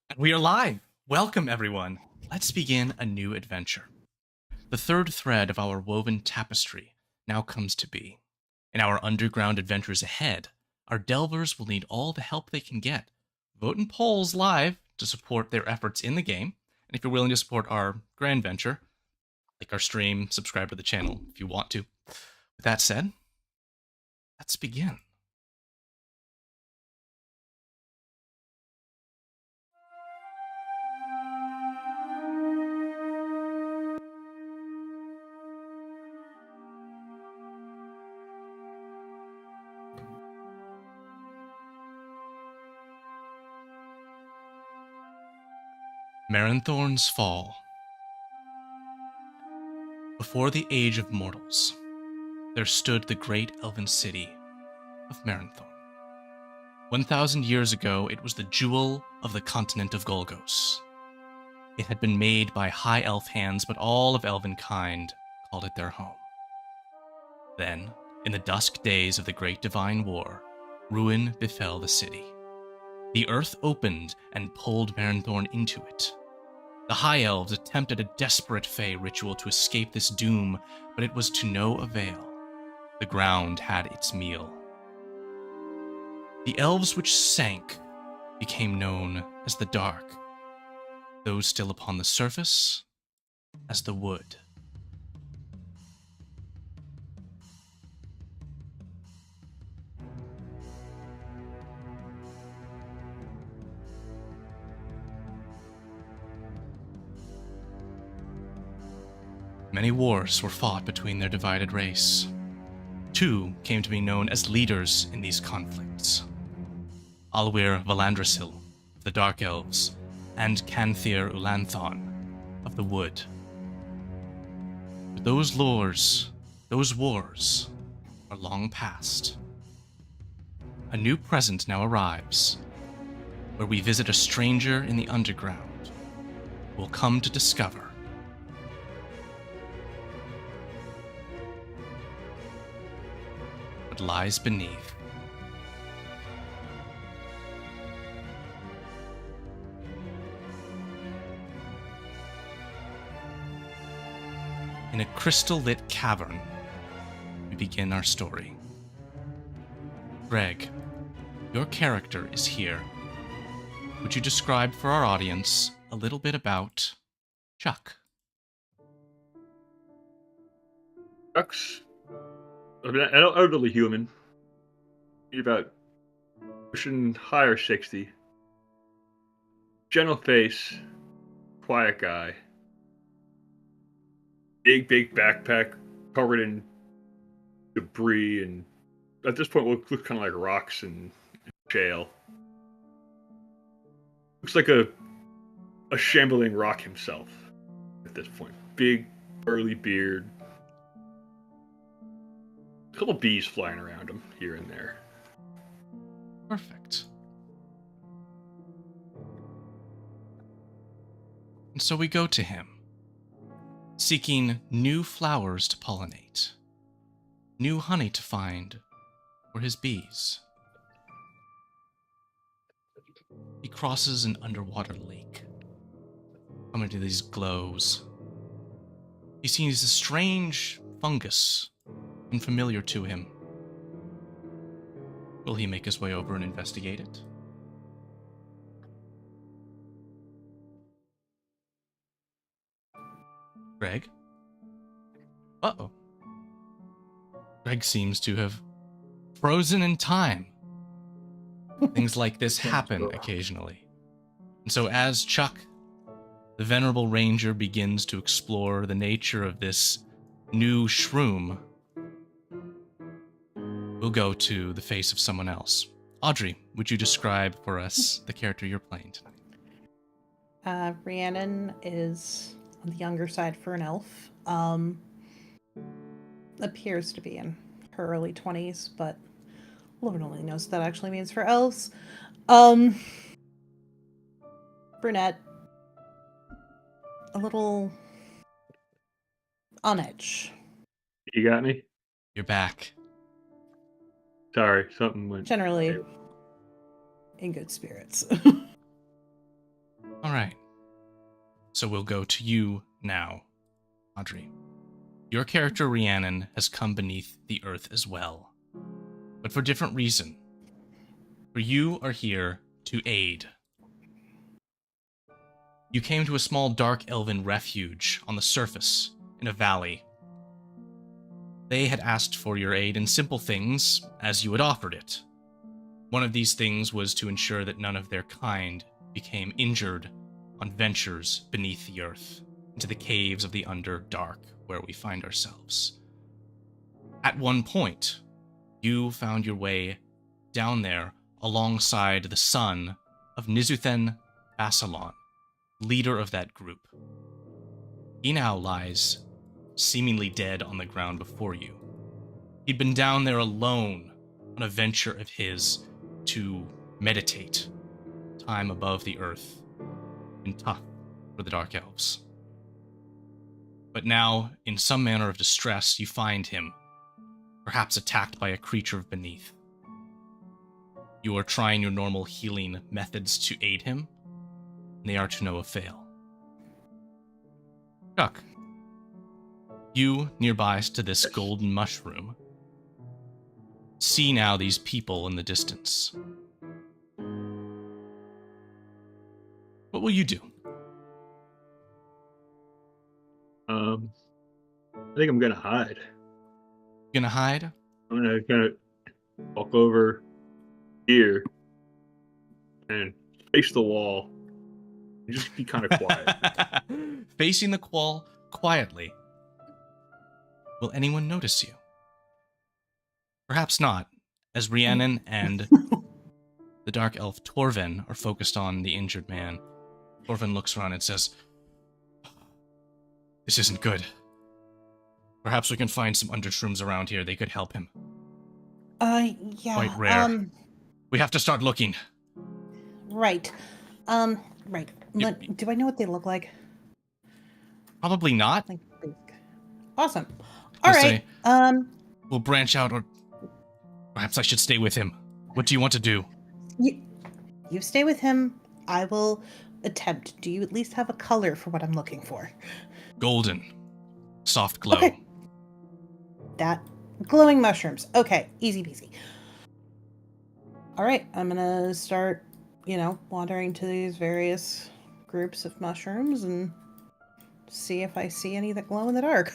And we are live! Welcome, everyone. Let's begin a new adventure. The third thread of our woven tapestry now comes to be. In our underground adventures ahead, our delvers will need all the help they can get. Vote in polls live to support their efforts in the game. And if you're willing to support our grand venture, like our stream, subscribe to the channel if you want to. With that said, let's begin. Maernthorn's Fall. Before the age of mortals, there stood the great elven city of Maernthorn. 1,000 years ago, it was the jewel of the continent of Golgos. It had been made by high elf hands, but all of elvenkind called it their home. Then, in the dusk days of the Great Divine War, ruin befell the city. The earth opened and pulled Maernthorn into it. The High Elves attempted a desperate Fey ritual to escape this doom, but it was to no avail. The ground had its meal. The elves which sank became known as the Dark, those still upon the surface as the Wood. Many wars were fought between their divided race. Two came to be known as leaders in these conflicts. Alwir Valandrasil of the Dark Elves, and Canthir Ulanthon of the Wood. But those wars, are long past. A new present now arrives, where we visit a stranger in the underground who will come to discover what lies beneath. In a crystal-lit cavern, we begin our story. Greg, your character is here. Would you describe for our audience a little bit about Chuck? Chuck's an elderly human. He's about pushing higher 60. Gentle face, quiet guy. Big backpack covered in debris, and at this point looks kind of like rocks and shale. Looks like a shambling rock himself at this point. Big, burly beard. A couple bees flying around him here and there. Perfect. And so we go to him, seeking new flowers to pollinate, new honey to find for his bees. He crosses an underwater lake, coming to these glows. He sees a strange fungus, unfamiliar to him. Will he make his way over and investigate it? Greg? Uh-oh. Greg seems to have frozen in time. Things like this happen occasionally. And so as Chuck, the venerable ranger, begins to explore the nature of this new shroom, we'll go to the face of someone else. Audrey, would you describe for us the character you're playing tonight? Rhiannon is on the younger side for an elf. Appears to be in her early 20s, but Lord only knows what that actually means for elves. Brunette. A little on edge. You got me? You're back. Sorry, something went... Generally in good spirits. So we'll go to you now, Audrey. Your character, Rhiannon, has come beneath the earth as well, but for different reason. For you are here to aid. You came to a small dark elven refuge on the surface in a valley. They had asked for your aid in simple things as you had offered it. One of these things was to ensure that none of their kind became injured on ventures beneath the earth, into the caves of the Underdark where we find ourselves. At one point, you found your way down there alongside the son of Nizuthen Basalon, leader of that group. He now lies seemingly dead on the ground before you. He'd been down there alone on a venture of his to meditate. Time above the earth been tough for the Dark Elves. But now, in some manner of distress, you find him, perhaps attacked by a creature of beneath. You are trying your normal healing methods to aid him, and they are to no avail. Chuck, you, nearby to this golden mushroom, see now these people in the distance. What will you do? I think I'm gonna hide. You gonna hide? I'm gonna kind of walk over here and face the wall and just be kind of quiet. Facing the wall quietly. Will anyone notice you? Perhaps not, as Rhiannon and the Dark Elf Torvin are focused on the injured man. Torvin looks around and says, "This isn't good. Perhaps we can find some undershrooms around here. They could help him." Yeah. Quite rare. We have to start looking. Right. Right. Do I know what they look like? Probably not. Awesome. All right. We'll branch out, or perhaps I should stay with him. What do you want to do? You stay with him. I will attempt. Do you at least have a color for what I'm looking for? Golden. Soft glow. Okay. That glowing mushrooms. Okay, easy peasy. All right, I'm gonna start, wandering to these various groups of mushrooms and see if I see any that glow in the dark.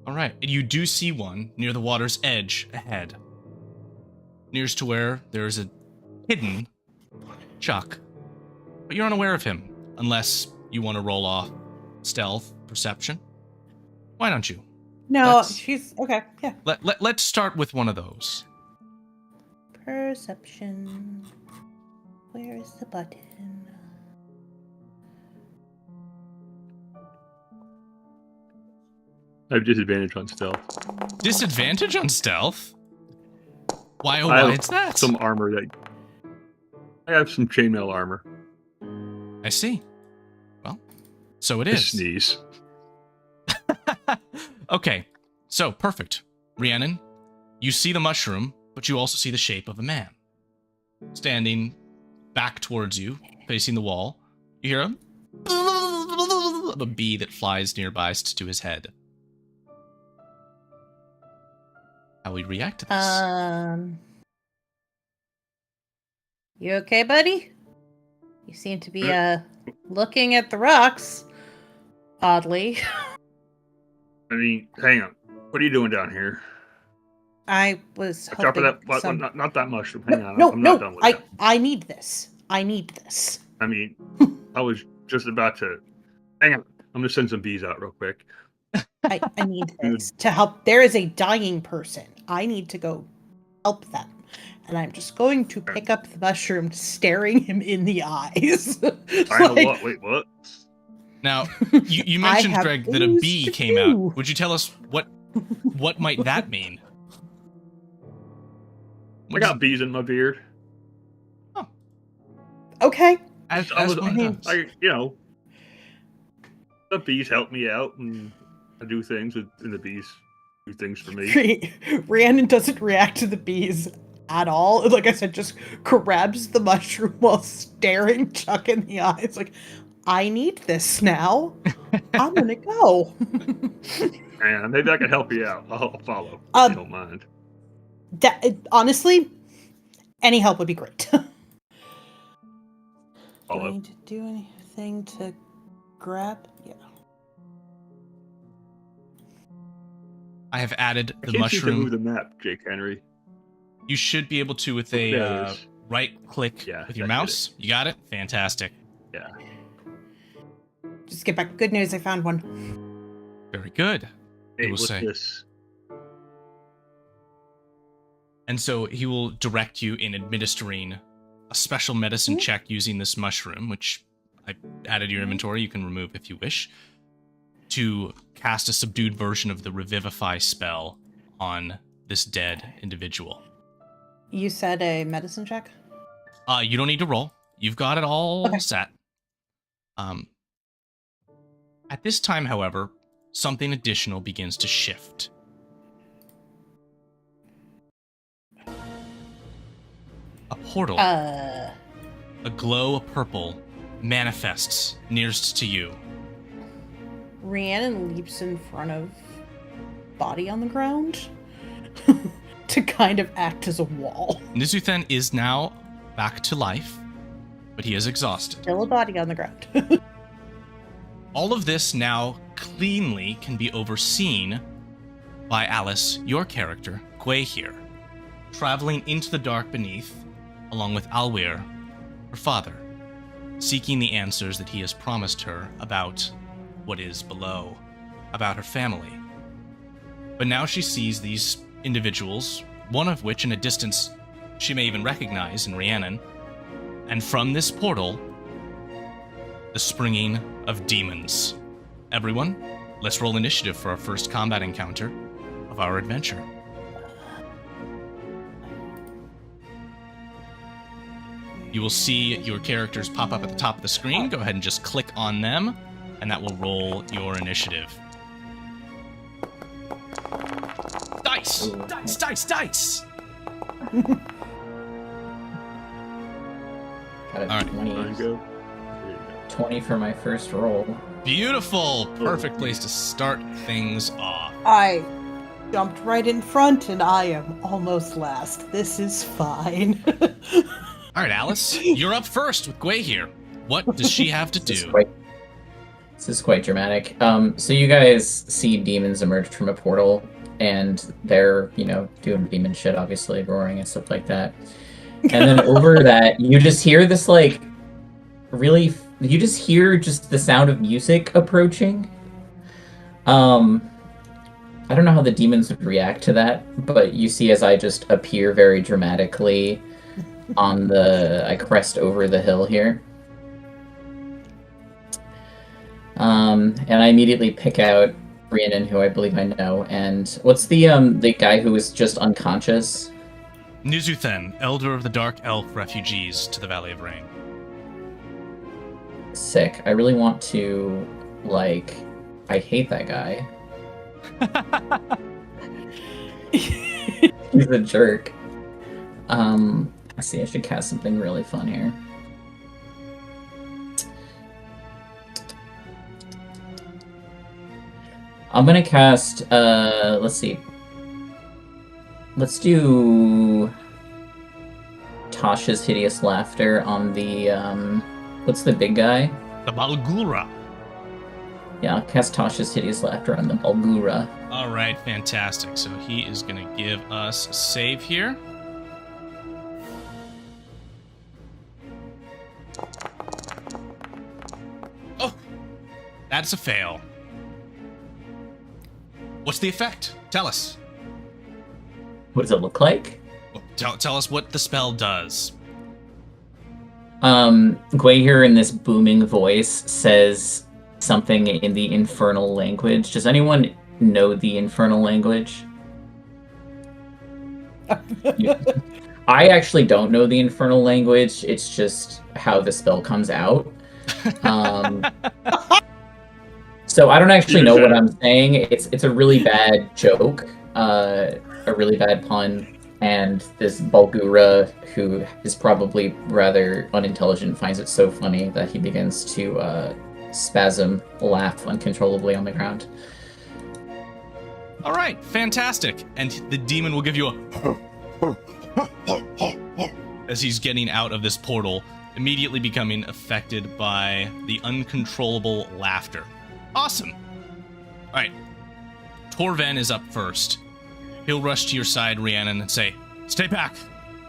All right, you do see one near the water's edge ahead. Nearest to where there's a hidden Chuck, but you're unaware of him unless you want to roll off stealth perception. Why don't you? No, she's okay. Yeah. Let's start with one of those. Perception. Where is the button? I have disadvantage on stealth. Disadvantage on stealth? Why is that? Some armor that... I have some chainmail armor. I see. Well, so it I is. Sneeze. Okay, so perfect. Rhiannon, you see the mushroom, but you also see the shape of a man. Standing back towards you, facing the wall. You hear him? A bee that flies nearby to his head. How we react to this? You okay, buddy? You seem to be looking at the rocks. Oddly. I mean, hang on. What are you doing down here? I was Watch out for hoping that, not that mushroom. Hang on. No, I'm not done with that. I need this. I need this. I mean, I was just about to... Hang on. I'm going to send some bees out real quick. I need this to help. There is a dying person. I need to go help them. And I'm just going to pick up the mushroom, staring him in the eyes. What? Wait, what? Now, you mentioned, Greg, that a bee came out. Would you tell us what might that mean? I got bees in my beard. Oh. Okay. The bees help me out, and I do things, and the bees do things for me. Rhiannon doesn't react to the bees at all. Like I said, just grabs the mushroom while staring Chuck in the eyes. Like, I need this now. I'm gonna go. And maybe I can help you out. I'll follow. If you don't mind. Honestly, any help would be great. Do Follow. I need to do anything to grab? Yeah. I have added I the can't seem to mushroom. move the map, Jake Henry. You should be able to with There it a is. right click Yeah, with your that did mouse. You got it? Fantastic. Yeah. Just get back. Good news, I found one. Very good. Hey, will what's say. this? And so he will direct you in administering a special medicine Mhm. check using this mushroom, which I added to your inventory. You can remove if you wish, to cast a subdued version of the Revivify spell on this dead individual. You said a medicine check? You don't need to roll. You've got it all Okay. set. At this time, however, something additional begins to shift. A portal, a glow of purple, manifests nearest to you. Rhiannon leaps in front of body on the ground to kind of act as a wall. Nizuthen is now back to life, but he is exhausted. Still a body on the ground. All of this now cleanly can be overseen by Alice, your character, Gwei here, traveling into the dark beneath, along with Alwir, her father, seeking the answers that he has promised her about what is below, about her family. But now she sees these individuals, one of which in a distance she may even recognize in Rhiannon, and from this portal, the springing of demons. Everyone, let's roll initiative for our first combat encounter of our adventure. You will see your characters pop up at the top of the screen. Go ahead and just click on them, and that will roll your initiative. Dice! Dice, dice, dice! Got a All right. 20, There you go. 20 for my first roll. Beautiful! Perfect place to start things off. I jumped right in front and I am almost last. This is fine. All right, Alice, you're up first with Gwei here. What does she have to This is do? quite dramatic. So you guys see demons emerge from a portal, and they're, doing demon shit, obviously, roaring and stuff like that. And then over that, you just hear this, you just hear the sound of music approaching. I don't know how the demons would react to that, but you see as I just appear very dramatically I crest over the hill here. And I immediately pick out Rhiannon, who I believe I know, and what's the guy who was just unconscious? Nizuthen, Elder of the Dark Elf Refugees to the Valley of Rain. Sick. I really want to, I hate that guy. He's a jerk. Let's see, I should cast something really fun here. I'm gonna cast, let's see. Let's do Tasha's Hideous Laughter on the, what's the big guy? The Balgura. Yeah, I'll cast Tasha's Hideous Laughter on the Balgura. All right, fantastic. So he is going to give us a save here. Oh, that's a fail. What's the effect? Tell us. What does it look like? Tell us what the spell does. Gwei here in this booming voice says something in the infernal language. Does anyone know the infernal language? I actually don't know the infernal language. It's just how the spell comes out. So I don't actually know what I'm saying. It's a really bad joke, a really bad pun. And this Bulgura, who is probably rather unintelligent, finds it so funny that he begins to spasm, laugh uncontrollably on the ground. All right, fantastic. And the demon will give you a as he's getting out of this portal, immediately becoming affected by the uncontrollable laughter. Awesome. All right, Torven is up first. He'll rush to your side, Rhiannon, and say, "Stay back.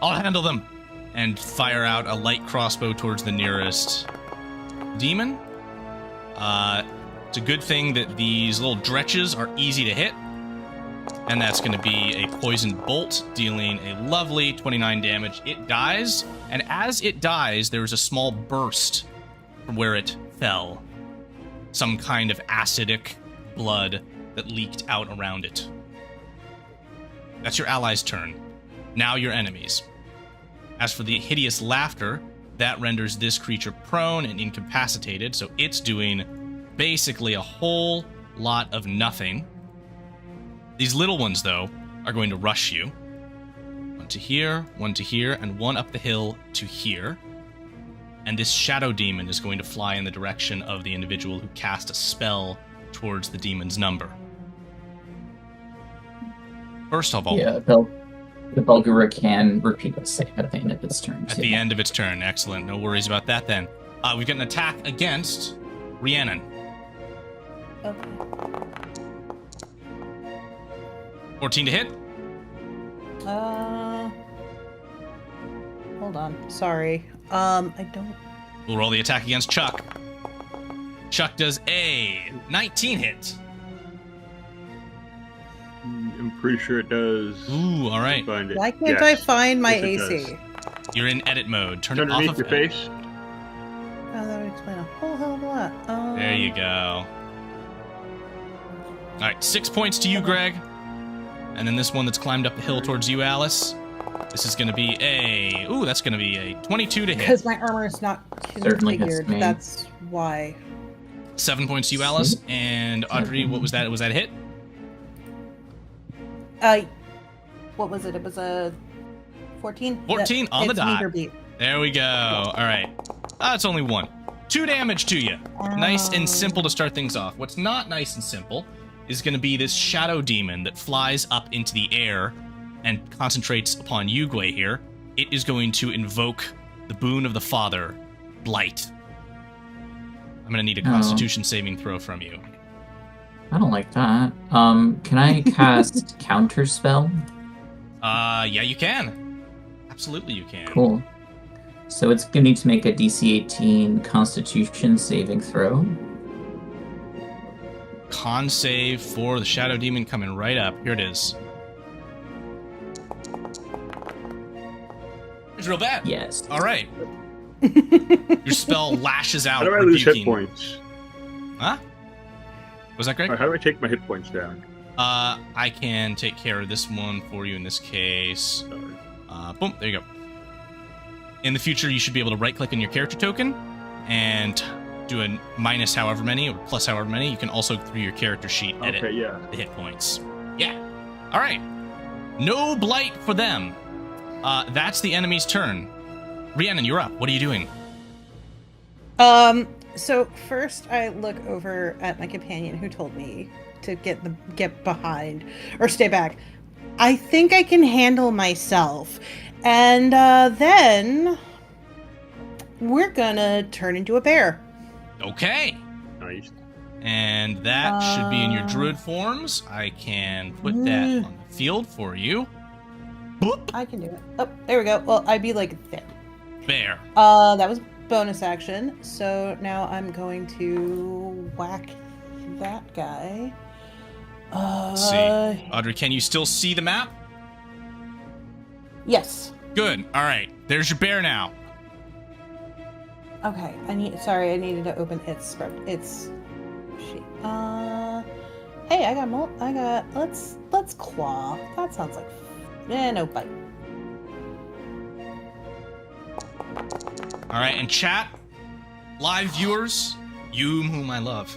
I'll handle them." And fire out a light crossbow towards the nearest demon. It's a good thing that these little dretches are easy to hit. And that's going to be a poisoned bolt, dealing a lovely 29 damage. It dies, and as it dies, there is a small burst from where it fell. Some kind of acidic blood that leaked out around it. That's your allies' turn. Now your enemies. As for the hideous laughter, that renders this creature prone and incapacitated, so it's doing basically a whole lot of nothing. These little ones, though, are going to rush you. One to here, and one up the hill to here. And this shadow demon is going to fly in the direction of the individual who cast a spell towards the demon's number. First of all... Yeah, the Bulgura can repeat the save at the end of its turn, too. At the end of its turn. Excellent. No worries about that, then. We've got an attack against Rhiannon. Okay. 14 to hit. Hold on. Sorry. I don't... We'll roll the attack against Chuck. Chuck does a 19 hit. I'm pretty sure it does. Ooh, all right. Find it. Why can't I find my Yes, it AC? does. You're in edit mode. Turn It's it off underneath of your face. Oh, that would explain a whole hell of a lot. There you go. All right, 6 points to you, Greg. And then this one that's climbed up the hill towards you, Alice. This is going to be a... Ooh, that's going to be a 22 to hit. Because my armor is not Certainly hits configured. me. That's why. 7 points to you, Alice. And Audrey, what was that? Was that a hit? What was it? It was a 14? 14 on the it's dot. meter beat. There we go. All right. It's only 1. 2 damage to you. Nice and simple to start things off. What's not nice and simple is going to be this shadow demon that flies up into the air and concentrates upon Yugwe here. It is going to invoke the boon of the Father, Blight. I'm going to need a Constitution saving throw from you. I don't like that. Can I cast Counterspell? Yeah, you can. Absolutely you can. Cool. So it's going to need to make a DC 18 Constitution saving throw. Con save for the shadow demon coming right up. Here it is. It's real bad. Yes. All right. Your spell lashes out. How do I lose hit rebuking- points? Huh? Was that Greg? Or how do I take my hit points down? I can take care of this one for you in this case. Boom, there you go. In the future, you should be able to right-click on your character token and do a minus however many or plus however many. You can also, through your character sheet, edit Okay, yeah. the hit points. Yeah. All right. No blight for them. That's the enemy's turn. Rhiannon, you're up. What are you doing? So first I look over at my companion who told me to get behind or stay back. I think I can handle myself. And then we're gonna turn into a bear. Okay. Nice. And that should be in your druid forms. I can put that on the field for you. Boop. I can do it. Oh, there we go. Well, I'd be like there. Bear. That was bonus action. So now I'm going to whack that guy. Let's see. Audrey, can you still see the map? Yes. Good. All right. There's your bear now. Okay. I needed to open its spread. Its sheet. Hey, let's claw. That sounds like no bite. All right, and chat, live viewers, you whom I love,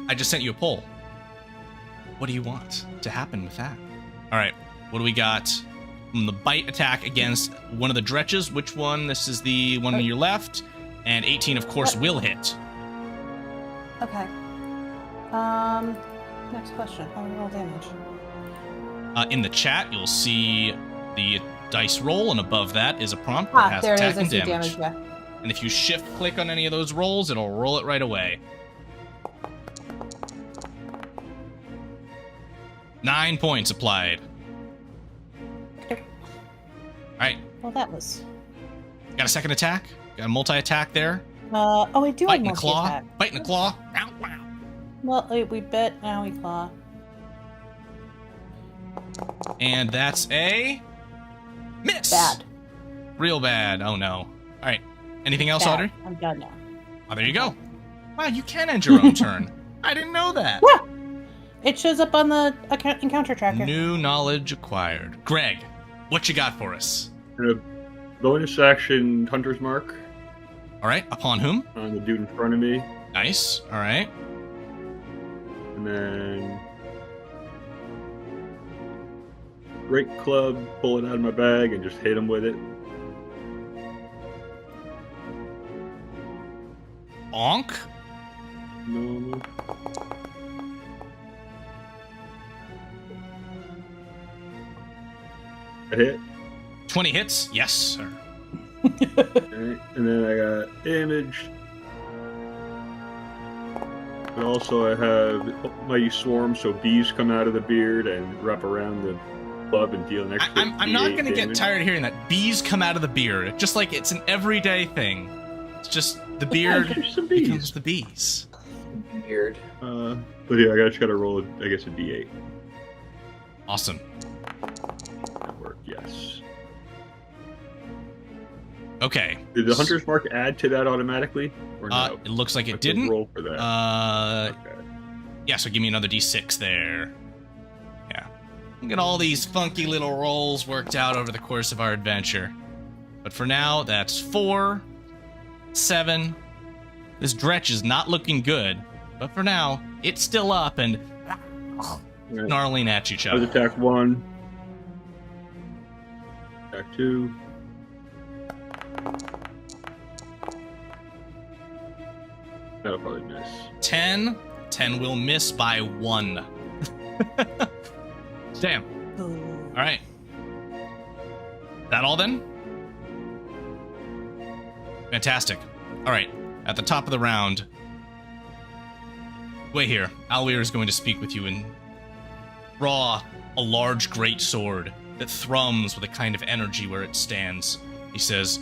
I just sent you a poll. What do you want to happen with that? All right, what do we got? from the bite attack against one of the dretches. Which one? This is the one on your left. And 18, of course, will hit. Okay. Next question. How do we roll damage? In the chat, you'll see the dice roll, and above that is a prompt that has there it attack is. I and see damage. Yeah. And if you shift-click on any of those rolls, it'll roll it right away. 9 points applied. Okay. All right. Well, that was. Got a second attack? Got a multi-attack there? I do Bite have in the claw. multi-attack. Bite in the claw. Ow, wow. Well, we bit, now we claw. And that's a miss. Bad. Real bad. Oh no. All right. Anything else, Bad. Audrey? I'm done now. Oh, there you go. Wow, you can end your own turn. I didn't know that. Yeah. It shows up on the encounter tracker. New knowledge acquired. Greg, what you got for us? Bonus action Hunter's Mark All right. Upon whom? on the dude in front of me. Nice. All right. And then great club, pull it out of my bag and just hit him with it. Onk. Normal. A hit. 20 hits. Yes, sir. Okay. And then I got damage. And also I have Mighty Swarm, so bees come out of the beard and wrap around the club and deal an extra I'm not D8 going to get damage. tired of hearing that. Bees come out of the beard. Just like it's an everyday thing. It's just the beard Catch some becomes bees. the bees. Weird. But yeah, I just gotta roll, I guess, a D8. Awesome. That work, yes. Okay. Did the Hunter's Mark add to that automatically? Or no? It looks like I it have to didn't. roll for that. Okay. Yeah, so give me another d6 there. Yeah. We'll get all these funky little rolls worked out over the course of our adventure. But for now, that's 4, 7. This dretch is not looking good. But for now, it's still up and Right. snarling at each That was other. attack 1. Attack 2. That'll probably miss. 10. 10 will miss by 1. Damn. Ooh. All right. That all then? Fantastic. All right. At the top of the round. Wait here. Alweir is going to speak with you and draw a large great sword that thrums with a kind of energy where it stands. He says,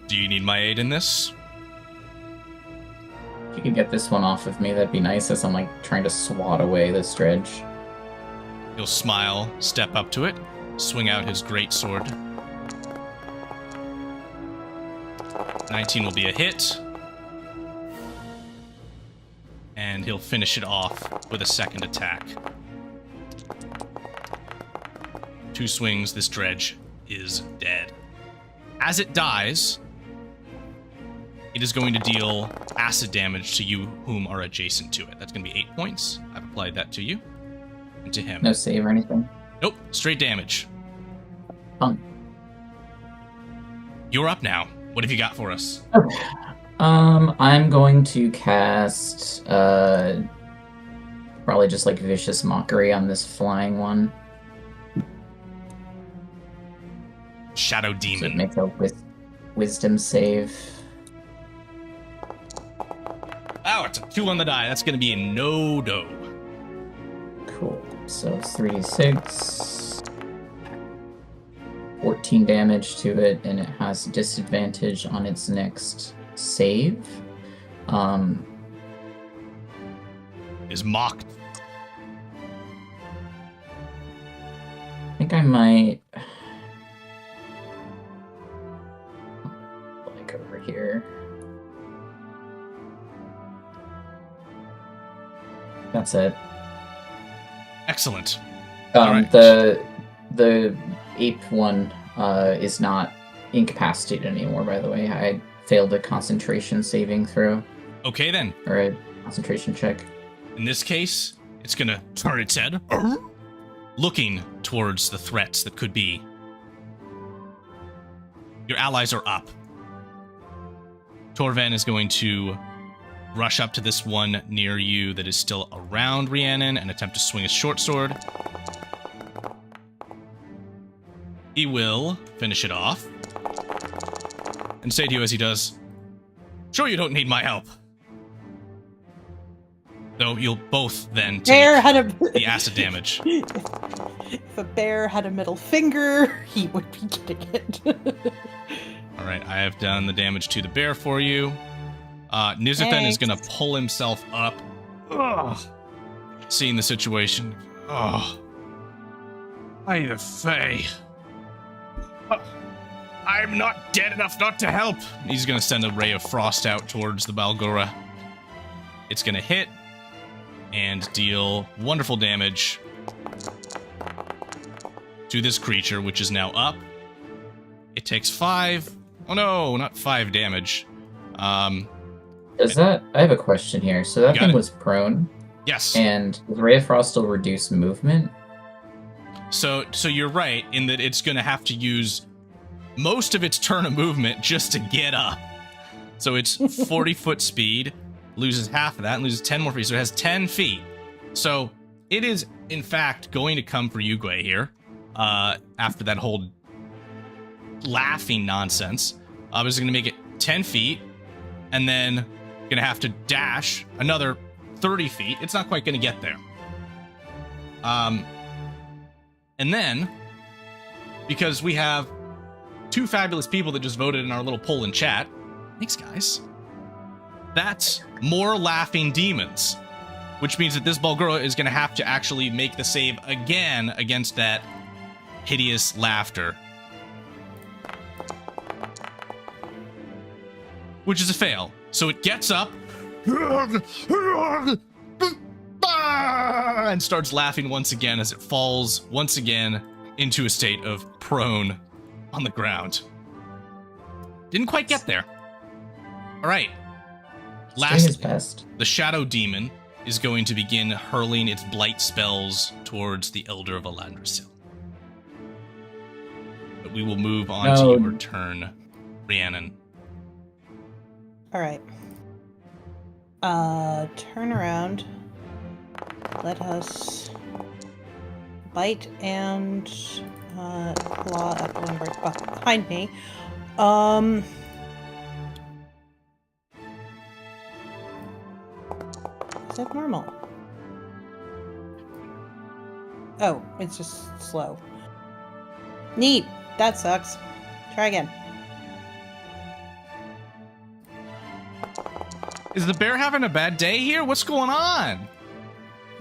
"Do you need my aid in this?" If you could get this one off of me, that'd be nice, as I'm like trying to swat away this dredge. He'll smile, step up to it, swing out his great sword. 19 will be a hit. And he'll finish it off with a second attack. 2 swings, this dredge is dead. As it dies, it is going to deal acid damage to you whom are adjacent to it. That's going to be 8 points. I've applied that to you and to him. No save or anything. Nope, straight damage. Fun. You're up now. What have you got for us? Okay. I'm going to cast probably just like Vicious Mockery on this flying one. Shadow So Demon. make a wisdom save. Oh, it's a 2 on the die. That's going to be a no-do. Cool. So it's 3d6. 14 damage to it, and it has disadvantage on its next save. Is mocked. I think I might like over here. That's it. Excellent. Alright. The ape one is not incapacitated anymore, by the way. I failed a concentration saving throw, Okay, then. or a concentration check. In this case, it's going to turn its head, looking towards the threats that could be Your allies are up. Torvan is going to rush up to this one near you that is still around Rhiannon and attempt to swing his short sword. He will finish it off and say to you as he does, "Sure, you don't need my help." Though you'll both then take the acid damage. If a bear had a middle finger, he would be getting it. Alright, I have done the damage to the bear for you. Nizathan is going to pull himself up. Ugh. Seeing the situation. Oh. I the Fae. I'm not dead enough not to help. He's going to send a ray of frost out towards the Balgora. It's going to hit and deal wonderful damage to this creature, which is now up. It takes 5. Oh no, not 5 damage. Does that... I have a question here. So that thing was prone? Yes. And does Ray of Frost still reduce movement? So you're right in that it's going to have to use most of its turn of movement just to get up. So it's 40-foot speed, loses half of that, and loses 10 more feet. So it has 10 feet. So it is, in fact, going to come for you, Gwei, here, after that whole laughing nonsense. I was going to make it 10 feet, and then going to have to dash another 30 feet. It's not quite going to get there. And then, because we have 2 fabulous people that just voted in our little poll in chat, thanks, guys, that's more laughing demons, which means that this Balgura is going to have to actually make the save again against that hideous laughter. Which is a fail. So it gets up and starts laughing once again as it falls once again into a state of prone on the ground. Didn't quite get there. All right. Last, the Shadow Demon is going to begin hurling its blight spells towards the Elder of Elandrasil. But we will move on to your turn, Rhiannon. All right. Turn around. Let us bite and claw at the one right behind me. Is that normal? Oh, it's just slow. Neat. That sucks. Try again. Is the bear having a bad day here? What's going on?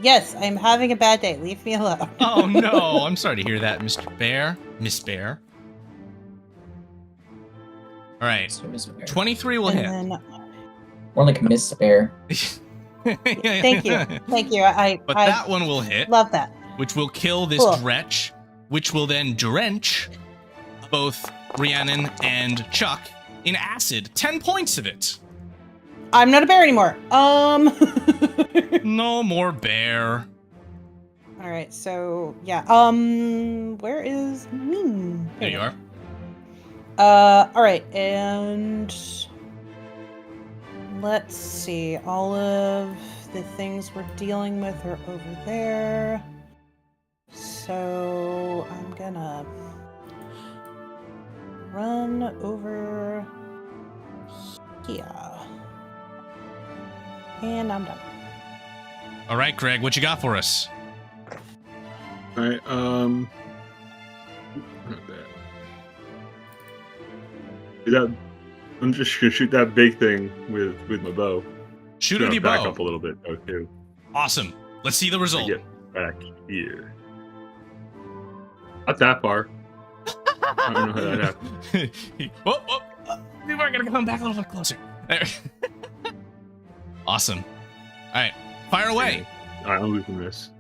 Yes, I'm having a bad day. Leave me alone. Oh no, I'm sorry to hear that, Mr. Bear. Miss Bear. Alright. 23 will hit. Then... More like Miss Bear. Thank you. Thank you. But that one will hit. Love that. Which will kill this Dretch, which will then drench both Rhiannon and Chuck in acid. 10 points of it. I'm not a bear anymore. No more bear. All right, so yeah. Where is There you are. All right, and let's see. All of the things we're dealing with are over there. So I'm gonna run over here. And I'm done. All right, Greg, what you got for us? All right, not that. I'm just gonna shoot that big thing with my bow. Shoot with your bow. Back up a little bit, though, too. Awesome. Let's see the result. Get back here. Not that far. I don't know how that happened. Whoa. We are gonna come back a little bit closer. There. Awesome. All right, fire away. All right, I'm losing this.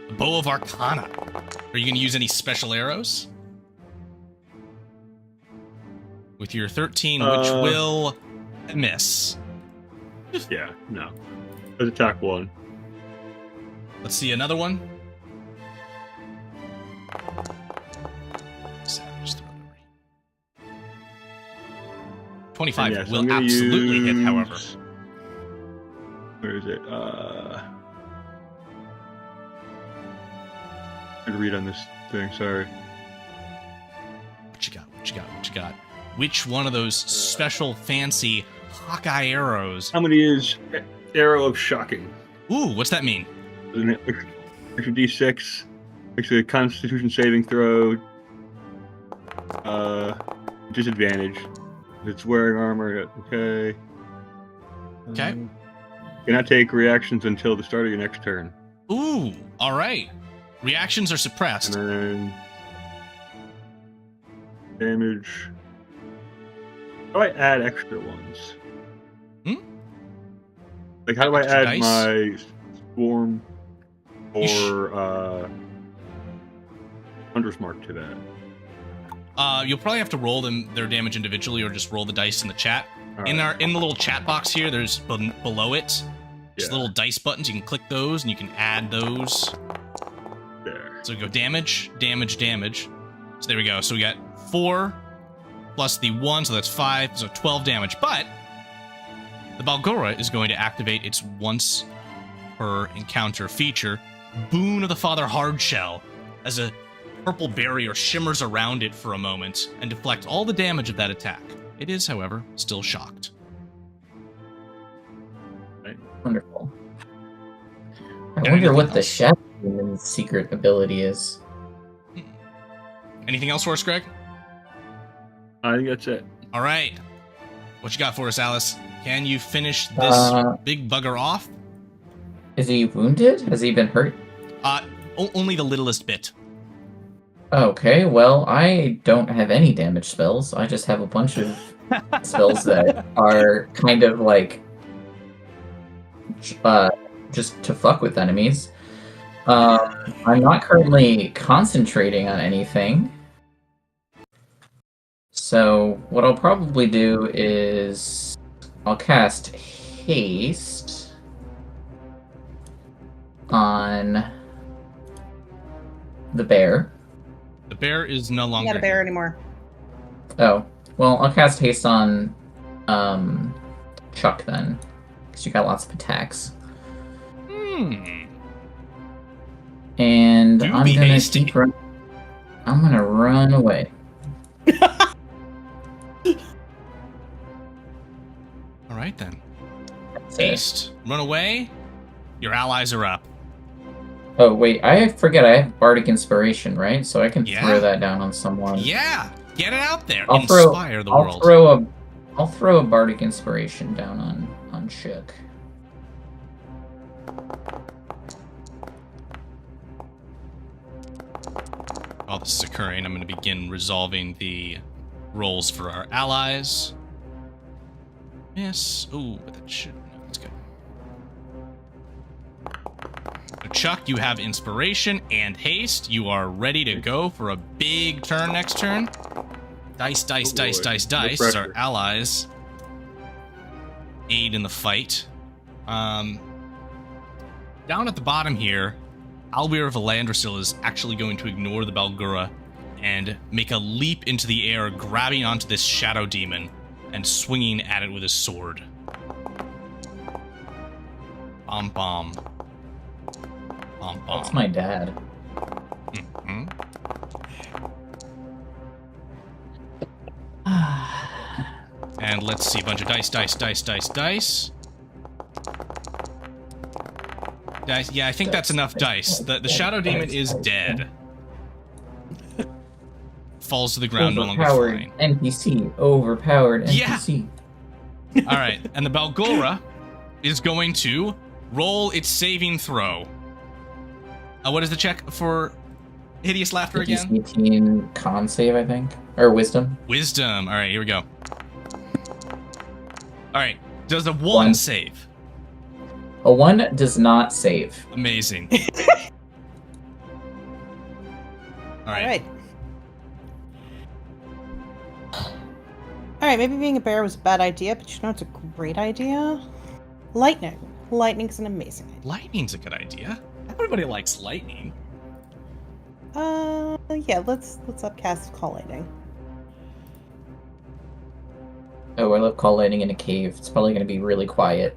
The Bow of Arcana. Are you going to use any special arrows? With your 13, which will miss. Yeah, no. Let's attack one. Let's see another one. 25 And yeah, so will I'm gonna absolutely hit, however. Where is it? I to read on this thing, sorry. What you got? What you got? What you got? Which one of those special fancy Hawkeye arrows? How many is Arrow of Shocking? Ooh, what's that mean? Extra D6. Actually, a Constitution saving throw. Disadvantage. It's wearing armor. Okay. Okay. Cannot take reactions until the start of your next turn. Ooh, all right. Reactions are suppressed. And then damage. How do I add extra ones? Like, how do Extra I add dice? my swarm or Hunter's Mark to that? You'll probably have to roll their damage individually, or just roll the dice in the chat. All In right. the little chat box here, there's below it just Yeah. little dice buttons. You can click those, and you can add those. There. So we go damage, damage, damage. So there we go. So we got 4 plus the 1, so that's 5, so 12 damage. But the Balgora is going to activate its once per encounter feature, Boon of the Father Hardshell, as a purple barrier shimmers around it for a moment and deflect all the damage of that attack. It is, however, still shocked. Wonderful. I Got wonder anything what the else? Shadow Demon's secret ability is. Anything else for us, Greg? I think that's it. All right. What you got for us, Alice? Can you finish this big bugger off? Is he wounded? Has he been hurt? Only the littlest bit. Okay, well, I don't have any damage spells. I just have a bunch of spells that are kind of like just to fuck with enemies. I'm not currently concentrating on anything. So what I'll probably do is I'll cast Haste on the bear. The bear is no I'm longer not a bear anymore. Oh, well, I'll cast Haste on Chuck then, because you got lots of attacks. And Do I'm be gonna hasty. I'm gonna run away. All right, then. That's it. Haste. Run away. Your allies are up. Oh wait, I forget I have Bardic Inspiration, right? So I can Yeah. throw that down on someone. Yeah. Get it out there. I'll Inspire the world. I'll throw a Bardic Inspiration down on Shook. While this is occurring, I'm going to begin resolving the rolls for our allies. Miss. Ooh, but that should. No, that's good. So Chuck, you have inspiration and haste. You are ready to go for a big turn next turn. Dice, dice, Oh, dice, boy. dice, No dice. As our pressure. allies aid in the fight. Down at the bottom here, Albir of Elandrasil is actually going to ignore the Balgura and make a leap into the air, grabbing onto this shadow demon and swinging at it with his sword. Bom bom. Bom bom. That's my dad. Mhm. And let's see, a bunch of dice, dice, dice, dice, dice. Dice. Yeah, I think that's enough dice. The shadow demon is dead. Falls to the ground, no longer Overpowered flying. NPC. Overpowered Yeah. NPC. All right, and the Balgora is going to roll its saving throw. What is the check for hideous laughter again? 18 con save, I think. Or wisdom. Wisdom. All right, here we go. All right, does a one One. save? A 1 does not save. Amazing. All right. Alright. Alright, maybe being a bear was a bad idea, but you know it's a great idea? Lightning. Lightning's an amazing idea. Lightning's a good idea. Everybody likes lightning. Yeah, let's upcast Call Lightning. Oh, I love call lightning in a cave. It's probably going to be really quiet.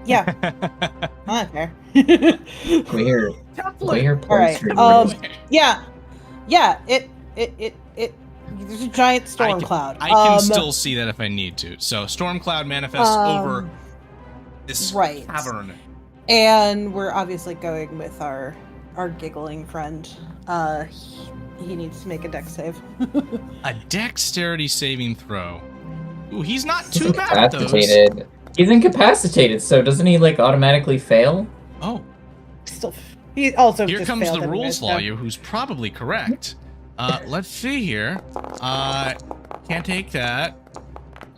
Yeah, not fair. We hear All right. points. Yeah. There's a giant storm cloud. I can still see that if I need to. So storm cloud manifests over this cavern. And we're obviously going with our giggling friend. He needs to make a dex save. A dexterity saving throw. Ooh, he's not too bad at those. He's incapacitated, so doesn't he like automatically fail? Oh. He also Here just comes failed the anyways, rules so- lawyer, who's probably correct. Let's see here. Can't take that.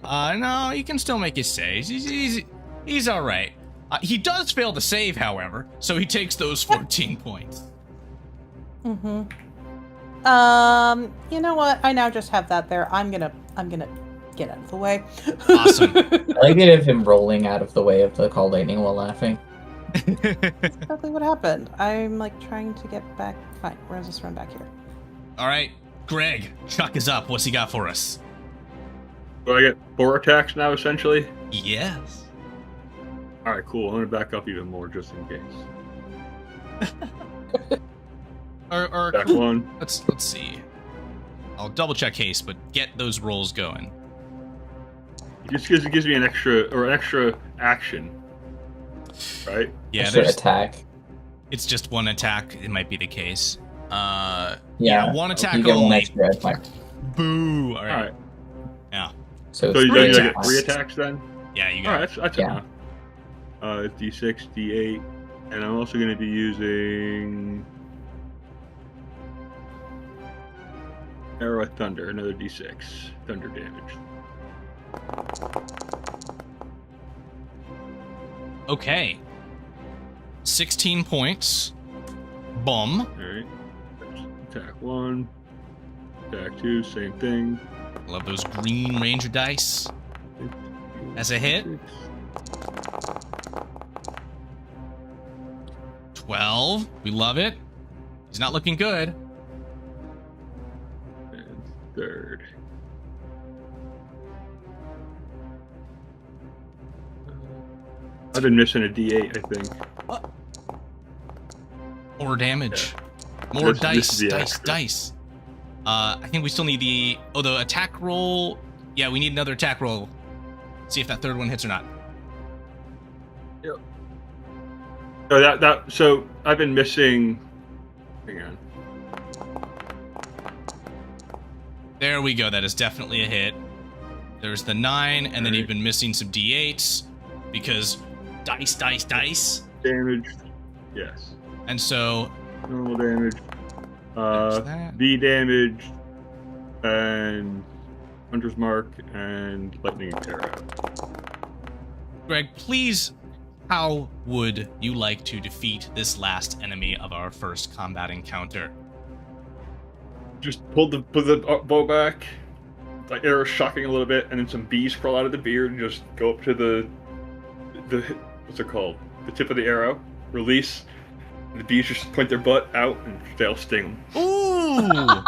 No, you can still make his saves. He's all right. He does fail to save, however, so he takes those 14 points. Mm-hmm. You know what? I now just have that there. I'm gonna get out of the way. Awesome. I like it of him rolling out of the way of the call lightning while laughing. Exactly what happened. I'm like trying to get back. Fine. We're gonna just run back here. All right, Greg, Chuck is up. What's he got for us? Do I get 4 attacks now, essentially? Yes. All right, cool. I'm gonna back up even more just in case. Or Back one. let's see. I'll double check haste, but get those rolls going. It just gives me an extra action, right? Yeah, Extra attack. It's just one attack. It might be the case. Yeah, one attack you get one only. extra attack. Boo! All All right. right. Yeah. So So you three get attacks. 3 attacks then? Yeah, you All got right, it. that's Yeah. enough. It's D6, D8, and I'm also going to be using Arrow of Thunder, another D6 thunder damage. Okay. 16 points. Bum. All right. Attack 1, attack 2, same thing. Love those green ranger dice. As a hit. 12. We love it. He's not looking good. And third. I've been missing a D8, I think. More damage. More This dice, is the dice, extra. dice. I think we still need the attack roll. Yeah, we need another attack roll. See if that third one hits or not. So I've been missing. Hang on. There we go. That is definitely a hit. There's the 9, and then Alright. you've been missing some d8s because dice, dice, dice. Damage. Yes. And so Normal damage. there's that. B damage. And Hunter's Mark and Lightning Arrow. Greg, please, how would you like to defeat this last enemy of our first combat encounter? Just pull the bow back. The arrow shocking a little bit, and then some bees crawl out of the beard and just go up to the what's it called? The tip of the arrow. Release. And the bees just point their butt out and they'll sting them. Ooh!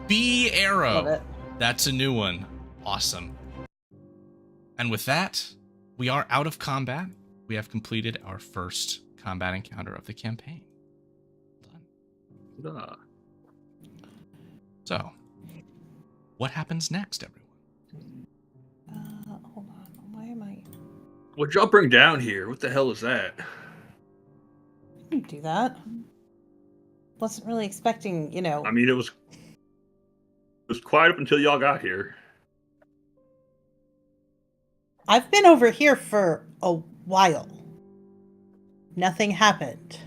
Bee Love arrow. it. That's a new one. Awesome. And with that, we are out of combat. We have completed our first combat encounter of the campaign. Done. Ah. So, what happens next, everyone? Hold on. Why am I? What'd y'all bring down here? What the hell is that? I didn't do that. Wasn't really expecting, I mean, it was quiet up until y'all got here. I've been over here for a while. Nothing happened.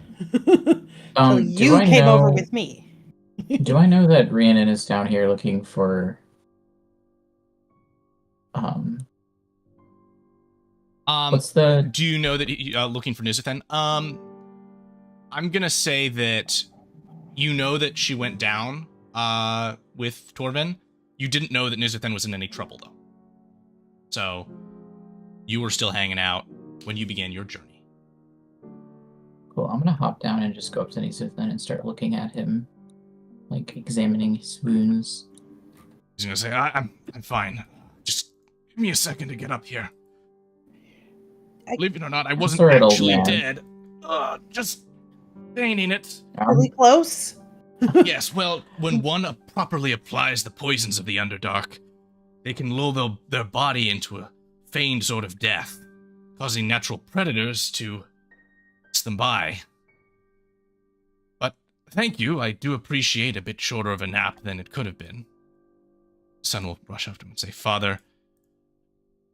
So Do you I came over know- with me. Do I know that Rhiannon is down here looking for what's the Do you know that looking for Nizathan? I'm gonna say that you know that she went down with Torvin. You didn't know that Nizathan was in any trouble though. So you were still hanging out when you began your journey. Cool, I'm gonna hop down and just go up to Nizathan and start looking at him, like examining his wounds. He's gonna say, I'm fine. Just Give me a second to get up here. I- Believe it or not, I wasn't all right, old actually man. dead. Just feigning it. Really close. Yes, well, when one properly applies the poisons of the Underdark, they can lull their body into a feigned sort of death, causing natural predators to pass them by. But thank you, I do appreciate a bit shorter of a nap than it could have been. Son will rush up to him and say, Father,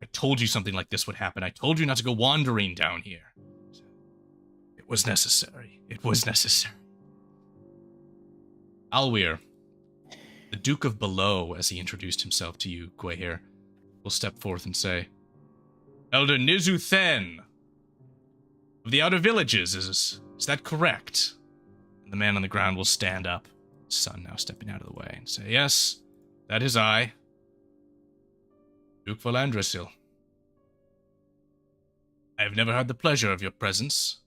I told you something like this would happen. I told you not to go wandering down here. It was necessary. It was necessary. Alweir, the Duke of Below, as he introduced himself to you, Gwahir, will step forth and say, Elder Nizu Then of the Outer Villages, is that correct? And the man on the ground will stand up, his son now stepping out of the way, and say, Yes, that is I, Duke Valandrasil. I have never had the pleasure of your presence,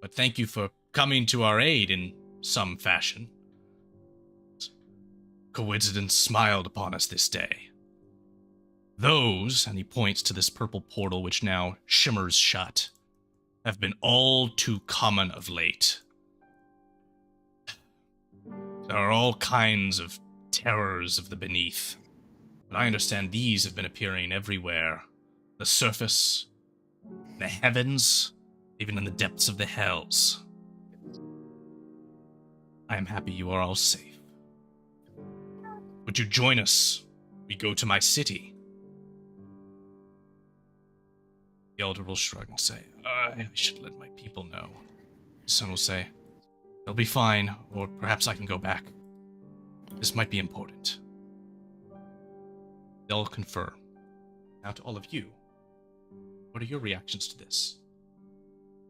but thank you for coming to our aid in some fashion. Coincidence smiled upon us this day. Those, and he points to this purple portal which now shimmers shut, have been all too common of late. There are all kinds of terrors of the beneath, but I understand these have been appearing everywhere. The surface, the heavens, even in the depths of the hells. I am happy you are all safe. Would you join us? We go to my city. The elder will shrug and say, I should let my people know. The son will say, they'll be fine, or perhaps I can go back. This might be important. They'll confer. Now to all of you, what are your reactions to this?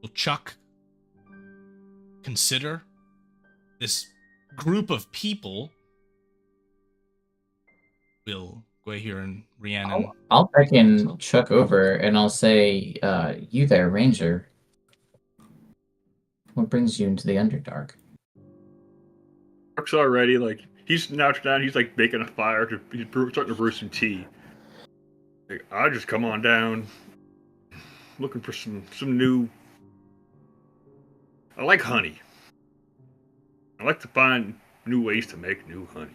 Will Chuck consider this group of people? Will Gwahir and Rhiannon... I'll beckon Chuck over and I'll say, you there, Ranger. What brings you into the Underdark? Chuck's already, he's notched down, he's, making a fire, he's starting to brew some tea. I just come on down, looking for some new... I like honey. I like to find new ways to make new honey.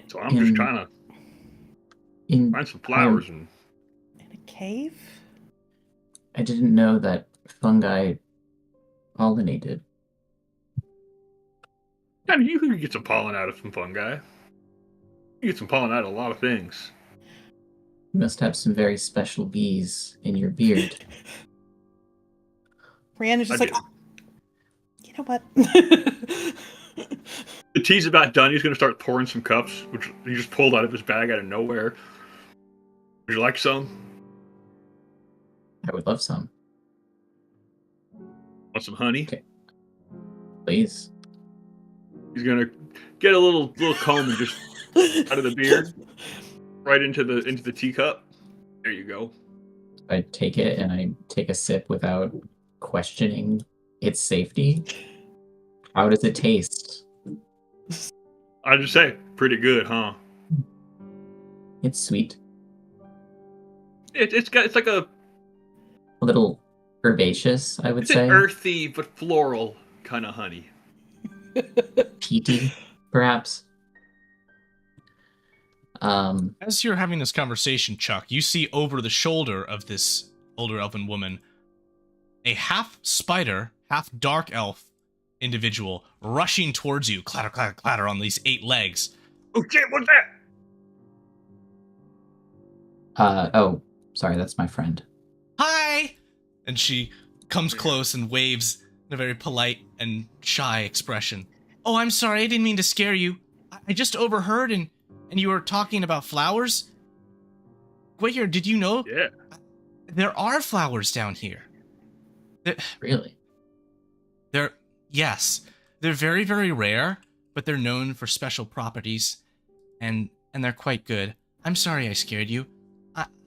So I'm just trying to find some flowers and... In a cave? I didn't know that fungi pollinated. I mean, you can get some pollen out of some fungi. You can get some pollen out of a lot of things. You must have some very special bees in your beard. Rhiannon's just I like, do. You know what? The tea's about done. He's going to start pouring some cups, which he just pulled out of his bag out of nowhere. Would you like some? I would love some. Want some honey? Okay. Please. He's going to get a little comb and just out of the beard, right into the teacup. There you go. I take it and I take a sip without questioning its safety. How does it taste? I'd just say, pretty good, huh? It's sweet. It's like a little herbaceous, I would it's say. an earthy but floral kind of honey. Peaty, perhaps. As you're having this conversation, Chuck, you see over the shoulder of this older elven woman a half spider, half dark elf individual rushing towards you, clatter, clatter, clatter on these 8 legs. Oh shit, what's that? Oh, sorry, that's my friend. Hi! And she comes close and waves in a very polite and shy expression. Oh, I'm sorry, I didn't mean to scare you. I just overheard and you were talking about flowers. Gwahir, did you know? Yeah. There are flowers down here. Really? Yes. They're very, very rare, but they're known for special properties, and they're quite good. I'm sorry I scared you.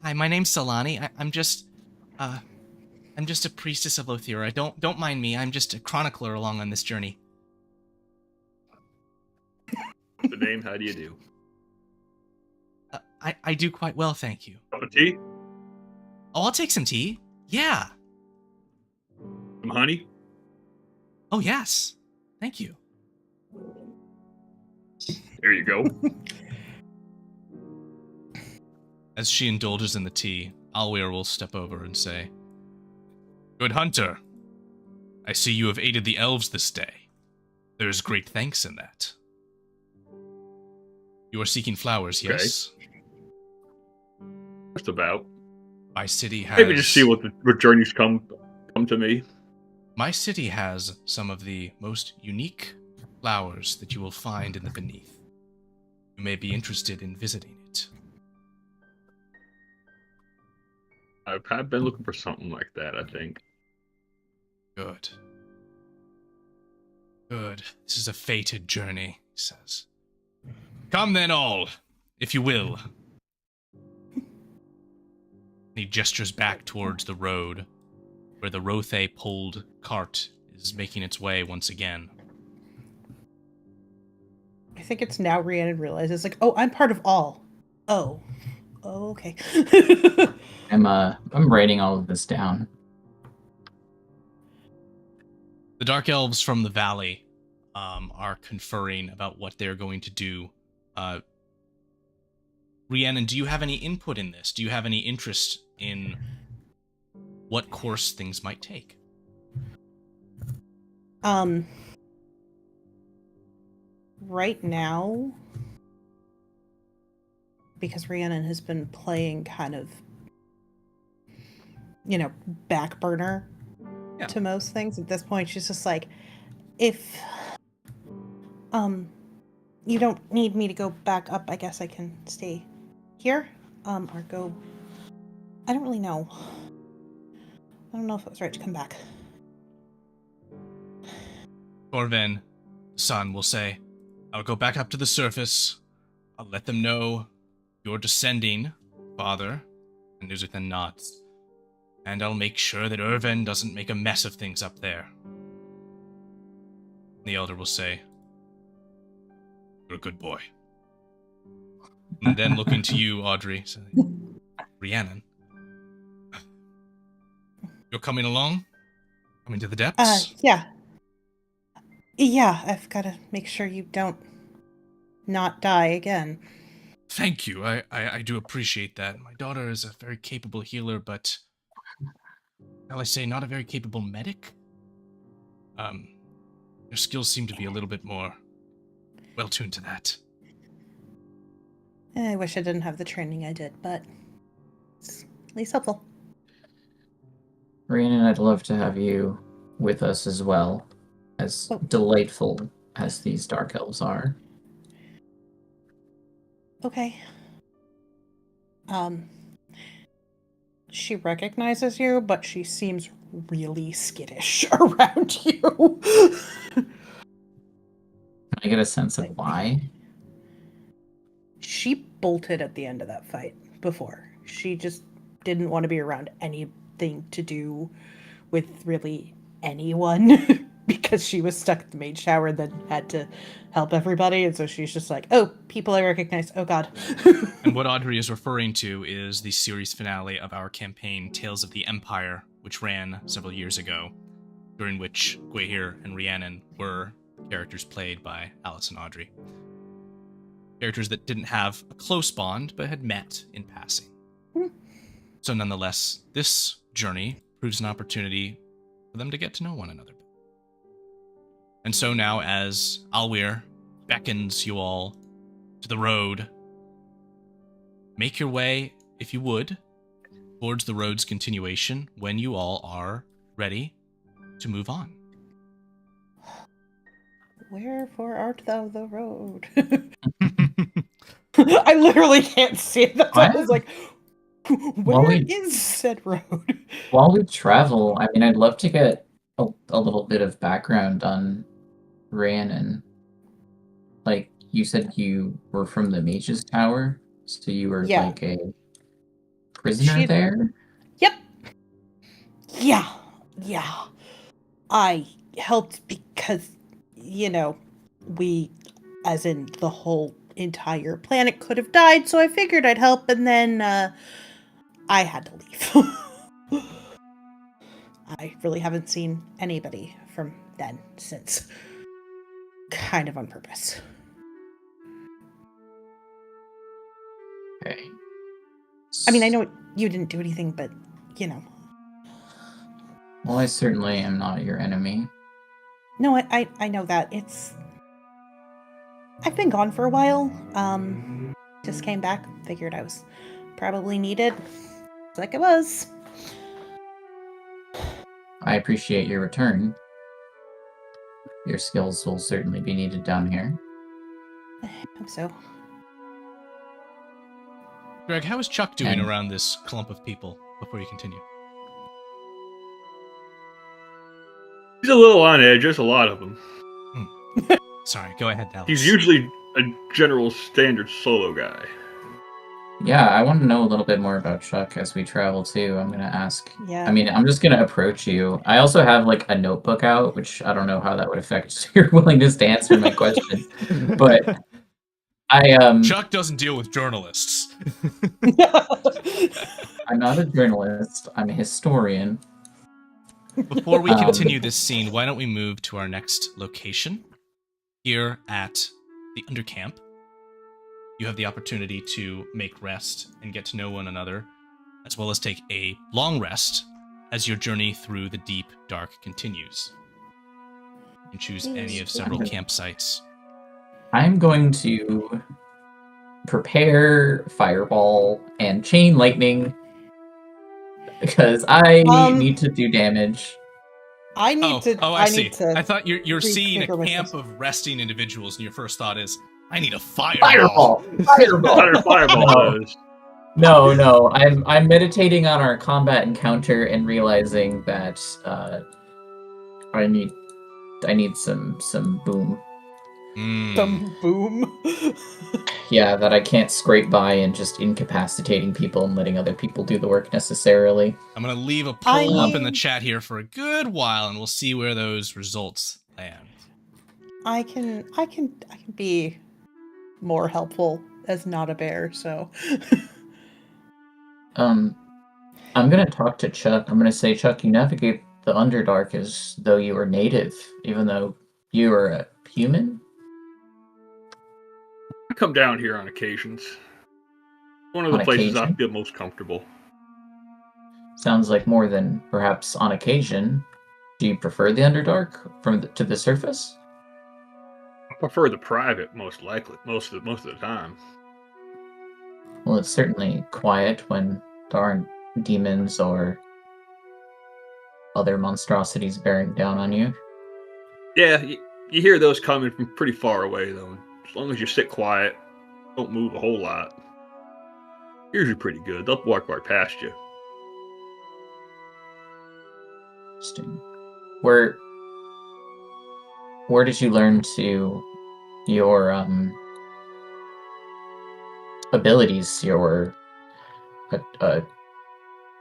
Hi, my name's Solani. I'm just a priestess of Lothira. Don't mind me. I'm just a chronicler along on this journey. The name, how do you do? I do quite well, thank you. Cup of tea? Oh, I'll take some tea. Yeah. Some honey? Oh, yes. Thank you. There you go. As she indulges in the tea, Alweir will step over and say, Good hunter. I see you have aided the elves this day. There is great thanks in that. You are seeking flowers, yes? Just about. My city has... Maybe just see what journeys come to me. My city has some of the most unique flowers that you will find in the Beneath. You may be interested in visiting it. I've been looking for something like that, I think. Good. Good. This is a fated journey, he says. Come then all, if you will. He gestures back towards the road, where the Rothe-pulled cart is making its way once again. I think it's now Rhiannon realizes, like, oh, I'm part of all. Oh. Oh, okay. I'm writing all of this down. The Dark Elves from the Valley are conferring about what they're going to do. Rhiannon, do you have any input in this? Do you have any interest in what course things might take? Right now, because Rhiannon has been playing kind of, back burner to most things. At this point, she's just like, if, you don't need me to go back up, I guess I can stay here, or go, I don't really know. I don't know if it was right to come back. Corvin, son, will say, I'll go back up to the surface. I'll let them know you're descending, father, and Nuzithan nods. And I'll make sure that Irvin doesn't make a mess of things up there. The elder will say, You're a good boy. And then looking to you, Audrey, say, Rhiannon, you're coming along? Coming to the depths? Yeah. Yeah, I've got to make sure you don't not die again. Thank you. I do appreciate that. My daughter is a very capable healer, but shall I say, not a very capable medic? Your skills seem to be a little bit more well-tuned to that. I wish I didn't have the training I did, but it's at least helpful. Rhiannon, I'd love to have you with us as well, as delightful as these Dark Elves are. Okay. She recognizes you, but she seems really skittish around you. Can I get a sense of why? She bolted at the end of that fight before. She just didn't want to be around anything to do with really anyone because she was stuck at the maid shower and then had to help everybody. And so she's just like, oh, people I recognize. Oh, God. And what Audrey is referring to is the series finale of our campaign, Tales of the Empire, which ran several years ago, during which Gwahir and Rhiannon were characters played by Alice and Audrey. Characters that didn't have a close bond, but had met in passing. So nonetheless, this journey proves an opportunity for them to get to know one another. And so now, as Alweir beckons you all to the road, make your way, if you would, towards the road's continuation when you all are ready to move on. Wherefore art thou the road? I literally can't see it. That's why I was like, where is said road? While we travel, I mean, I'd love to get a little bit of background on Rhiannon. Like, you said you were from the Mage's Tower, so you were like a prisoner there? Yep. Yeah. I helped because, we, as in the whole entire planet could have died, so I figured I'd help, and then I had to leave. I really haven't seen anybody from then since. Kind of on purpose. Okay. I mean, I know you didn't do anything, but, you know. Well, I certainly am not your enemy. No, I know that. I've been gone for a while. Just came back. Figured I was probably needed. Like I was. I appreciate your return. Your skills will certainly be needed down here. I hope so. Greg, how is Chuck doing And- around this clump of people before you continue? He's a little on edge. There's a lot of them. Sorry, go ahead, Alex. He's usually a general standard solo guy. Yeah, I want to know a little bit more about Chuck as we travel too. I'm gonna ask. Yeah. I mean, I'm just gonna approach you. I also have like a notebook out, which I don't know how that would affect your willingness to answer my question. But Chuck doesn't deal with journalists. I'm not a journalist. I'm a historian. Before we continue this scene, why don't we move to our next location? Here at the Undercamp, you have the opportunity to make rest and get to know one another, as well as take a long rest as your journey through the deep dark continues. You can choose any of several campsites. I'm going to prepare fireball and chain lightning because I need to do damage. I need to. I see. Need to I thought you're seeing a reconfigure camp myself. of resting individuals, and your first thought is, I need a fireball. Fireball. No. I'm meditating on our combat encounter and realizing that I need some boom. Some boom. Yeah, that I can't scrape by and just incapacitating people and letting other people do the work necessarily. I'm going to leave a poll up in the chat here for a good while, and we'll see where those results land. I can be more helpful as not a bear, so. I'm gonna talk to Chuck. I'm gonna say, Chuck, you navigate the Underdark as though you were native, even though you are a human. I come down here on occasions. One of the places I feel most comfortable. Sounds like more than perhaps on occasion. Do you prefer the Underdark to the surface? I prefer the private, most likely, most of the time. Well, it's certainly quiet when there aren't demons or other monstrosities bearing down on you. Yeah, you hear those coming from pretty far away, though. As long as you sit quiet, don't move a whole lot. Usually pretty good. They'll walk right past you. Interesting. Where did you learn your abilities? You're a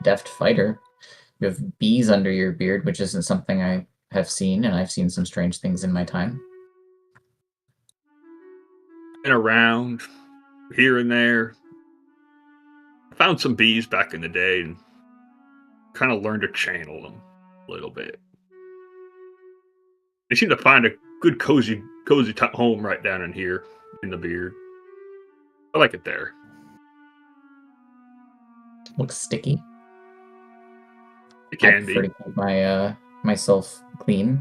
deft fighter. You have bees under your beard, which isn't something I have seen, and I've seen some strange things in my time. Been around, here and there. I found some bees back in the day and kind of learned to channel them a little bit. They seem to find a good cozy home right down in here in the beard. I like it there. Looks sticky. It I can prefer be. to keep myself clean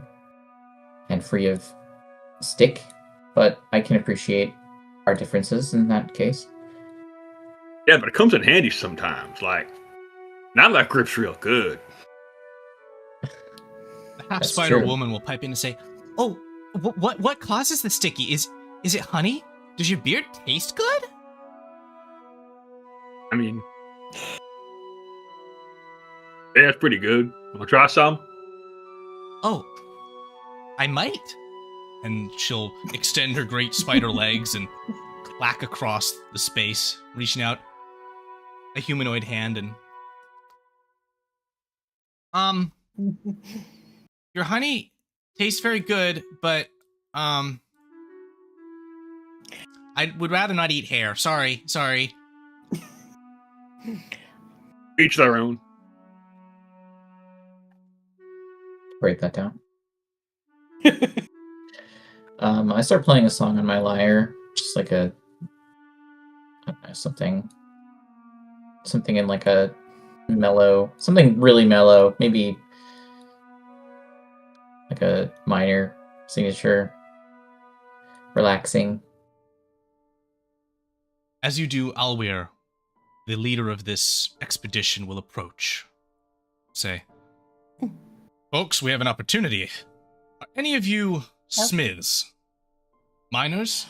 and free of stick, but I can appreciate our differences in that case. Yeah, but it comes in handy sometimes. Like, now that grip's real good. The half That's spider true. woman will pipe in and say, "Oh, what causes the sticky? Is it honey? Does your beard taste good?" I mean, yeah, it's pretty good. Wanna try some? Oh, I might. And she'll extend her great spider legs and clack across the space, reaching out a humanoid hand and your honey tastes very good, but I I would rather not eat hair. Sorry. Each their own. Write that down. I start playing a song on my lyre, just like I don't know, something in like a mellow, something really mellow, maybe like a minor signature, relaxing. As you do, Alweir, the leader of this expedition, will approach. Say, folks, we have an opportunity. Are any of you smiths? Miners?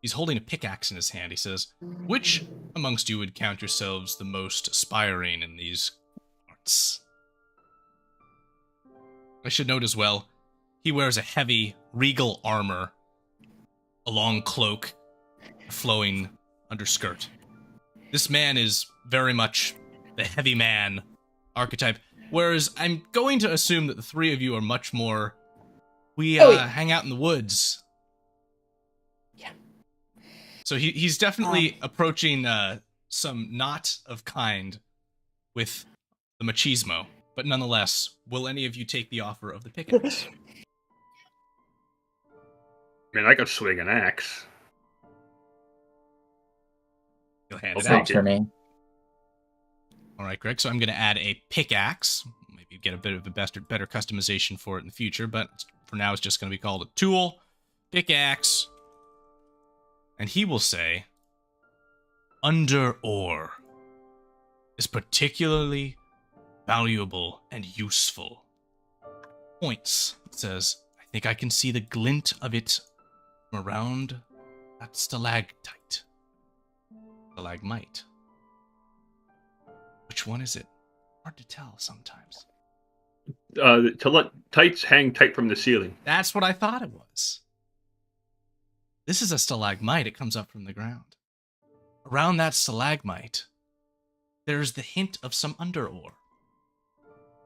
He's holding a pickaxe in his hand. He says, which amongst you would count yourselves the most aspiring in these arts? I should note as well, he wears a heavy, regal armor, a long cloak, a flowing underskirt. This man is very much the heavy man archetype, whereas I'm going to assume that the three of you are much more, hang out in the woods. Yeah. So he's definitely approaching some not of kind with the machismo, but nonetheless, will any of you take the offer of the pickaxe? I mean, I could swing an axe. You'll hand I'll it take out. it. For me. All right, Greg. So I'm going to add a pickaxe. Maybe get a bit of a better customization for it in the future, but for now it's just going to be called a tool, pickaxe. And he will say, under ore is particularly valuable and useful. Points. It says, I think I can see the glint of it from around that stalactite. Stalagmite. Which one is it? Hard to tell sometimes. To let tights hang tight from the ceiling. That's what I thought it was. This is a stalagmite. It comes up from the ground. Around that stalagmite, there's the hint of some under ore.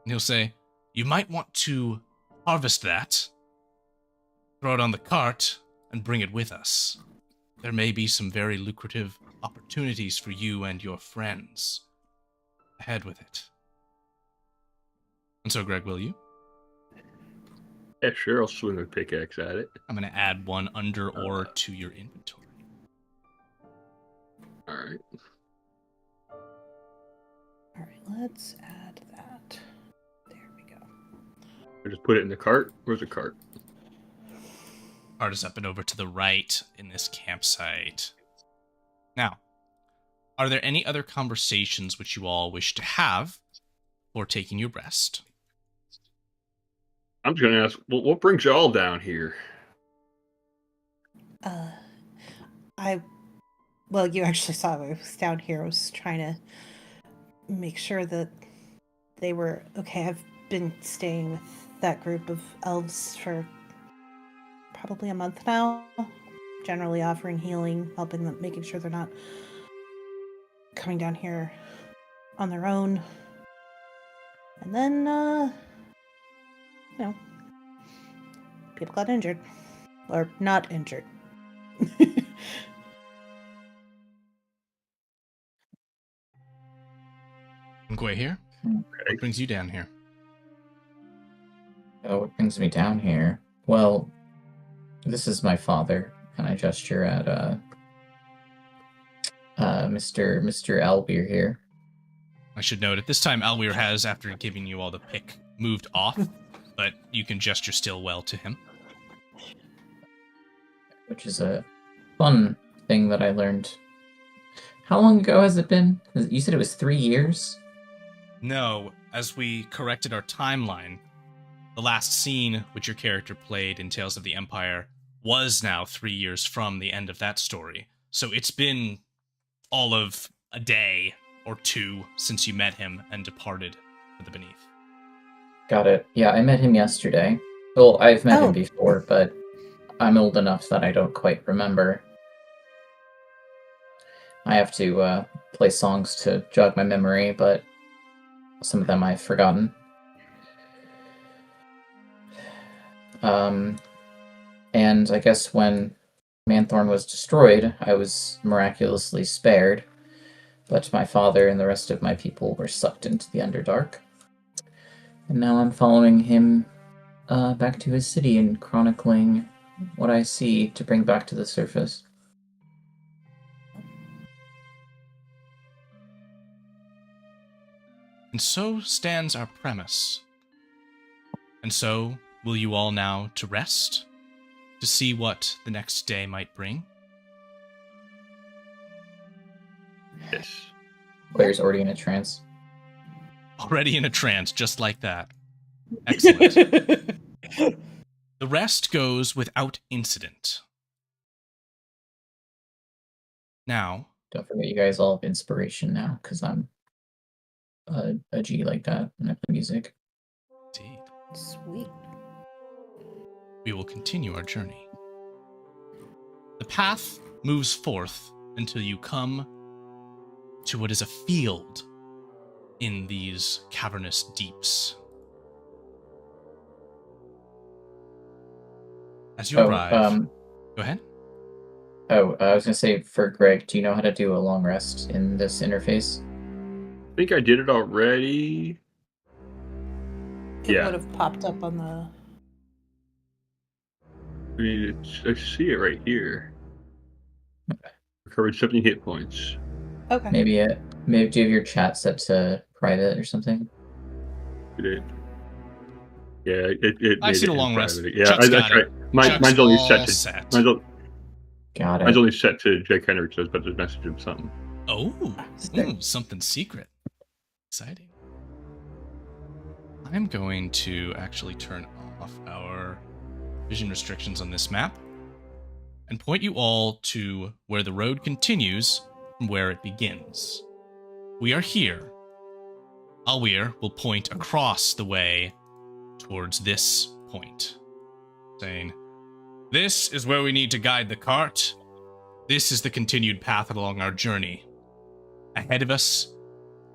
And he'll say, you might want to harvest that, throw it on the cart, and bring it with us. There may be some very lucrative opportunities for you and your friends ahead with it. And so, Greg, will you? Yeah, sure, I'll swing a pickaxe at it. I'm going to add one under ore to your inventory. Alright. Alright, let's add that. There we go. I just put it in the cart. Where's the cart? Cart is up and over to the right in this campsite. Now, are there any other conversations which you all wish to have before taking your rest? I'm just going to ask, what brings y'all down here? Well, you actually saw I was down here. I was trying to make sure that they were okay. I've been staying with that group of elves for probably a month now, generally offering healing, helping them, making sure they're not coming down here on their own. And then, people got injured. Or not injured. Ngwe here. Okay. What brings you down here? Oh, what brings me down here? Well, this is my father, and I gesture at Mr. Albeer here. I should note, at this time, Alweir has, after giving you all the pick, moved off, but you can gesture still well to him. Which is a fun thing that I learned. How long ago has it been? You said it was 3 years? No, as we corrected our timeline, the last scene which your character played in Tales of the Empire was now 3 years from the end of that story. So it's been all of a day or two since you met him and departed for the Beneath. Got it. Yeah, I met him yesterday. Well, I've met him before, but I'm old enough that I don't quite remember. I have to play songs to jog my memory, but some of them I've forgotten. And I guess when Maernthorn was destroyed, I was miraculously spared, but my father and the rest of my people were sucked into the Underdark. And now I'm following him back to his city and chronicling what I see to bring back to the surface. And so stands our premise. And so, will you all now to rest? To see what the next day might bring? Yes. Player's already in a trance. Already in a trance, just like that. Excellent. The rest goes without incident. Now... Don't forget you guys all have inspiration now, because I'm a G like that when I play music. Indeed. Sweet. We will continue our journey. The path moves forth until you come to what is a field in these cavernous deeps. As you arrive... Go ahead. Oh, I was going to say, for Greg, do you know how to do a long rest in this interface? I think I did it already. It would have popped up on the... I mean, I see it right here. Recovered 70 hit points. Okay. Maybe do you have your chat set to private or something? It did. Yeah, it I see the long rest. Yeah, Chuck's that's got right. it. Mine's only all set to... set. Mine's only set to Jake Henrik, so I was about to message him something. Oh, something secret. Exciting. I'm going to actually turn off our vision restrictions on this map and point you all to where the road continues from where it begins. We are here. Alwir will point across the way towards this point, saying, "This is where we need to guide the cart. This is the continued path along our journey. Ahead of us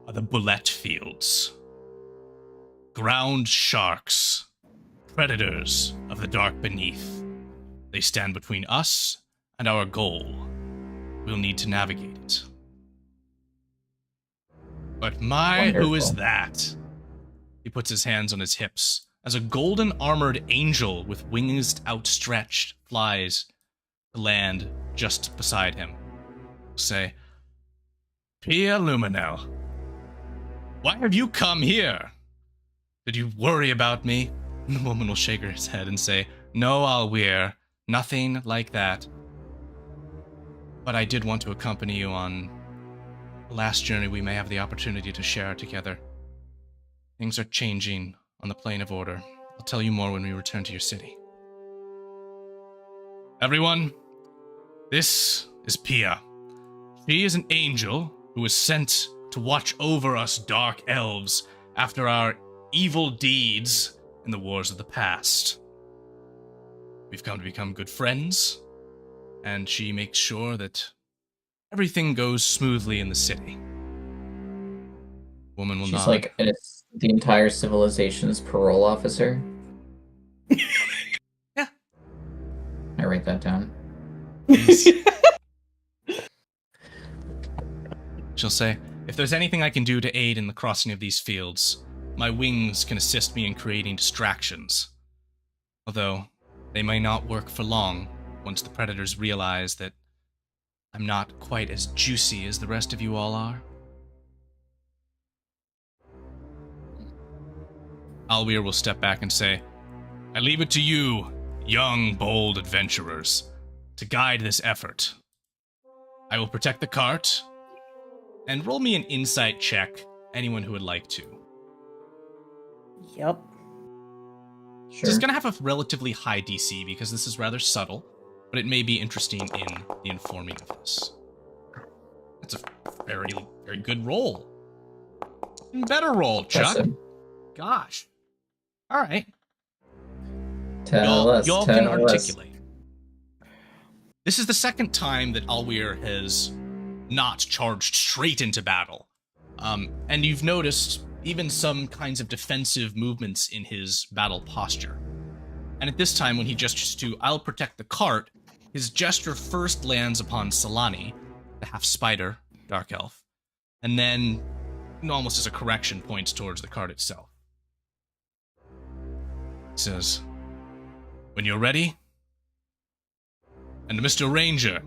are the Bulette Fields. Ground sharks, predators of the dark beneath. They stand between us and our goal. We'll need to navigate it. But who is that?" He puts his hands on his hips as a golden armored angel with wings outstretched flies to land just beside him. Say, "Pia Luminel, why have you come here? Did you worry about me?" And the woman will shake her head and say, "No, Alwir, nothing like that. But I did want to accompany you on the last journey we may have the opportunity to share together. Things are changing on the plane of order. I'll tell you more when we return to your city. Everyone, this is Pia. She is an angel who was sent to watch over us dark elves after our evil deeds in the wars of the past. We've come to become good friends, and she makes sure that everything goes smoothly in the city. Woman will She's nod. like the entire civilization's parole officer. Yeah. I write that down. She'll say, "If there's anything I can do to aid in the crossing of these fields, my wings can assist me in creating distractions. Although, they may not work for long once the predators realize that I'm not quite as juicy as the rest of you all are." Alwir will step back and say, "I leave it to you, young, bold adventurers, to guide this effort. I will protect the cart, and roll me an insight check, anyone who would like to." Yep. Sure. It's going to have a relatively high DC because this is rather subtle, but it may be interesting in the informing of this. That's a very, very good roll. Better roll, Chuck. Impressive. Gosh. All right. Tell us. Y'all can articulate. This is the second time that Alwir has not charged straight into battle. And you've noticed even some kinds of defensive movements in his battle posture. And at this time, when he gestures to, I'll protect the cart, his gesture first lands upon Solani, the half-spider, dark elf, and then, almost as a correction, points towards the cart itself. He says, when you're ready, and Mr. Ranger,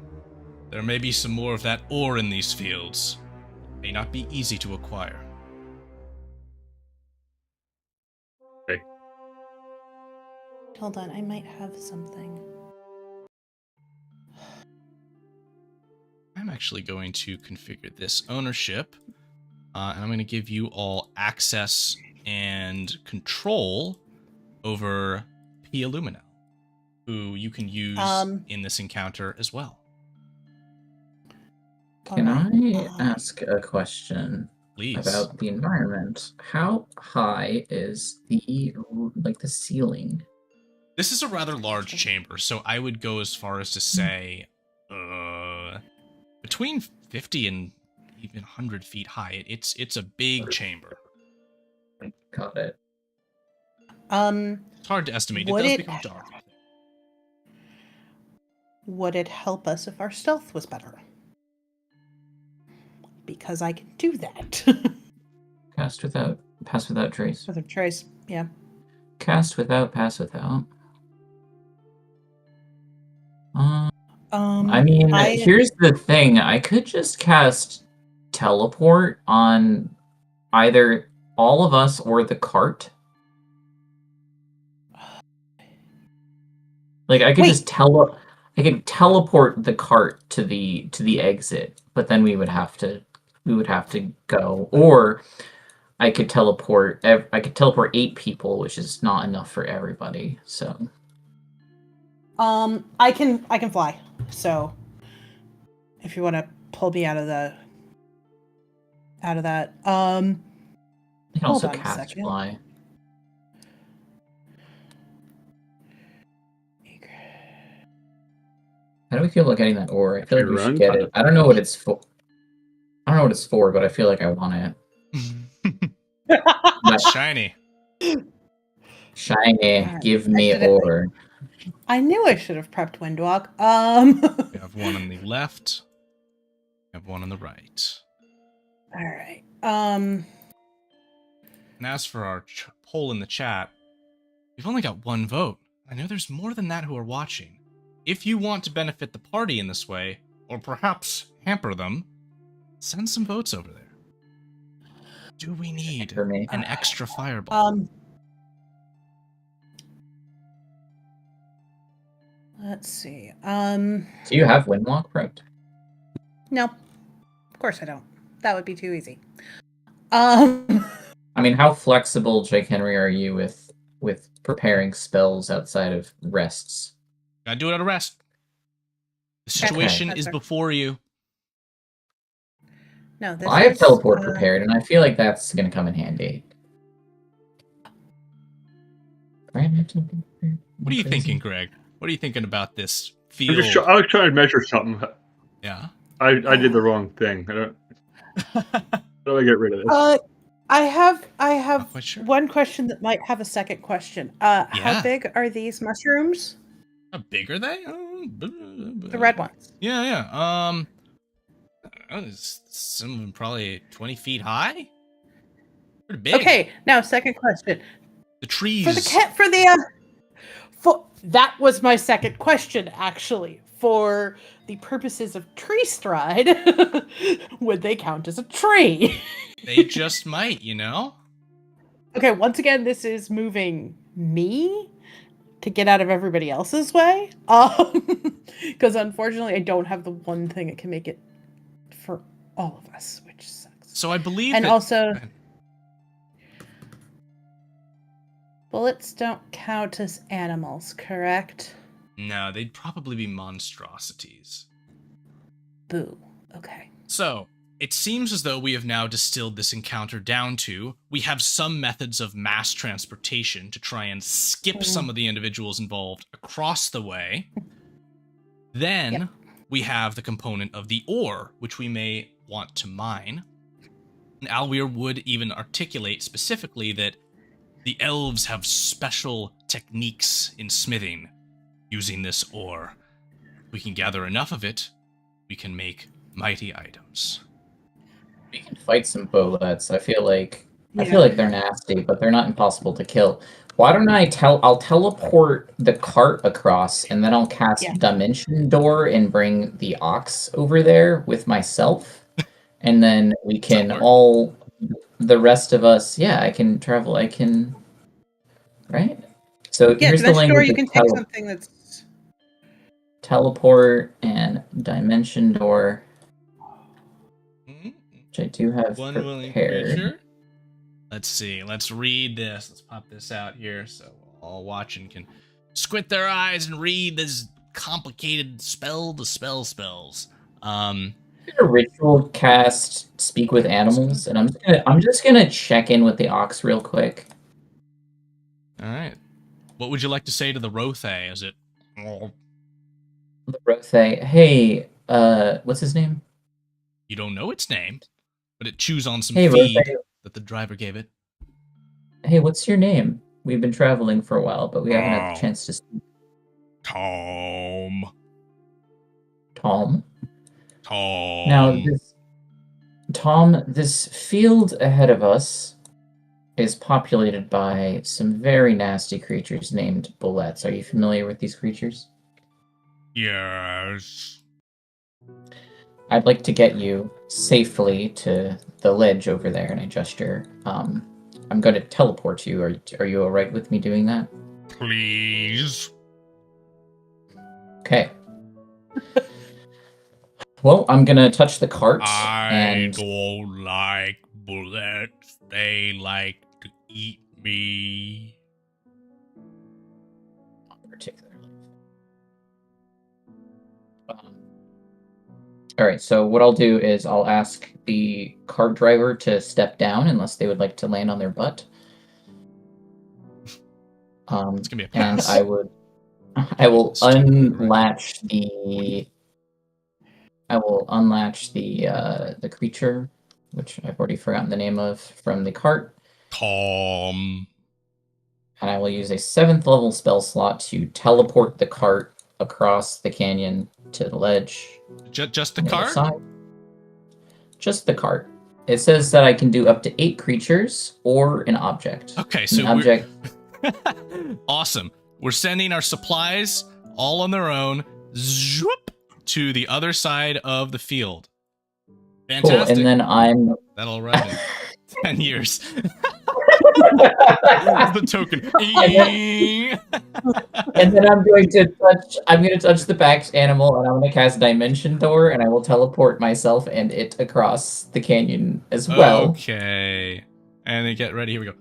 there may be some more of that ore in these fields. May not be easy to acquire. Okay. Hold on, I might have something. I'm actually going to configure this ownership, and I'm going to give you all access and control over Pia Luminel, who you can use in this encounter as well. Can I ask a question? Please. About the environment? How high is the ceiling? This is a rather large chamber, so I would go as far as to say between 50 and even 100 feet high. It's a big chamber. Got it. It's hard to estimate. It does become dark. Would it help us if our stealth was better? Because I can do that. Pass without trace. With a trace, yeah. Cast without, pass without. Here's the thing. I could just cast teleport on either all of us or the cart. Like I could I could teleport the cart to the exit, but then we would have to go, or I could teleport 8 people, which is not enough for everybody. So I can fly. So if you want to pull me out of that, I can also cast fly. How do we feel about getting that ore? I feel like we should get it. I don't know what it's for. But I feel like I want it. Shiny. Right. Give me ore. I knew I should have prepped Windwalk. We have one on the left. We have one on the right. All right. And as for our poll in the chat, we've only got 1 vote. I know there's more than that who are watching. If you want to benefit the party in this way, or perhaps hamper them, send some votes over there. Do we need an extra fireball? Let's see. Do you have Windwalk prepped? No. Of course I don't. That would be too easy. I mean, how flexible, Jake Henry, are you with preparing spells outside of rests? Gotta do it at a rest. The situation is before you. No, I have teleport prepared, and I feel like that's going to come in handy. What are you thinking, Greg? What are you thinking about this field? I was trying to measure something. Yeah. I did the wrong thing. How do I get rid of this? I have Sure. one question that might have a second question. How big are these mushrooms? How big are they? The red ones. Yeah. Some of them probably 20 feet high. Pretty big. Okay, now second question. The trees. That was my second question, actually. For the purposes of tree stride, would they count as a tree? They just might, you know? Okay, once again, this is moving me to get out of everybody else's way. Because unfortunately, I don't have the one thing that can make it for all of us, which sucks. So I believe also, bullets don't count as animals, correct? No, they'd probably be monstrosities. Boo. Okay. So, it seems as though we have now distilled this encounter down to, we have some methods of mass transportation to try and skip some of the individuals involved across the way. Then, we have the component of the ore, which we may want to mine. And Alweir would even articulate specifically that the elves have special techniques in smithing using this ore. If we can gather enough of it, we can make mighty items. We can fight some bullets. I feel like they're nasty, but they're not impossible to kill. Why don't I'll teleport the cart across, and then I'll cast Dimension Door and bring the ox over there with myself, and then we can the rest of us, I can travel, right? So here's the language. You can take something that's teleport and Dimension Door, which I do have one prepared. willing creature. Let's see. Let's read this. Let's pop this out here so all watching can squint their eyes and read this complicated spell to spells. A ritual cast Speak with Animals, and I'm just gonna check in with the ox real quick. All right. What would you like to say to the Rothe? Is it? The Rothe, hey, what's his name? You don't know its name, but it chews on some feed Rothe that the driver gave it. Hey, what's your name? We've been traveling for a while, but we haven't had the chance to speak. Tom. Now, this field ahead of us is populated by some very nasty creatures named Bulettes. Are you familiar with these creatures? Yes. I'd like to get you safely to the ledge over there, and I gesture. I'm going to teleport you. Are you all right with me doing that? Please. Okay. Well, I'm going to touch the cart. I don't like bullets. They like to eat me. Not particularly. All right, so what I'll do is I'll ask the cart driver to step down unless they would like to land on their butt. It's gonna be a pass. And I will unlatch the creature, which I've already forgotten the name of, from the cart. Tom. And I will use a 7th level spell slot to teleport the cart across the canyon to the ledge. Just the cart? Just the cart. It says that I can do up to 8 creatures or an object. Okay, so object. Awesome. We're sending our supplies all on their own to the other side of the field. Fantastic. Cool, and then that'll run in 10 years. The token. And then I'm going to touch the back animal, and I'm going to cast Dimension Door, and I will teleport myself and it across the canyon as well. Okay. And then get ready. Here we go.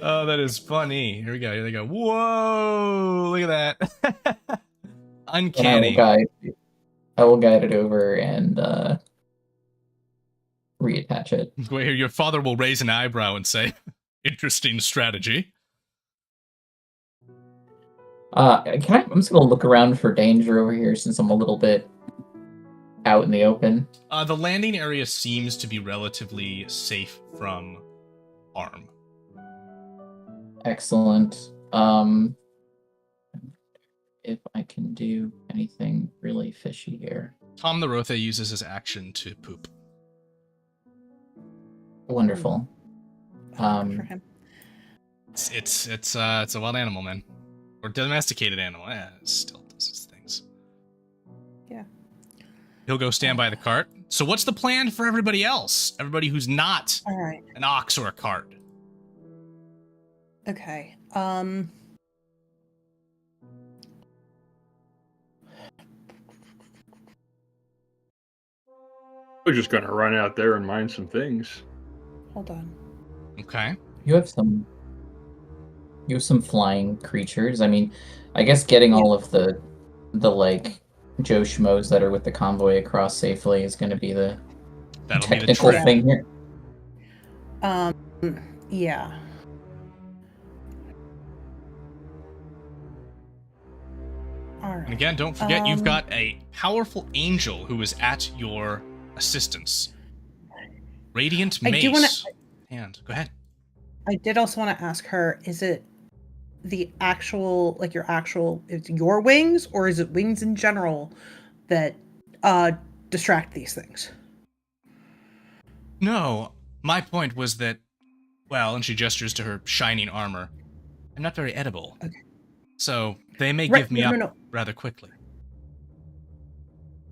Oh, that is funny. Here we go. Here they go. Whoa! Look at that. Uncanny. I will guide it over and reattach it. Wait here, your father will raise an eyebrow and say, "Interesting strategy." I'm just gonna look around for danger over here since I'm a little bit out in the open. The landing area seems to be relatively safe from harm. Excellent. If I can do anything really fishy here. Tom the Rothe uses his action to poop. Wonderful. For him. It's a wild animal, man, or domesticated animal. Yeah, it still does its things. Yeah. He'll go stand by the cart. So what's the plan for everybody else? Everybody who's not an ox or a cart. Okay. We're just gonna run out there and mine some things. Hold on. Okay. You have some flying creatures. I mean, I guess getting all of the like Joe Schmoes that are with the convoy across safely is going to be the technical thing here. Yeah. All right. And again, don't forget you've got a powerful angel who is at your assistance. Radiant Mace. Go ahead. I did also want to ask her, is it the actual, like it's your wings, or is it wings in general that distract these things? No, my point was that, well, and she gestures to her shining armor, I'm not very edible. Okay. So they may Right, give me no. up rather quickly.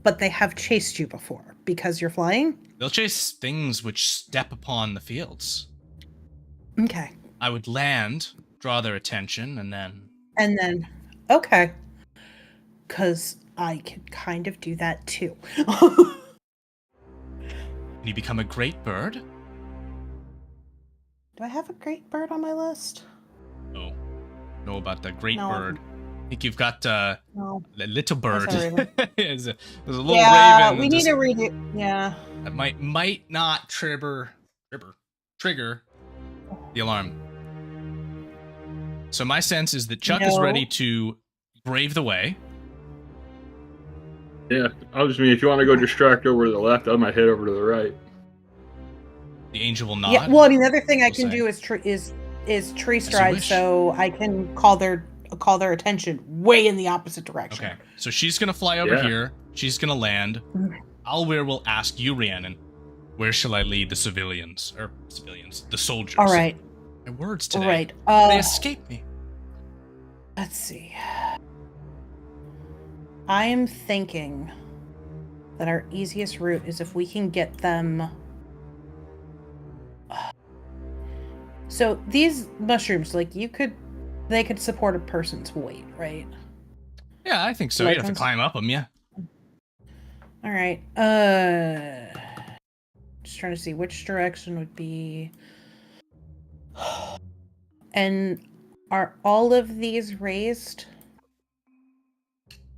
But they have chased you before because you're flying? They'll chase things which step upon the fields. Okay. I would land, draw their attention, and then... Okay. Because I could kind of do that too. Can you become a great bird? Do I have a great bird on my list? Oh, know about the great No. bird. I think you've got No. the little bird. There's a little Yeah, raven. we need to read it. Yeah. That might not trigger the alarm. So my sense is that Chuck is ready to brave the way. Yeah, I just mean, if you want to go distract over to the left, I might head over to the right. The angel will nod. Yeah. Well, I mean, the other thing I We'll can say. do is tree you stride, wish. so I can call their attention way in the opposite direction. Okay, so she's gonna fly over Yeah. here. She's gonna land. Alwir will ask you, Rhiannon, where shall I lead the the soldiers? All right. My words All today. right. They escape me. Let's see. I am thinking that our easiest route is if we can get them. So these mushrooms, like they could support a person's weight, right? Yeah, I think so. Like You have to ones? climb up them, yeah. All right. Just trying to see which direction would be. And are all of these raised?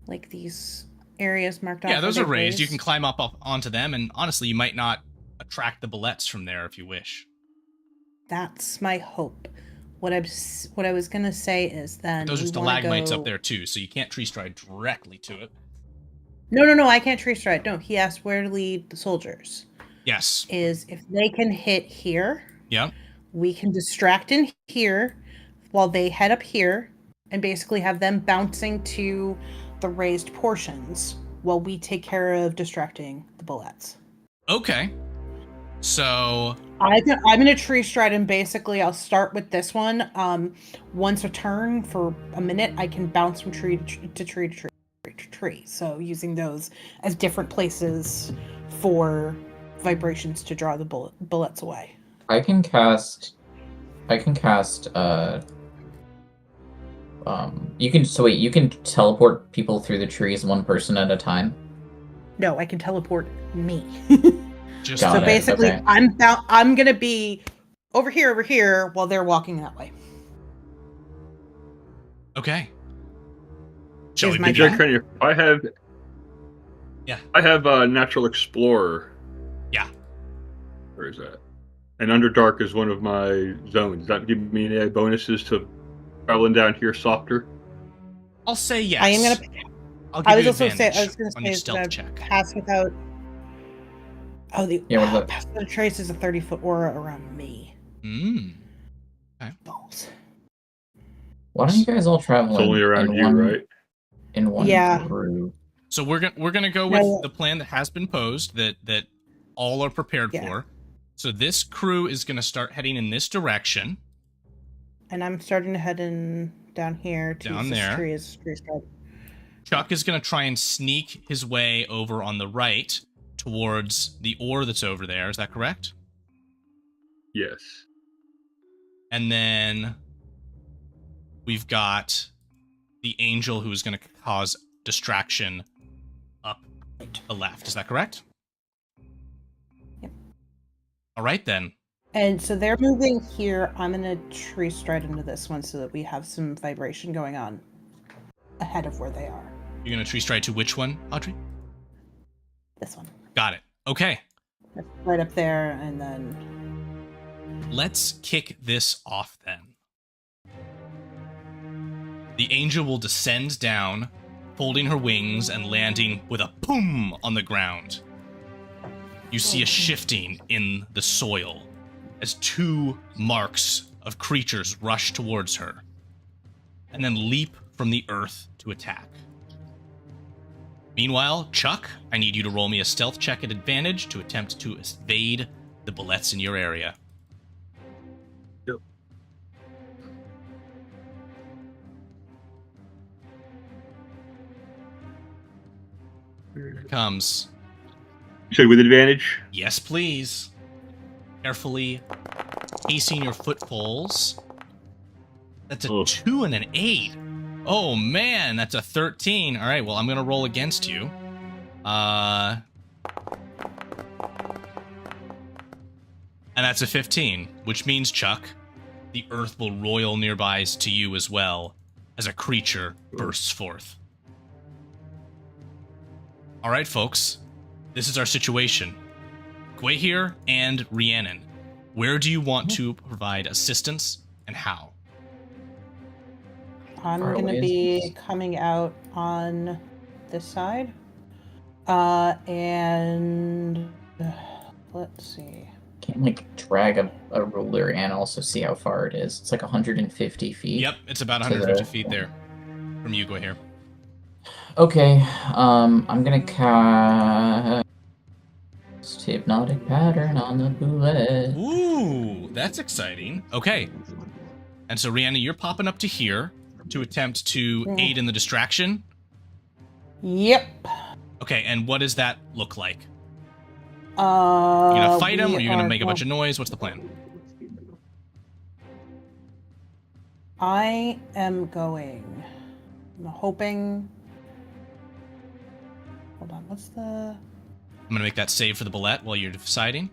Like these areas marked off? Yeah, those are they're raised. You can climb up onto them, and honestly, you might not attract the bullets from there if you wish. That's my hope. What I was gonna say is then Those are we stalagmites wanna up there too, so you can't tree stride directly to it. No, I can't tree stride. No, he asked where to lead the soldiers. Yes. Is if they can hit here, Yeah. we can distract in here while they head up here and basically have them bouncing to the raised portions while we take care of distracting the bullets. Okay. So I'm gonna tree stride, and basically I'll start with this one. Once a turn for a minute, I can bounce from tree to tree to tree to tree. So using those as different places for vibrations to draw the bullets away. I can cast you can teleport people through the trees one person at a time? No, I can teleport me. just Got So it, basically, okay. I'm gonna be over here while they're walking that way. okay. Shall Is we my begin? turn? Jack, I have Natural Explorer. Yeah. Where is that? And Underdark is one of my zones. Does that give me any bonuses to traveling down here softer? I'll say yes. I am gonna. I'll give I was you also say. I advantage was gonna on your say stealth that check. pass without. Oh, the Yeah, what about- pass without a trace is a 30-foot aura around me. Balls. Why don't you guys all travel It's only around you, right? in one Yeah. crew? So we're gonna go with No. the plan that has been posed that all are prepared Yeah. for. So this crew is gonna start heading in this direction. And I'm starting to head in down here to Down use this there. tree as tree stride. Chuck is gonna try and sneak his way over on the right towards the ore that's over there. Is that correct? Yes. And then we've got the angel who is going to cause distraction up the left. Is that correct? Yep. All right, then. And so they're moving here. I'm gonna tree stride into this one so that we have some vibration going on ahead of where they are. You're going to tree stride to which one, Audrey? This one. Got it. Okay. That's right up there, and then Let's kick this off then. The angel will descend down, folding her wings and landing with a boom on the ground. You see a shifting in the soil as two marks of creatures rush towards her, and then leap from the earth to attack. Meanwhile, Chuck, I need you to roll me a stealth check at advantage to attempt to evade the bullets in your area. Yep. Here it comes. You said with advantage? Yes, please. Carefully pacing your footfalls. That's a 2 and an 8. Oh, man, that's a 13. All right, well, I'm going to roll against you. And that's a 15, which means, Chuck, the earth will roil nearby to you as well as a creature bursts forth. All right, folks, this is our situation. Gwahir and Rhiannon, where do you want to provide assistance and how? I'm Far going to away be coming out on this side. And let's see. Can't like drag a ruler and also see how far it is. It's like 150 feet. Yep, it's about 150 feet there from you, Gwahir. Okay, I'm gonna cast Hypnotic Pattern on the Bulette. Ooh, that's exciting. Okay. And so, Rhiannon, you're popping up to here to attempt to aid in the distraction. Yep. Okay, and what does that look like? You You gonna fight him, or you gonna make a bunch of noise? What's the plan? I am going. I'm hoping. Hold on, what's the. I'm gonna make that save for the Bulette while you're deciding.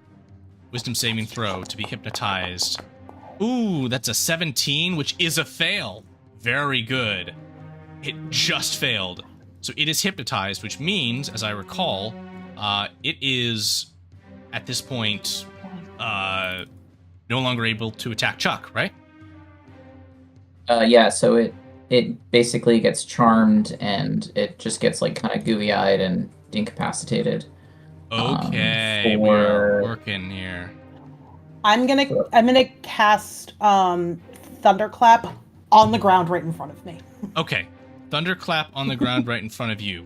Wisdom saving throw to be hypnotized. Ooh, that's a 17, which is a fail. Very good. It just failed. So it is hypnotized, which means, as I recall, it is, at this point, no longer able to attack Chuck, right? Yeah, so it basically gets charmed and it just gets like kind of gooey-eyed and incapacitated. Okay, we're working here. I'm gonna cast Thunderclap on the ground right in front of me. Okay, Thunderclap on the ground right in front of you.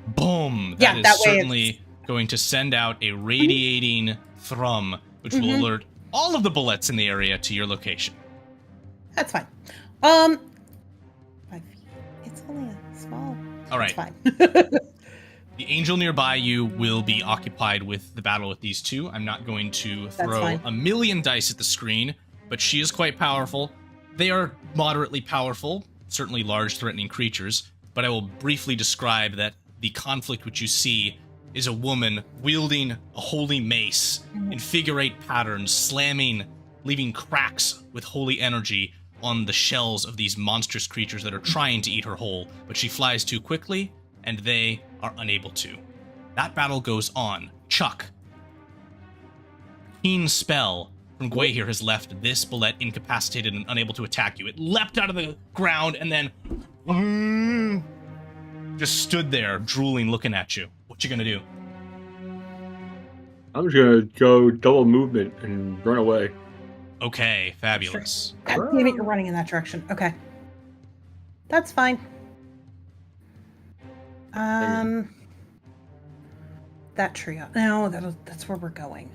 Boom! Yeah, That that is way certainly going to send out a radiating thrum, which will alert all of the bullets in the area to your location. That's fine. 5 feet. It's only a small. All right. It's fine. The angel nearby you will be occupied with the battle with these two. I'm not going to throw fine. a million dice at the screen, but she is quite powerful. They are moderately powerful, certainly large, threatening creatures, but I will briefly describe that the conflict which you see is a woman wielding a holy mace in figure-8 patterns, slamming, leaving cracks with holy energy on the shells of these monstrous creatures that are trying to eat her whole, but she flies too quickly, and they are unable to. That battle goes on. Chuck. Keen spell from Gwahir has left this Bulette incapacitated and unable to attack you. It leapt out of the ground and then just stood there, drooling, looking at you. What you gonna do? I'm just gonna go double movement and run away. Okay, fabulous. God damn it, you're running in that direction. Okay. That's fine. That tree. No, that's where we're going.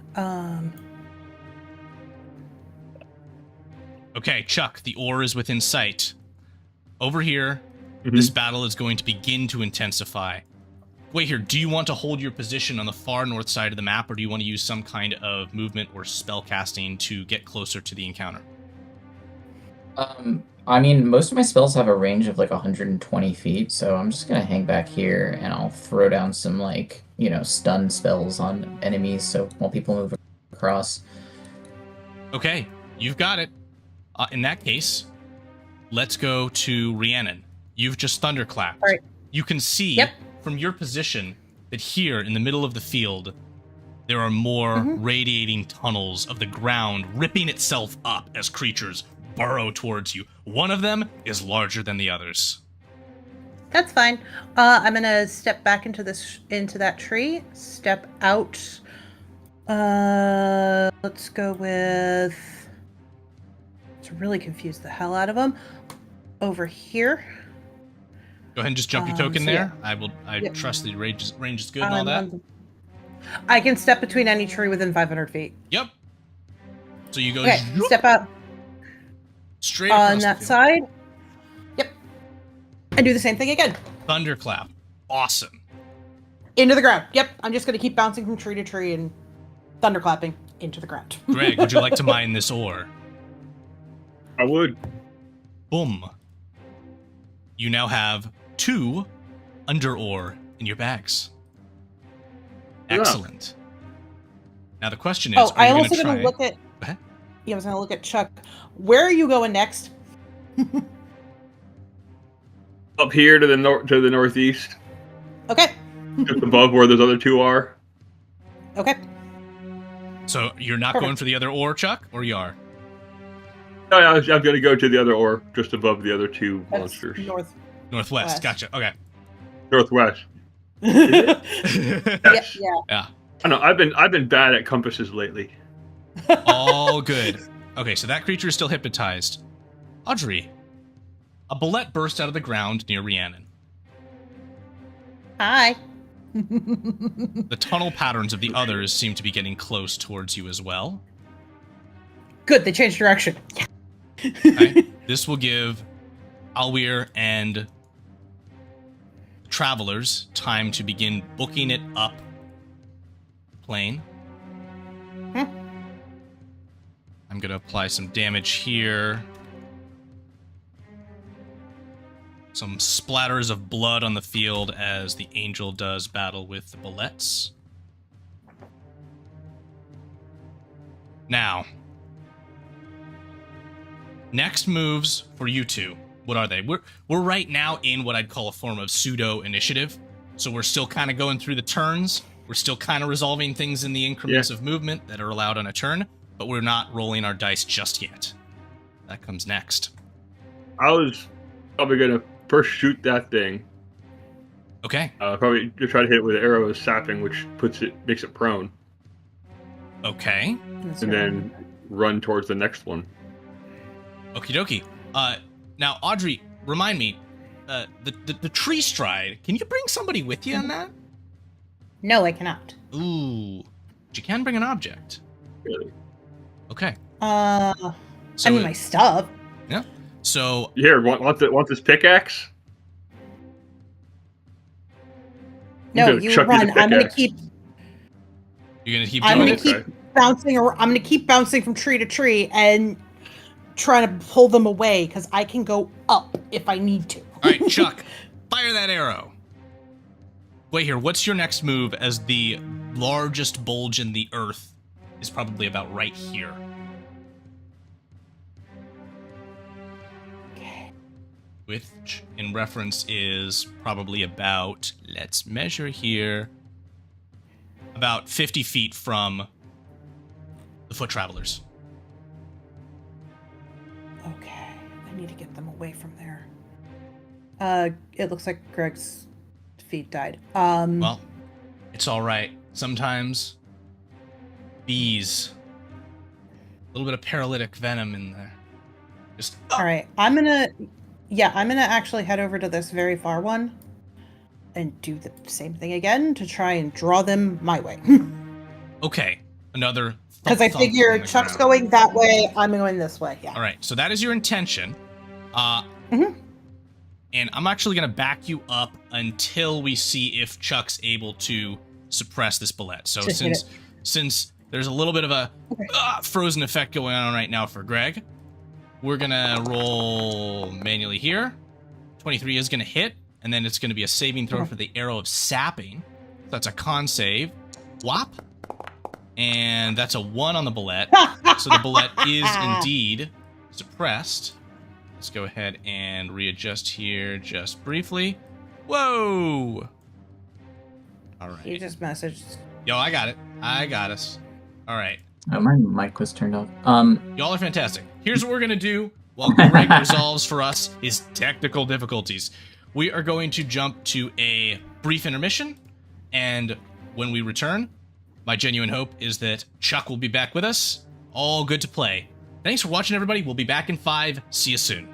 Okay, Chuck, the ore is within sight. Over here, this battle is going to begin to intensify. Wait here, do you want to hold your position on the far north side of the map, or do you want to use some kind of movement or spell casting to get closer to the encounter? I mean, most of my spells have a range of like 120 feet, so I'm just gonna hang back here and I'll throw down some like, stun spells on enemies so while people move across. Okay, you've got it. In that case, let's go to Rhiannon. You've just thunderclapped. All right. You can see from your position that here in the middle of the field, there are more radiating tunnels of the ground ripping itself up as creatures burrow towards you. One of them is larger than the others. That's fine. I'm gonna step back into that tree. Step out. Let's go with. It's to really confuse the hell out of them. Over here. Go ahead and just jump your token so there. yeah. I trust the range is good and all that. I can step between any tree within 500 feet. Yep. So you go Okay, step out straight across on the that field. side. Yep. And do the same thing again. Thunderclap. Awesome. Into the ground. Yep. I'm just going to keep bouncing from tree to tree and thunderclapping into the ground. Greg, would you like to mine this ore? I would. Boom. You now have 2 under ore in your bags. Yeah. Excellent. Now the question is, Oh, are you I'm going also to going try... to look at... Go ahead. Yeah, I was going to look at Chuck. Where are you going next? Up here to the northeast, Okay. just above where those other 2 are. Okay. So you're not Perfect. going for the other ore, Chuck, or you are? No, I'm going to go to the other ore, just above the other 2 That's monsters. north. Northwest. West. Gotcha. Okay. Northwest. Yeah, Yes. yeah. Yeah. I know. I've been bad at compasses lately. All good. Okay, so that creature is still hypnotized. Audrey, a bullet burst out of the ground near Rhiannon. Hi. The tunnel patterns of the others seem to be getting close towards you as well. Good, they changed direction. Okay? This will give Alweir and travelers time to begin booking it up plane. I'm going to apply some damage here. Some splatters of blood on the field as the angel does battle with the bullets. Now, next moves for you two. What are they? We're right now in what I'd call a form of pseudo initiative. So we're still kind of going through the turns. We're still kind of resolving things in the increments of movement that are allowed on a turn, but we're not rolling our dice just yet. That comes next. I was probably going to first shoot that thing. Okay. Probably just try to hit it with an arrow of sapping, which makes it prone, Okay. and then run towards the next one. Okie dokie. Now, Audrey, remind me, the tree stride, can you bring somebody with you on that? No, I cannot. Ooh. But you can bring an object. Really? Okay. I So mean, my stuff. yeah. So Here, want this pickaxe? No, gonna you chuck you the run. I'm gonna pickaxe. keep. you're gonna keep I'm doing gonna it? keep Okay. bouncing. I'm gonna keep bouncing from tree to tree and trying to pull them away because I can go up if I need to. All right, Chuck, fire that arrow. Wait here. What's your next move? As the largest bulge in the earth is probably about right here. Okay. Which, in reference, is probably about, let's measure here, about 50 feet from the foot travelers. Okay. I need to get them away from there. It looks like Greg's feet died. Well, it's all right. Sometimes bees, a little bit of paralytic venom in there. Just All right. I'm gonna actually head over to this very far one and do the same thing again to try and draw them my way. okay. Another Because I thump figure on the Chuck's ground. going that way, I'm going this way. Yeah. All right, so that is your intention. Mhm. And I'm actually going to back you up until we see if Chuck's able to suppress this bullet. So Just hit since there's a little bit of a Okay. frozen effect going on right now for Greg, we're going to roll manually here. 23 is going to hit, and then it's going to be a saving throw Okay. for the arrow of sapping. That's a con save. Whop. And that's a 1 on the bullet. So the bullet is indeed suppressed. Let's go ahead and readjust here just briefly. Whoa! All right. You just messaged. Yo, I got it. I got us. All right. My mic was turned off. Y'all are fantastic. Here's what we're going to do while Greg resolves for us his technical difficulties. We are going to jump to a brief intermission, and when we return, my genuine hope is that Chuck will be back with us. All good to play. Thanks for watching, everybody. We'll be back in 5. See you soon.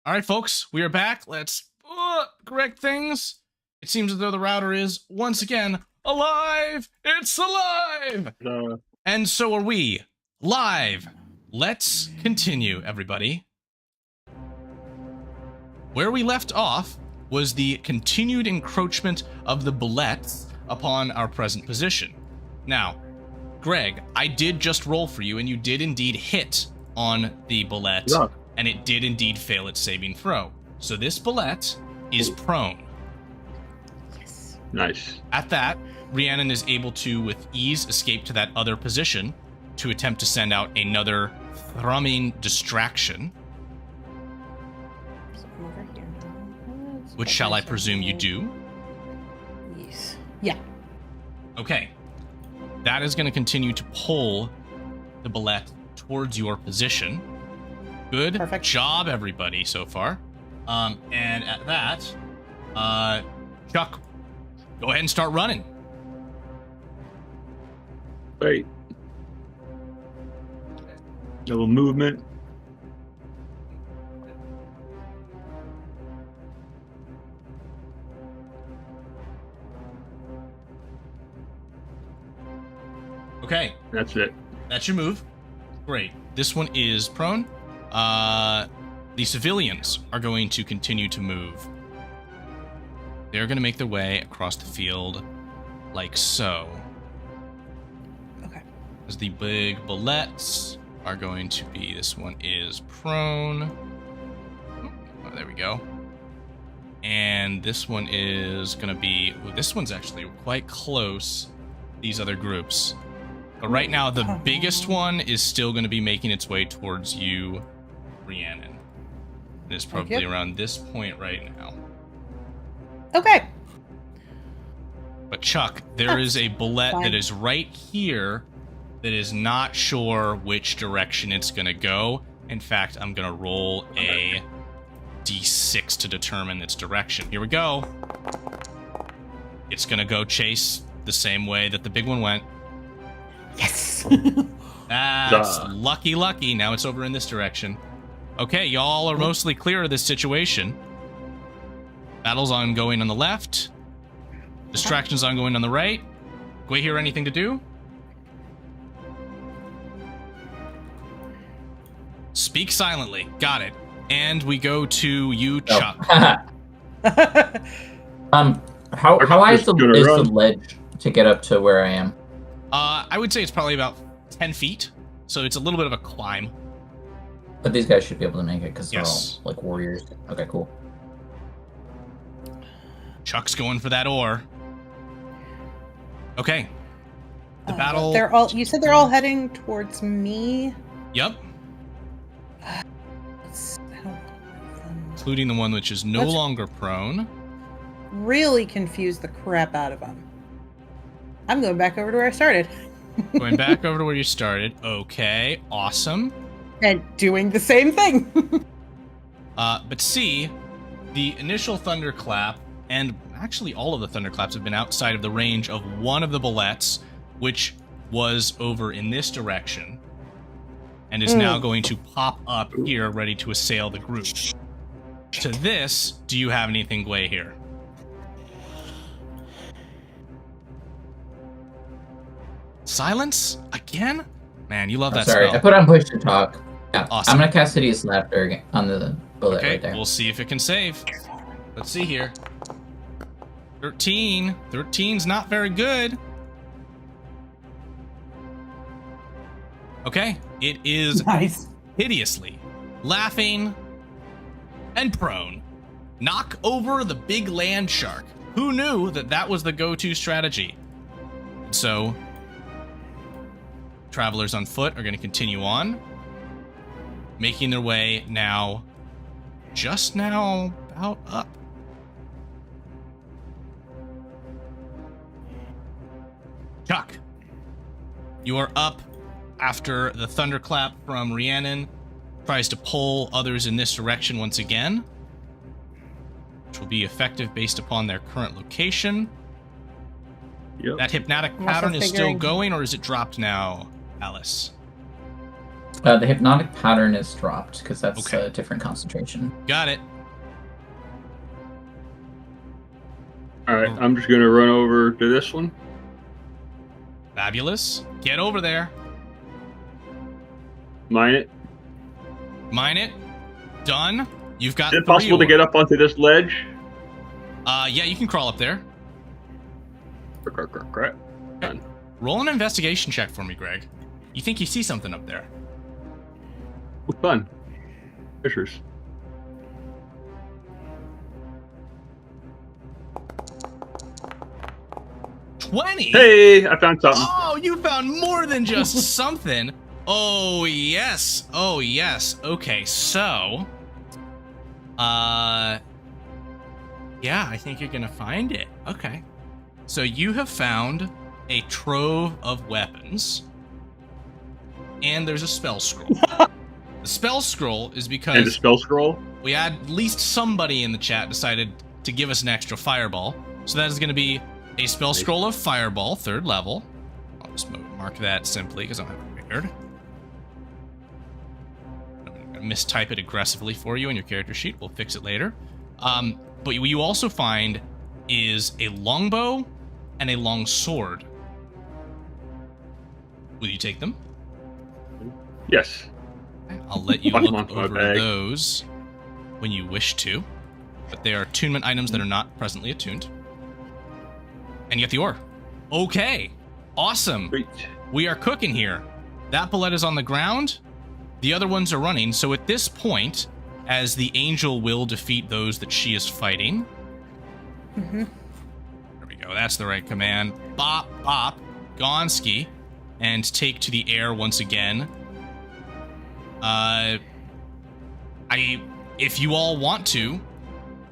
All right, folks, we are back. Let's correct things. It seems as though the router is, once again, alive! It's alive! And so are we. Live. Let's continue, everybody. Where we left off was the continued encroachment of the Bulettes upon our present position. Now, Greg, I did just roll for you, and you did indeed hit on the Bulette, and it did indeed fail its saving throw. So this Bulette is prone. Yes. Nice. At that, Rhiannon is able to, with ease, escape to that other position to attempt to send out another thrumming distraction. So I'm over here now. Which shall I presume you do? Yes. Yeah. Okay. That is going to continue to pull the Bulette towards your position. Good Perfect. job, everybody, so far. And at that, Chuck, go ahead and start running. Wait. A little movement. Okay. That's it. That's your move. Great. This one is prone. The civilians are going to continue to move. They're going to make their way across the field like so. Okay. As the big Bulettes are going to be, this one is prone. Oh, there we go. And this one is going to be, well, this one's actually quite close, these other groups. But right now, the biggest one is still going to be making its way towards you, Rhiannon. It is probably around this point right now. Okay. But Chuck, there is a Bulette that is right here that is not sure which direction it's going to go. In fact, I'm going to roll a d6 to determine its direction. Here we go. It's going to go chase the same way that the big one went. Yes. That's lucky. Now it's over in this direction. Okay, y'all are mostly clear of this situation. Battle's ongoing on the left. Distraction's ongoing on the right. Do we hear anything to do? Speak silently. Got it. And we go to you, Chuck. How high is the ledge to get up to where I am? I would say it's probably about 10 feet, so it's a little bit of a climb. But these guys should be able to make it because they're Yes. all like warriors. Okay, cool. Chuck's going for that ore. Okay. The battle. They're all. You said they're all heading towards me. Yep. I don't Including the one which is no longer prone. really confuse the crap out of them. I'm going back over to where I started. Going back over to where you started. Okay, awesome. And doing the same thing. But see, the initial thunderclap, and actually all of the thunderclaps have been outside of the range of one of the Bulettes, which was over in this direction, and is now going to pop up here, ready to assail the group. To this, do you have anything, Gwei, here? Silence? Again? Man, you love that Sorry, spell. I put on push to talk. Yeah, Awesome. I'm gonna cast Hideous Laughter on the bullet Okay, right there. we'll see if it can save. Let's see here. 13. 13's not very good. Okay, it is Nice. hideously laughing and prone. Knock over the big land shark. Who knew that that was the go-to strategy? So, travelers on foot are going to continue on, making their way now, just now, about up. Chuck, you are up after the thunderclap from Rhiannon tries to pull others in this direction once again, which will be effective based upon their current location. Yep. That hypnotic I'm also pattern is still figuring- going, or is it dropped now, Alice? The hypnotic pattern is dropped because that's Okay. a different concentration. Got it. All right, I'm just gonna run over to this one. Fabulous. Get over there. Mine it. Mine it. Done. You've got Is it possible to get up onto this ledge? Yeah, you can crawl up there. Crap. Done. Roll an investigation check for me, Greg. You think you see something up there? Oh, fun. Fishers. Hey, I found something. Oh, you found more than just something. Oh, yes. Oh, yes. Okay, so... yeah, I think you're gonna find it. Okay. So you have found a trove of weapons. And there's a spell scroll. The spell scroll is because... And the spell scroll? we had at least somebody in the chat decided to give us an extra fireball. So that is going to be a spell scroll of fireball, 3rd level. I'll just mark that simply because I don't have it prepared. I'm going to mistype it aggressively for you in your character sheet. We'll fix it later. But what you also find is a longbow and a long sword. Will you take them? Yes. I'll let you Fuck them look onto my over bag. those when you wish to. But they are attunement items that are not presently attuned. And you get the ore. Okay. Awesome. Sweet. We are cooking here. That bullet is on the ground. The other ones are running. So at this point, as the angel will defeat those that she is fighting. Mm-hmm. There we go. That's the right command. Bop, bop. Gonski. And take to the air once again. If you all want to,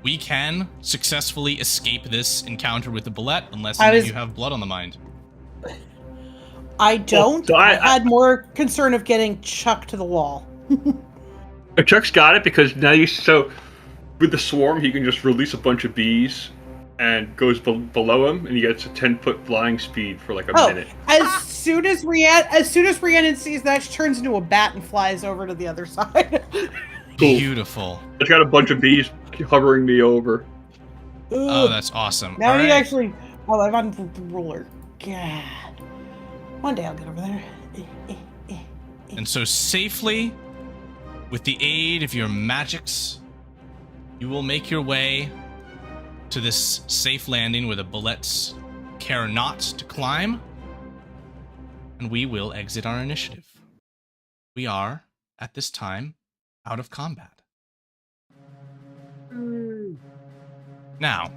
we can successfully escape this encounter with the Bulette, unless any of you have blood on the mind. I don't. so I I- had more concern of getting chucked to the wall. Chuck's got it because now so with the swarm he can just release a bunch of bees and goes below him and he gets a 10-foot flying speed for like a minute. As soon as Rhiannon sees that, she turns into a bat and flies over to the other side. Cool. Beautiful. It's got a bunch of bees hovering me over. Oh, that's awesome. Now All you right. actually. Oh, I'm on the ruler. God. One day I'll get over there. And so safely, with the aid of your magics, you will make your way to this safe landing where the Bulettes care not to climb, and we will exit our initiative. We are, at this time, out of combat. Now,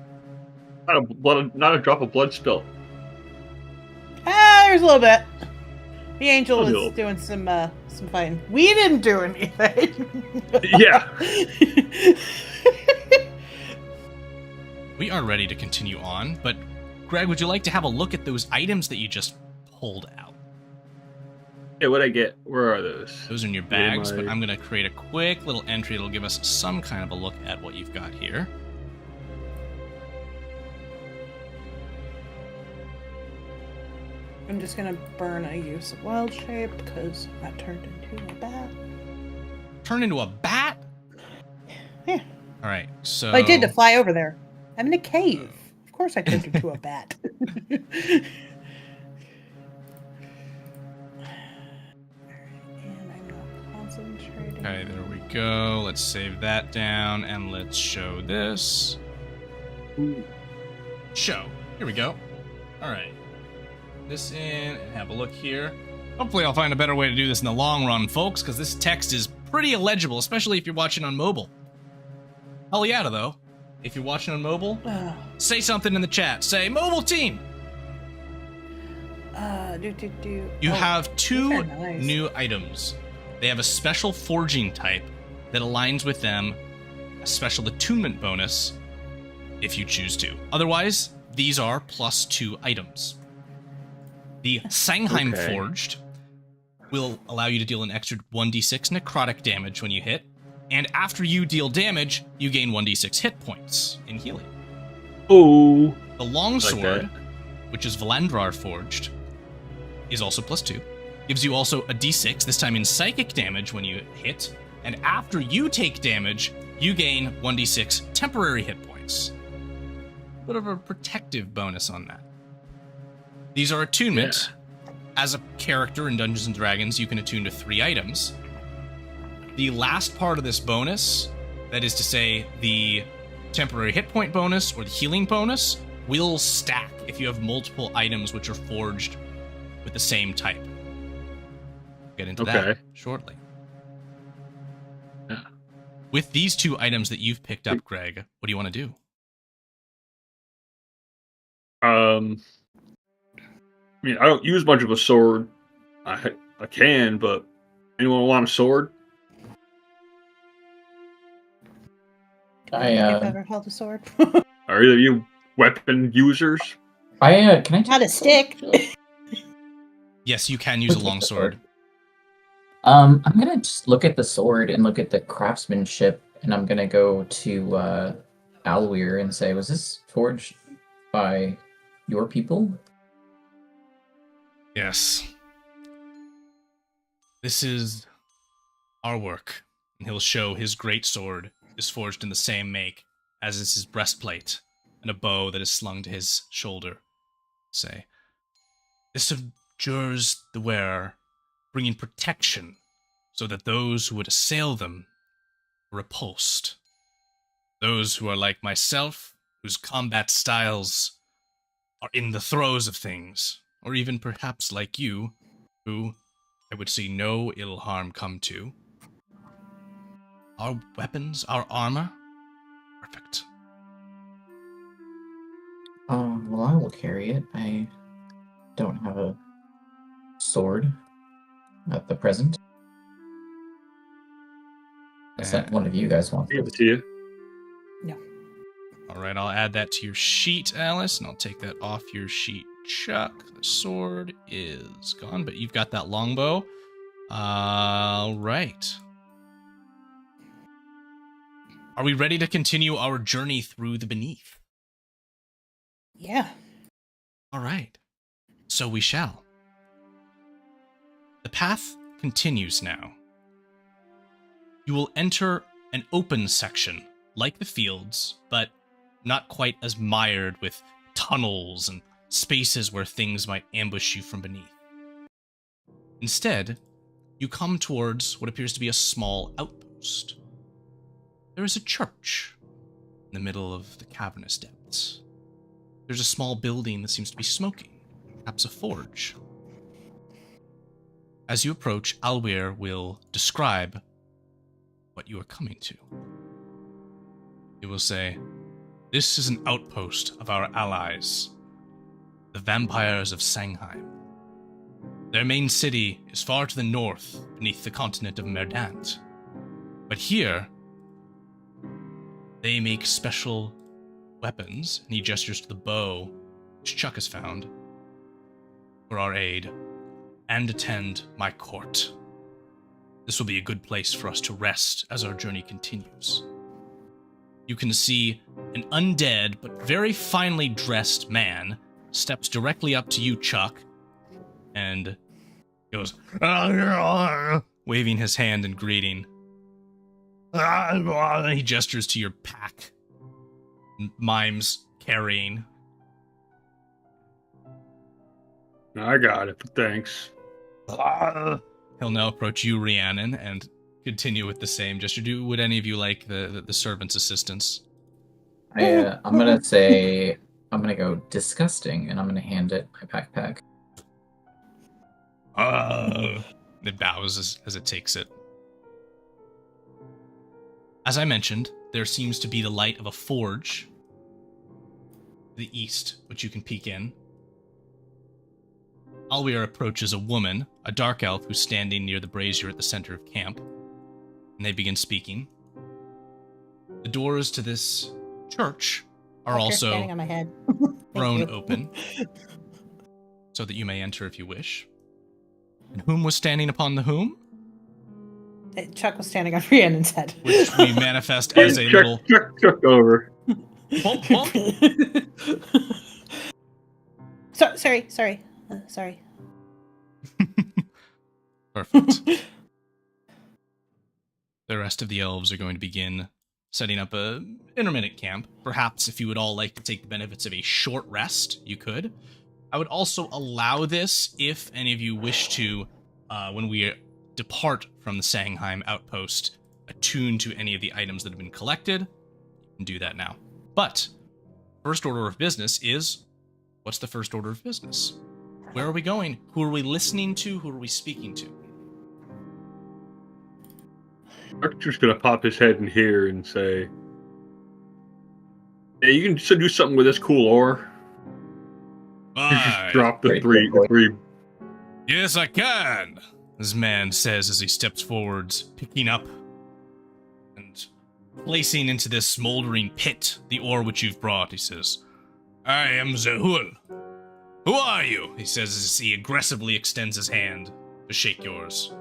Not a drop of blood spill. There's a little bit. The angel A was little. doing some fighting. We didn't do anything. Yeah. we are ready to continue on, but Greg, would you like to have a look at those items that you just pulled out? Hey, what'd I get? Where are those? Those are in your bags, my- but I'm going to create a quick little entry that'll give us some kind of a look at what you've got here. I'm just gonna burn a use of wild shape because I turned into a bat. Turn into a bat? Yeah. All right, so... I did to fly over there. I'm in a cave. Of course I turned into a bat. And I'm not concentrating. Okay, there we go. Let's save that down, and let's show this. Show. Here we go. All right. This in, and have a look here. Hopefully I'll find a better way to do this in the long run, folks, because this text is pretty illegible, especially if you're watching on mobile. Hell yeah, though. If you're watching on mobile, say something in the chat. Say, mobile team! You have two these are nice. new items. They have a special forging type that aligns with them, a special attunement bonus, if you choose to. Otherwise, these are +2 items. The Sangheim Okay. Forged will allow you to deal an extra 1d6 necrotic damage when you hit, and after you deal damage, you gain 1d6 hit points in healing. Oh. The Longsword, that. which is Valandrar Forged, is also +2. Gives you also a d6, this time in psychic damage when you hit. And after you take damage, you gain 1d6 temporary hit points. Bit of a protective bonus on that. These are attunement. As a character in Dungeons & Dragons, you can attune to 3 items. The last part of this bonus, that is to say the temporary hit point bonus or the healing bonus, will stack if you have multiple items which are forged with the same type. We'll get into that shortly. Yeah. With these 2 items that you've picked up, Greg, what do you want to do? I mean, I don't use much of a sword. I can, but anyone want a sword? I've ever held a sword. Are either of you weapon users? Can I Not a stick. Yes, you can use a long sword. I'm gonna just look at the sword and look at the craftsmanship, and I'm gonna go to Alweir and say, was this forged by your people? Yes. This is our work. And he'll show his great sword is forged in the same make as is his breastplate and a bow that is slung to his shoulder. Say, this abjures the wearer, bringing protection so that those who would assail them are repulsed. Those who are like myself, whose combat styles are in the throes of things, or even perhaps like you, who I would see no ill harm come to. Our weapons, our armor, perfect. Well, I will carry it. I don't have a sword at the present. Is that one of you guys wants Give it? it to you. No. All right, I'll add that to your sheet, Alice, and I'll take that off your sheet, Chuck. The sword is gone, but you've got that longbow. All right. Are we ready to continue our journey through the Beneath? Yeah. All right. So we shall. The path continues now. You will enter an open section, like the fields, but not quite as mired with tunnels and spaces where things might ambush you from beneath. Instead, you come towards what appears to be a small outpost. There is a church in the middle of the cavernous depths. There's a small building that seems to be smoking, perhaps a forge. As you approach, Alweir will describe what you are coming to. He will say, "This is an outpost of our allies, the vampires of Sangheim. Their main city is far to the north, beneath the continent of Maernthorn. But here, they make special weapons," and he gestures to the bow, which Chuck has found, "for our aid, and attend my court. This will be a good place for us to rest as our journey continues." You can see an undead but very finely dressed man steps directly up to you, Chuck, and goes, waving his hand in greeting. He gestures to your pack, mimes carrying. I got it, but thanks. He'll now approach you, Rhiannon, and continue with the same gesture. Would any of you like the servant's assistance? I'm gonna say, I'm gonna go disgusting, and I'm gonna hand it my backpack. It bows as it takes it. As I mentioned, there seems to be the light of a forge to the east, which you can peek in. Alweir approaches a woman, a dark elf who's standing near the brazier at the center of camp, and they begin speaking. The doors to this church are also standing on my head. thrown open, so that you may enter if you wish. And whom was standing upon the whom? Chuck was standing on Rhiannon's head. Which we manifest as a little... Chuck over. Bump, bump. Sorry. Perfect. The rest of the elves are going to begin setting up a intermittent camp. Perhaps if you would all like to take the benefits of a short rest, you could. I would also allow this if any of you wish to, when we depart from the Sangheim Outpost, attune to any of the items that have been collected. You can do that now. But first order of business is, what's the first order of business? Where are we going? Who are we listening to? Who are we speaking to? Archer's gonna pop his head in here and say, "Hey, you can still do something with this cool ore." You just drop the three. Yes, I can, this man says as he steps forwards, picking up and placing into this smoldering pit the ore which you've brought. He says, I am Zehul. Who are you? He says as he aggressively extends his hand to shake yours.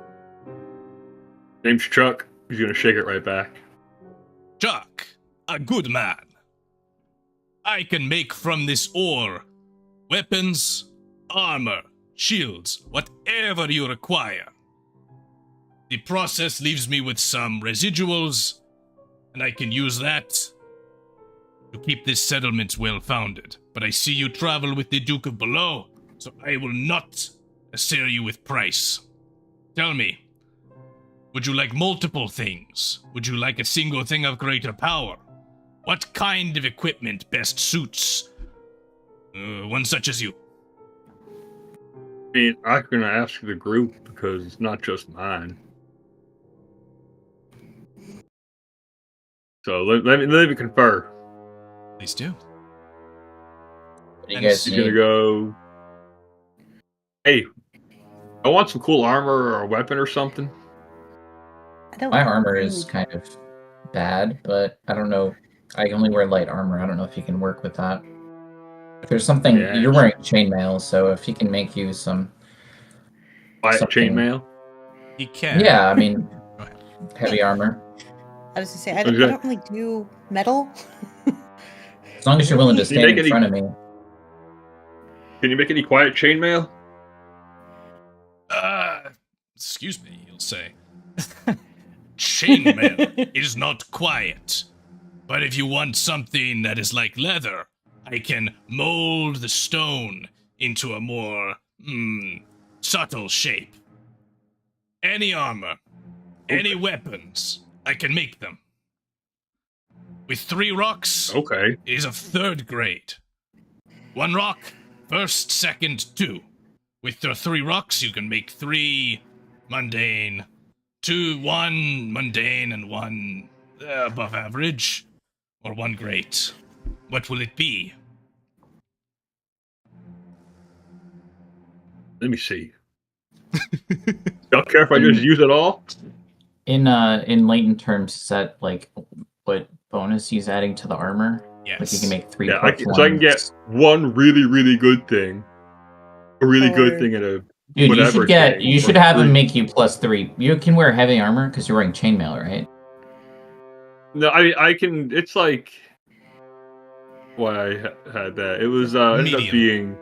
Name's Chuck. He's gonna shake it right back. Chuck, a good man. I can make from this ore weapons, armor, shields, whatever you require. The process leaves me with some residuals, and I can use that to keep this settlement well-founded. But I see you travel with the Duke of Below, so I will not assay you with price. Tell me, would you like multiple things? Would you like a single thing of greater power? What kind of equipment best suits one such as you? I mean, I'm gonna ask the group because it's not just mine. So let me confer. Please do. What do you guys He's need? gonna go. Hey, I want some cool armor or a weapon or something. I don't My armor really- is kind of bad, but I don't know. I only wear light armor. I don't know if you can work with that. If there's something, Yeah. you're wearing chainmail, so if he can make you some, Buy something- chainmail. He can. yeah, I mean, Go ahead. heavy armor. I was gonna say I don't really do metal. As long as you're willing to Can you stand make in any- front of me. Can you make any quiet chainmail? Excuse me, you'll say. Chainmail is not quiet. But if you want something that is like leather, I can mold the stone into a more subtle shape. Any armor, any weapons, I can make them. With 3 rocks, Okay. it is of 3rd grade. 1 rock, 1st, 2nd, 2. With the 3 rocks, you can make 3 mundane, 1 mundane, and 1 above average, or 1 great. What will it be? Let me see. Y'all care if I just use it all? In latent terms, is that like what bonus he's adding to the armor? Like you Yes. can make 3 Yeah, plus so I can get ones. one really, really good thing, a really good Or- thing, and a Dude, whatever thing you for should have him 3. make you +3. You can wear heavy armor because you're wearing chainmail, right? No, I can. It's like why I had that. It was ended up Medium. being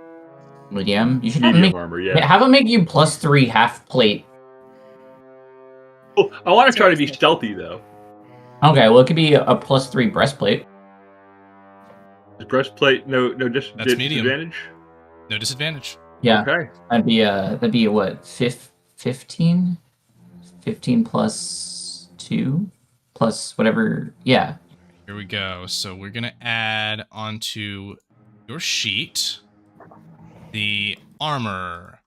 Medium. You should have him medium make armor. Yeah. have him make you +3 half plate. Oh, I want to try to be stealthy though. Okay, well it could be a +3 breastplate. Is breastplate no That's medium. disadvantage. No disadvantage. Yeah, Okay. that'd be what 15? 15 plus 2 plus whatever. Yeah. Here we go. So we're going to add onto your sheet the armor.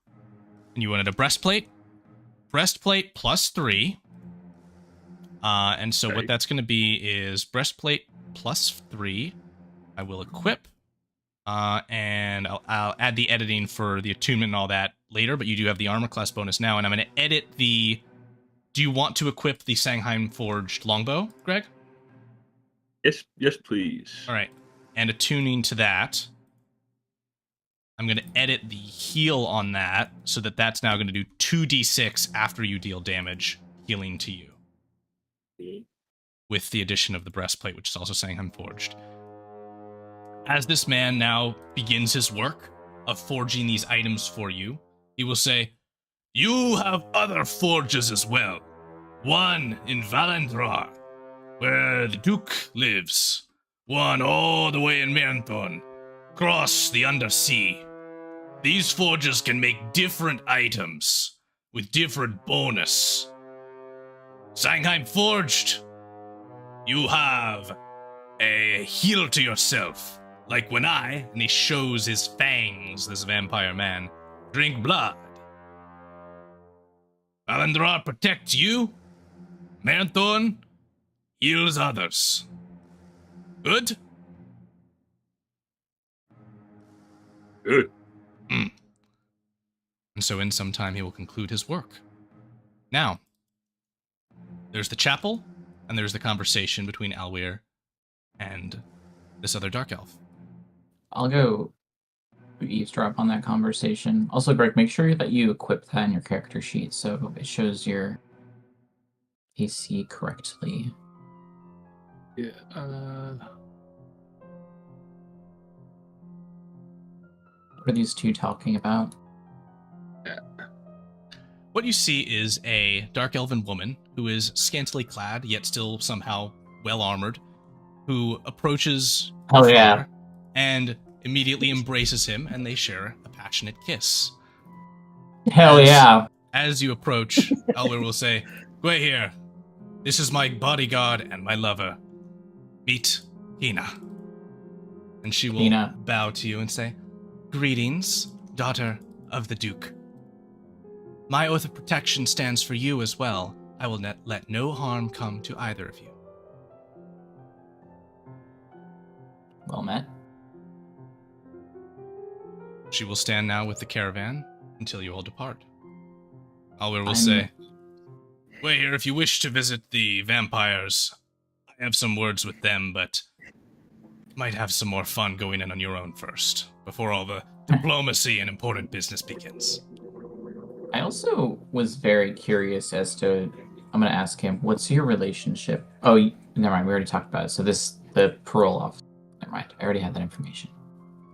And you wanted a breastplate? Breastplate +3. And so Okay. what that's going to be is breastplate +3. I will equip. And I'll add the editing for the attunement and all that later, but you do have the armor class bonus now, and I'm going to edit the... Do you want to equip the Sangheim Forged longbow, Greg? Yes, please. All right. And attuning to that, I'm going to edit the heal on that so that that's now going to do 2d6 after you deal damage, healing to you. With the addition of the breastplate, which is also Sangheim Forged. As this man now begins his work of forging these items for you, he will say, You have other forges as well. One in Valandrar, where the Duke lives. One all the way in Maernthorn, across the undersea. These forges can make different items with different bonus. Sangheim Forged, you have a heal to yourself. Like when I, and he shows his fangs, this vampire man, drink blood. Valandrar protects you. Maernthorn heals others. Good? Good. And so in some time he will conclude his work. Now, there's the chapel, and there's the conversation between Alweir and this other dark elf. I'll go eavesdrop on that conversation. Also, Greg, make sure that you equip that in your character sheet so it shows your AC correctly. Yeah. What are these two talking about? What you see is a dark elven woman who is scantily clad, yet still somehow well armored, who approaches her Oh, yeah. father and immediately embraces him, and they share a passionate kiss. Hell yeah. As you approach, Alweir will say, "Wait here. This is my bodyguard and my lover. Meet Hina." And she will Hina. bow to you and say, "Greetings, daughter of the Duke. My oath of protection stands for you as well. I will let no harm come to either of you." Well met. She will stand now with the caravan until you all depart. Alweir will I'm- say, "Wait here if you wish to visit the vampires. I have some words with them, but might have some more fun going in on your own first, before all the diplomacy and important business begins." I also was very curious as to, I'm going to ask him, what's your relationship? Oh, never mind, we already talked about it. So the parole officer. Never mind, I already had that information.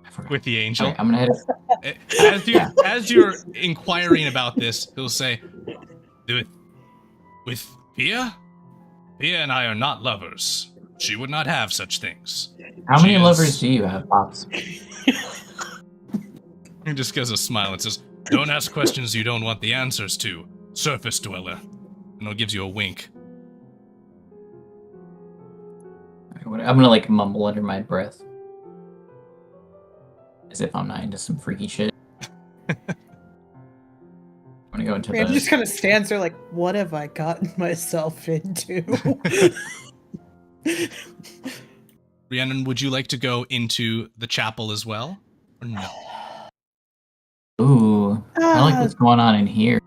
I forgot. With the angel. Okay, I'm going to head As you're inquiring about this, he'll say, with Pia? Pia and I are not lovers. She would not have such things. How many She is- lovers do you have, Pops? He just gives a smile and says, "Don't ask questions you don't want the answers to, surface dweller." And he'll gives you a wink. I'm going to like mumble under my breath. As if I'm not into some freaky shit. I'm going to go into Rand the... just kind of stands there like, what have I gotten myself into? Rhiannon, would you like to go into the chapel as well? Or no? Ooh, I like what's going on in here.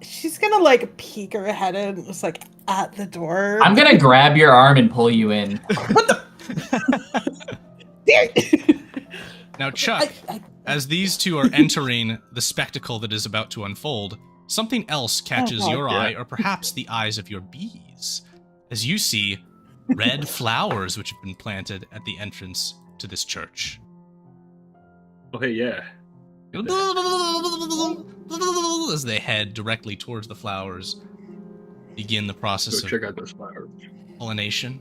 She's gonna like peek her head in, just like at the door. I'm going to grab your arm and pull you in. Now, Chuck, as these two are entering the spectacle that is about to unfold, something else catches Oh, your yeah. eye, or perhaps the eyes of your bees, as you see red flowers which have been planted at the entrance to this church. Okay, yeah. As they head directly towards the flowers, begin the process Go of check out those flowers. pollination,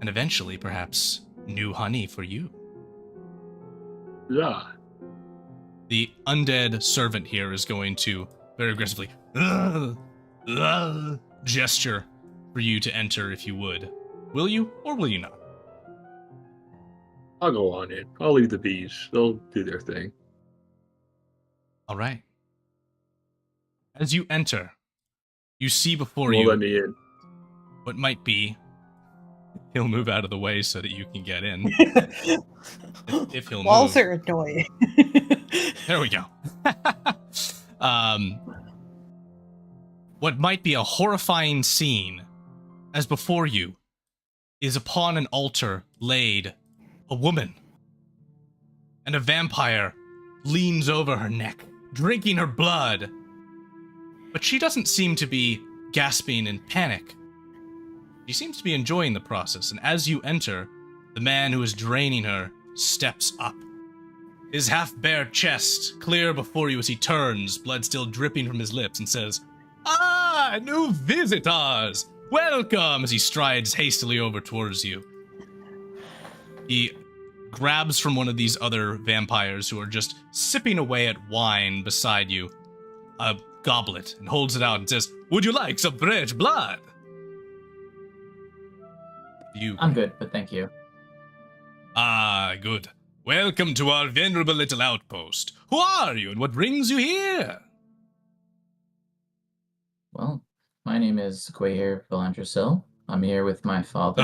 and eventually, perhaps, new honey for you. Yeah. The undead servant here is going to very aggressively gesture for you to enter if you would. Will you, or will you not? I'll go on in. I'll leave the bees. They'll do their thing. All right. As you enter, you see before Won't you let me in. what might be... He'll move out of the way so that you can get in. if he'll Walls move. are annoying. There we go. What might be a horrifying scene, as before you, is upon an altar laid a woman. And a vampire leans over her neck, drinking her blood. But she doesn't seem to be gasping in panic. She seems to be enjoying the process, and as you enter, the man who is draining her steps up his half-bare chest clear before you as he turns, blood still dripping from his lips, and says, "Ah, new visitors! Welcome!" as he strides hastily over towards you. He grabs from one of these other vampires who are just sipping away at wine beside you a goblet and holds it out and says, "Would you like some fresh blood?" I'm good, but thank you. Ah, good. Welcome to our venerable little outpost. Who are you and what brings you here? Well, my name is Guayer Vilandrasil. I'm here with my father,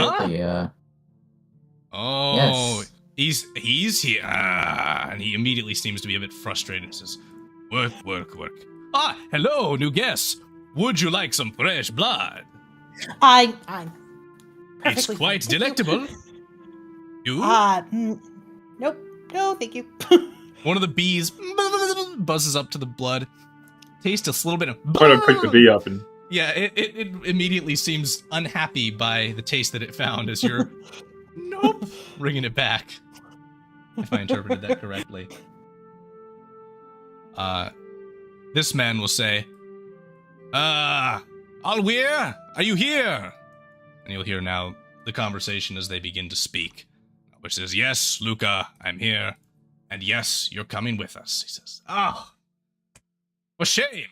Oh, Yes. he's here. Ah, and he immediately seems to be a bit frustrated and says, "Work. Ah, hello, new guests. Would you like some fresh blood? I'm It's perfectly quite fine. Thank delectable." You? Nope. No, thank you. One of the bees buzzes up to the blood. Tastes a little bit of... Trying to pick the bee up and... Yeah, it immediately seems unhappy by the taste that it found as you're... Nope. Bringing it back. If I interpreted that correctly. This man will say, Alweer, are you here? And you'll hear now the conversation as they begin to speak. Which says, "Yes, Luca, I'm here. And yes, you're coming with us," he says. "Ah, for shame.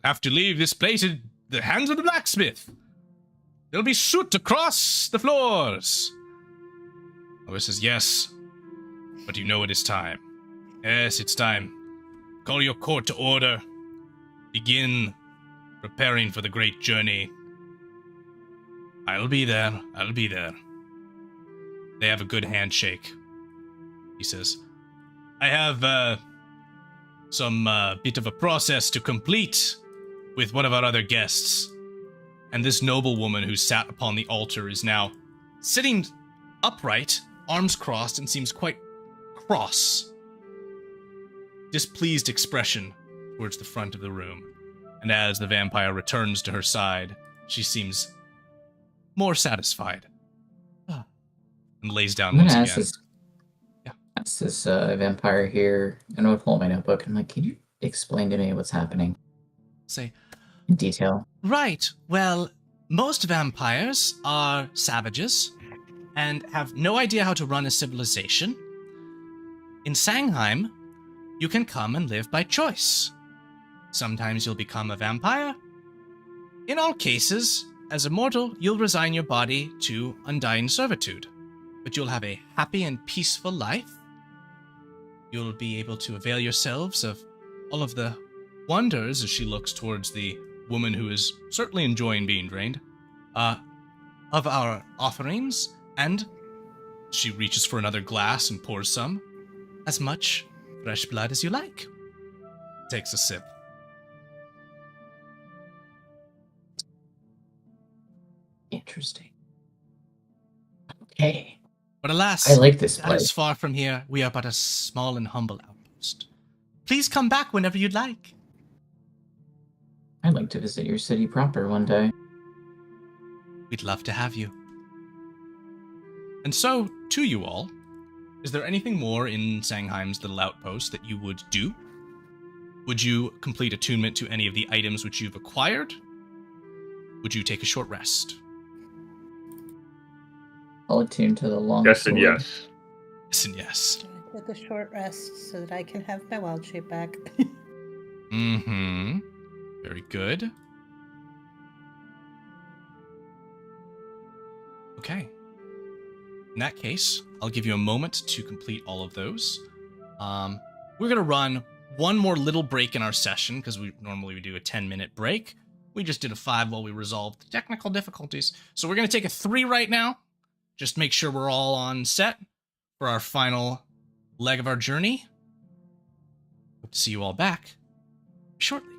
I'll have to leave this place in the hands of the blacksmith. There'll be soot across the floors." Which says, "Yes, but you know it is time. Yes, it's time. Call your court to order. Begin preparing for the great journey. I'll be there. They have a good handshake. He says, "I have some bit of a process to complete with one of our other guests." And this noble woman who sat upon the altar is now sitting upright, arms crossed, and seems quite cross. Displeased expression towards the front of the room. And as the vampire returns to her side, she seems more satisfied. And lays down I'm once gonna again. ask this vampire here, and I'm gonna pull out my notebook and can you explain to me what's happening Say, in detail? "Right, well, most vampires are savages and have no idea how to run a civilization. In Sangheim, you can come and live by choice. Sometimes you'll become a vampire. In all cases, as a mortal, you'll resign your body to undying servitude. But you'll have a happy and peaceful life. You'll be able to avail yourselves of all of the wonders," as she looks towards the woman who is certainly enjoying being drained, "of our offerings, and," she reaches for another glass and pours some, "as much fresh blood as you like." Takes a sip. Interesting. Okay. "But alas, I like this that is place. far from here. We are but a small and humble outpost. Please come back whenever you'd like." I'd like to visit your city proper one day. "We'd love to have you." And so, to you all, is there anything more in Sangheim's little outpost that you would do? Would you complete attunement to any of the items which you've acquired? Would you take a short rest? I'll attune to the long Yes and sword. yes. Yes and yes. Take a short rest so that I can have my wild shape back. Mm-hmm. Very good. Okay. In that case, I'll give you a moment to complete all of those. We're going to run one more little break in our session, because we normally do a 10-minute break. We just did a 5 while we resolved the technical difficulties. So we're going to take a 3 right now. Just make sure we're all on set for our final leg of our journey. Hope to see you all back shortly.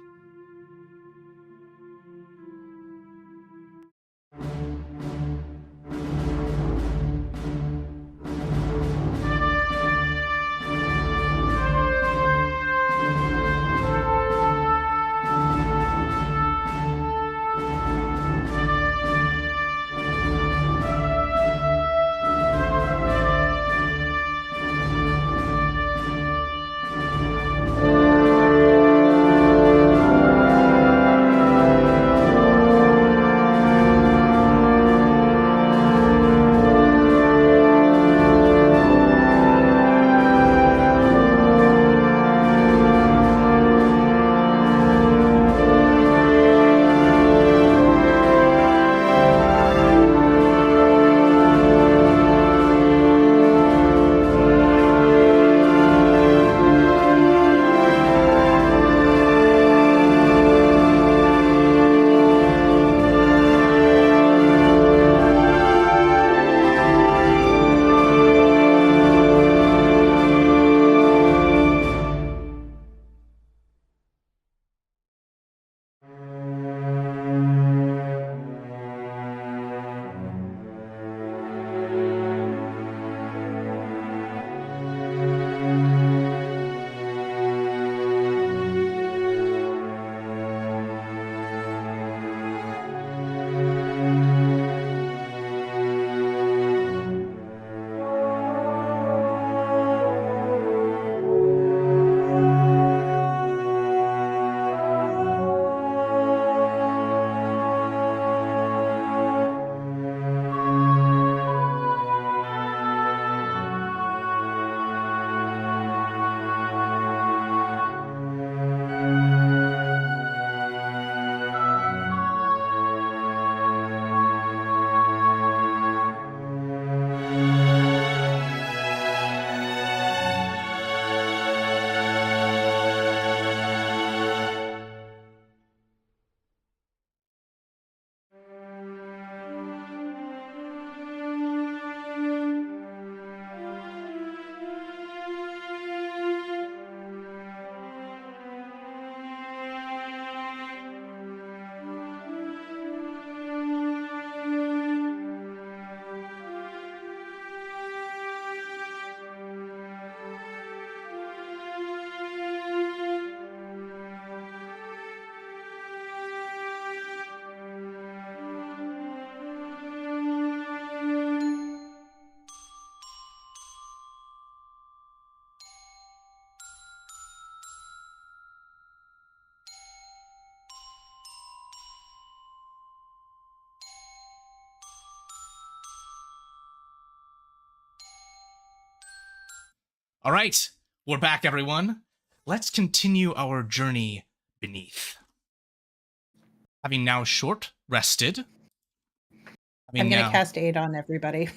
All right, we're back, everyone. Let's continue our journey beneath. Having now short rested. I'm going to cast aid on everybody.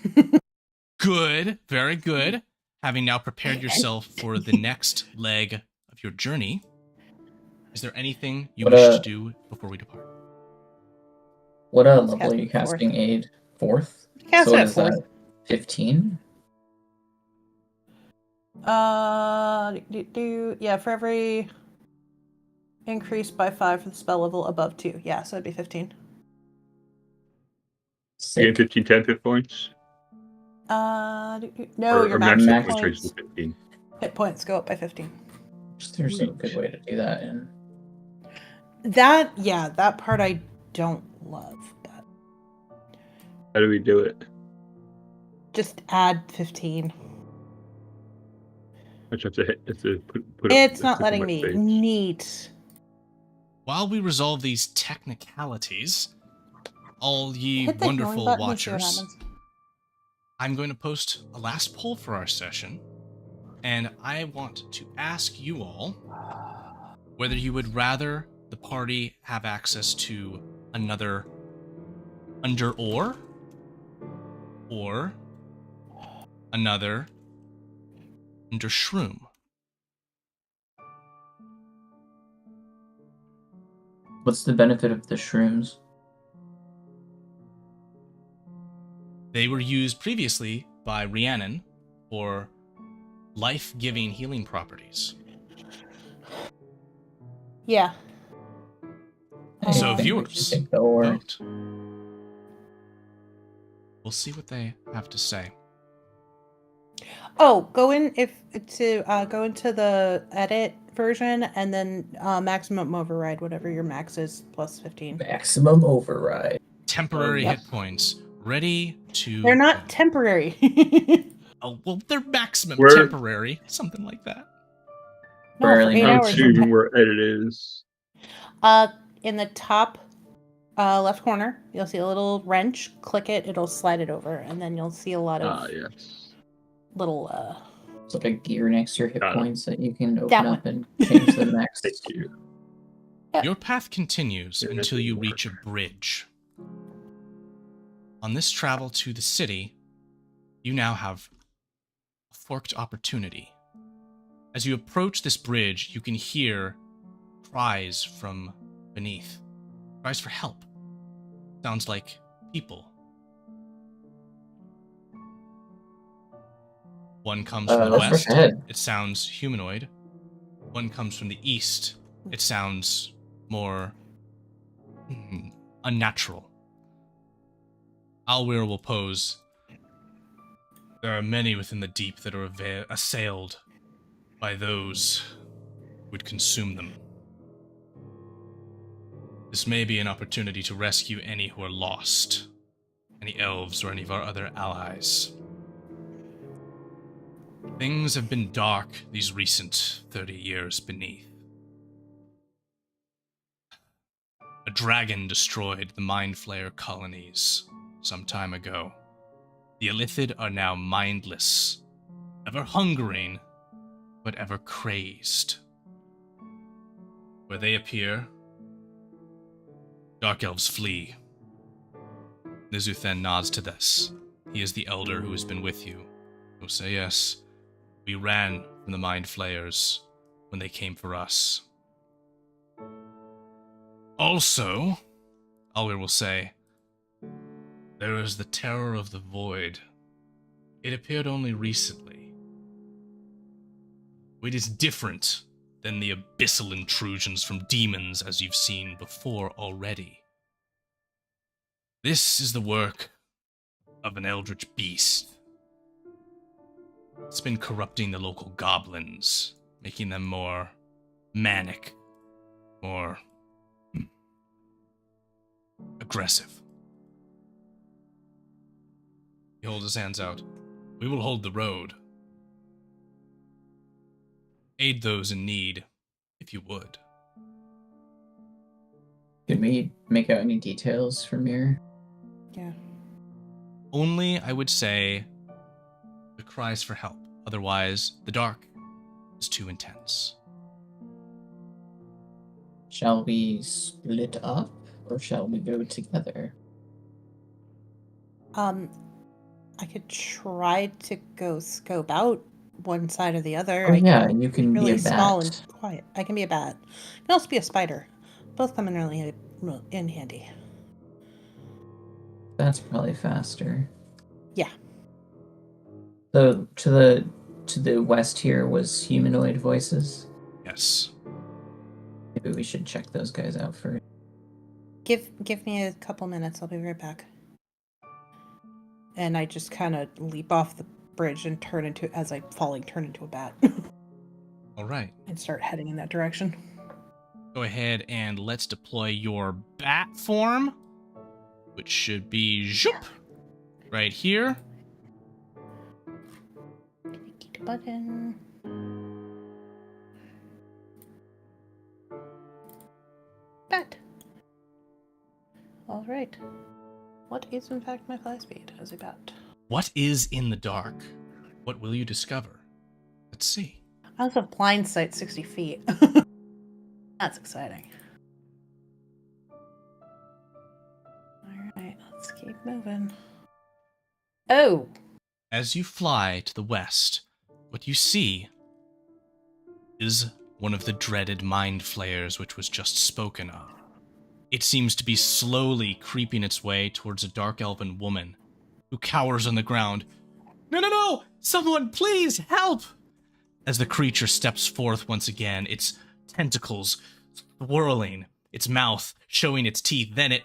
Good, very good. Having now prepared yourself for the next leg of your journey, is there anything you wish to do before we depart? What level are you casting aid? 4th? Cast so at is 4th. that 15? Yeah, for every increase by 5 for the spell level above 2. Yeah, so it'd be 15. You get 15 10 hit points? No, your max hit points. 15. Hit points go up by 15. There's a good way to do that in. That part I don't love, but How do we do it? just add 15. I just have to hit. Put It's not letting me. page. Neat. While we resolve these technicalities, all ye Hit the healing wonderful button and see what watchers, happens. I'm going to post a last poll for our session, and I want to ask you all whether you would rather the party have access to another under ore or another under shroom. What's the benefit of the shrooms? They were used previously by Rhiannon for life-giving healing properties. Yeah. So I think we viewers, should take the ore. vote. We'll see what they have to say. Oh, go into the edit version and then maximum override, whatever your max is, plus 15. Maximum override. Temporary Yep. hit points. Ready to... They're not temporary. Oh, well, they're maximum Where- temporary. Something like that. No, for Rarely 8 I'm hours. assuming where edit is. In the top left corner, you'll see a little wrench. Click it, it'll slide it over, and then you'll see a lot of Yes. little It's like a gear next to your hit Got it. points that you can That open one. up and change the max. Thank you. Your path continues Yeah, that until you didn't reach a work. bridge. On this travel to the city, you now have a forked opportunity. As you approach this bridge, you can hear cries from beneath. Cries for help. Sounds like people. One comes from the Let's west. rush ahead. It sounds humanoid. One comes from the east. It sounds more unnatural. Alwir will pose. There are many within the deep that are assailed by those who would consume them. This may be an opportunity to rescue any who are lost, any elves or any of our other allies. Things have been dark these recent 30 years beneath. A dragon destroyed the Mind Flayer colonies some time ago. The Illithid are now mindless, ever hungering, but ever crazed. Where they appear, Dark Elves flee. Nizuthen nods to this. He is the elder who has been with you. He'll say, yes, we ran from the Mind Flayers when they came for us. Also, Alwir will say, there is the terror of the void. It appeared only recently. It is different than the abyssal intrusions from demons as you've seen before already. This is the work of an eldritch beast. It's been corrupting the local goblins, making them more manic, more aggressive. He holds his hands out. We will hold the road. Aid those in need, if you would. Can we make out any details from your... Yeah. Only, I would say, the cries for help. Otherwise, the dark is too intense. Shall we split up, or shall we go together? I could try to go scope out one side or the other. Oh, yeah, can you be can be really a small bat. and quiet. I can be a bat. I can also be a spider. Both come in really in handy. That's probably faster. Yeah. So to the west here was humanoid voices. Yes. Maybe we should check those guys out first. Give me a couple minutes. I'll be right back. And I just kind of leap off the bridge and turn into a bat. All right. And start heading in that direction. Go ahead and let's deploy your bat form, which should be zoop, right here. Click the button. Bat. All right. What is in fact my fly speed as a bat? What is in the dark? What will you discover? Let's see. I also have blind sight 60 feet. That's exciting. Alright, let's keep moving. Oh! As you fly to the west, what you see is one of the dreaded mind flayers which was just spoken of. It seems to be slowly creeping its way towards a dark elven woman who cowers on the ground. No! Someone, please, help! As the creature steps forth once again, its tentacles swirling, its mouth showing its teeth, then it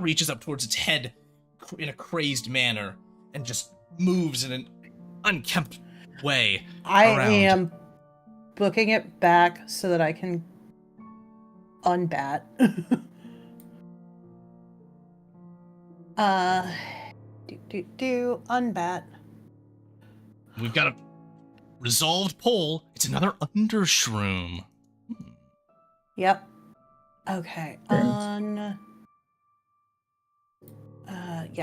reaches up towards its head in a crazed manner and just moves in an unkempt way I around. am booking it back so that I can unbat. Unbat. We've got a resolved poll. It's another undershroom. Yep. Okay. Yeah,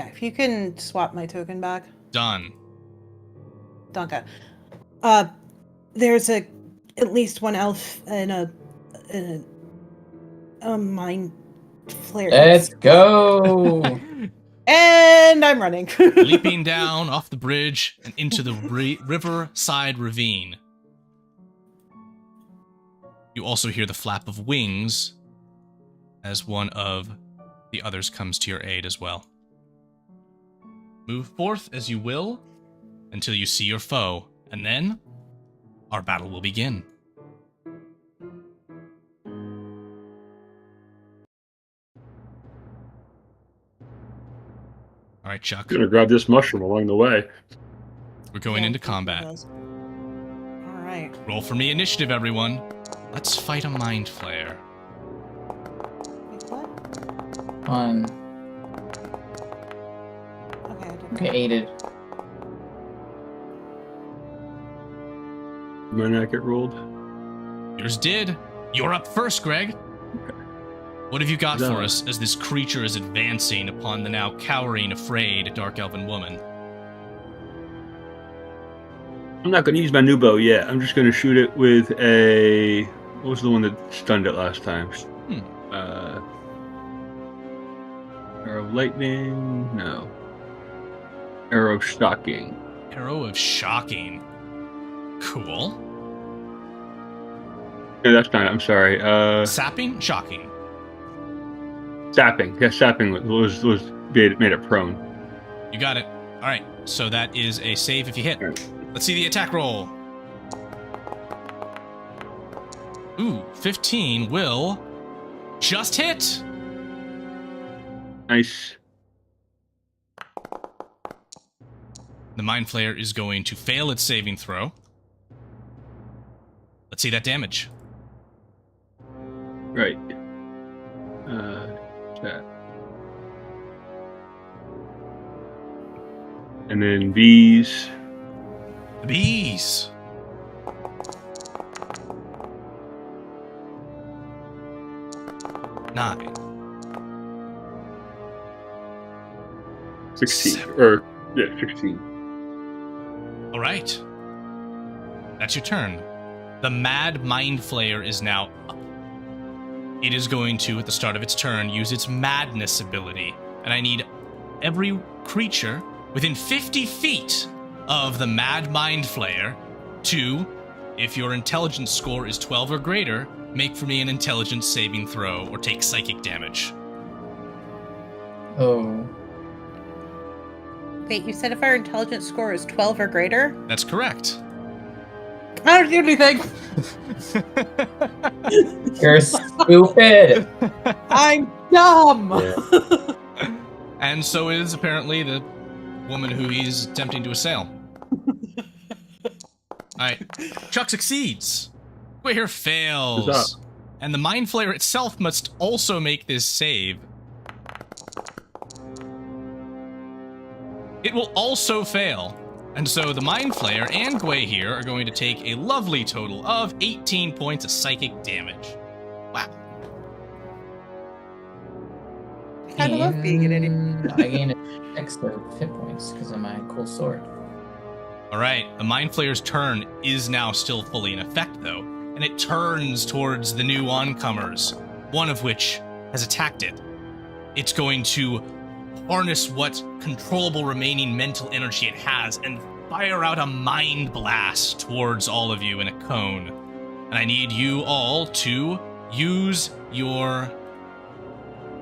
if you can swap my token back. Done. Donka. There's at least one elf and a mind flare. Let's go! And I'm running. Leaping down off the bridge and into the riverside ravine. You also hear the flap of wings as one of the others comes to your aid as well. Move forth as you will until you see your foe, and then our battle will begin. All right, Chuck. Gonna grab this mushroom along the way. We're going into combat. All right. Roll for me initiative, everyone. Let's fight a mind flare. Wait, what? On. Okay, I did Okay, aided. Might not get rolled. Yours did. You're up first, Greg. What have you got No. for us as this creature is advancing upon the now cowering, afraid dark elven woman? I'm not gonna use my new bow yet. I'm just gonna shoot it with a. What was the one that stunned it last time? Arrow of lightning? No. Arrow of shocking. Arrow of shocking. Cool. Yeah, that's not. I'm sorry. Sapping? Shocking. Sapping. Yeah, sapping was made it prone. You got it. All right. So that is a save if you hit. Right. Let's see the attack roll. Ooh, 15 will just hit. Nice. The Mind Flayer is going to fail its saving throw. Let's see that damage. Right. That. And then bees. The bees. Nine. 16. 7. Or, yeah, 16. All right. That's your turn. The Mad Mind Flayer is now up. It is going to, at the start of its turn, use its Madness ability. And I need every creature within 50 feet of the Mad Mind Flayer to, if your intelligence score is 12 or greater, make for me an intelligence saving throw or take psychic damage. Oh. Wait, you said if our intelligence score is 12 or greater? That's correct. I don't do anything. You're stupid. I'm dumb. And so is apparently the woman who he's attempting to assail. Alright, Chuck succeeds. Quahir fails. And the Mind Flayer itself must also make this save. It will also fail. And so the Mind Flayer and Quahir are going to take a lovely total of 18 points of psychic damage. Wow. I kind of love being an idiot. I gained 6 hit points because of my cool sword. Alright, the Mind Flayer's turn is now still fully in effect, though, and it turns towards the new oncomers, one of which has attacked it. It's going to harness what controllable remaining mental energy it has and fire out a mind blast towards all of you in a cone. And I need you all to use your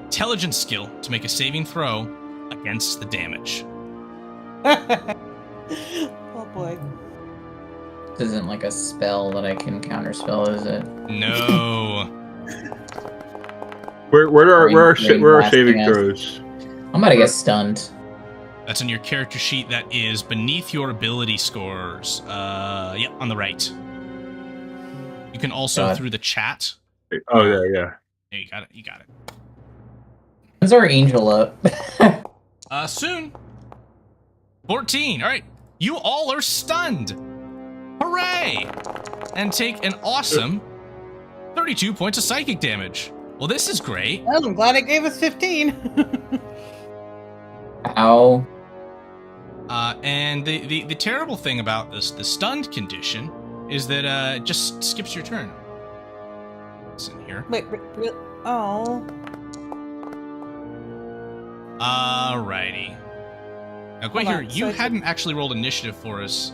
intelligence skill to make a saving throw against the damage. Oh boy. This isn't like a spell that I can counterspell, is it? No. Where are our saving blasting us. throws? I'm about to get stunned. That's on your character sheet. That is beneath your ability scores. Yep, on the right. You can also, through the chat. Oh, yeah. There, you got it. You got it. When's our angel up? Soon. 14. All right. You all are stunned. Hooray! And take an awesome 32 points of psychic damage. Well, this is great. Well, I'm glad it gave us 15. Ow. And the terrible thing about the stunned condition is that it just skips your turn. It's in here. Wait, oh. Alrighty. Now, Quahir, you hadn't actually rolled initiative for us.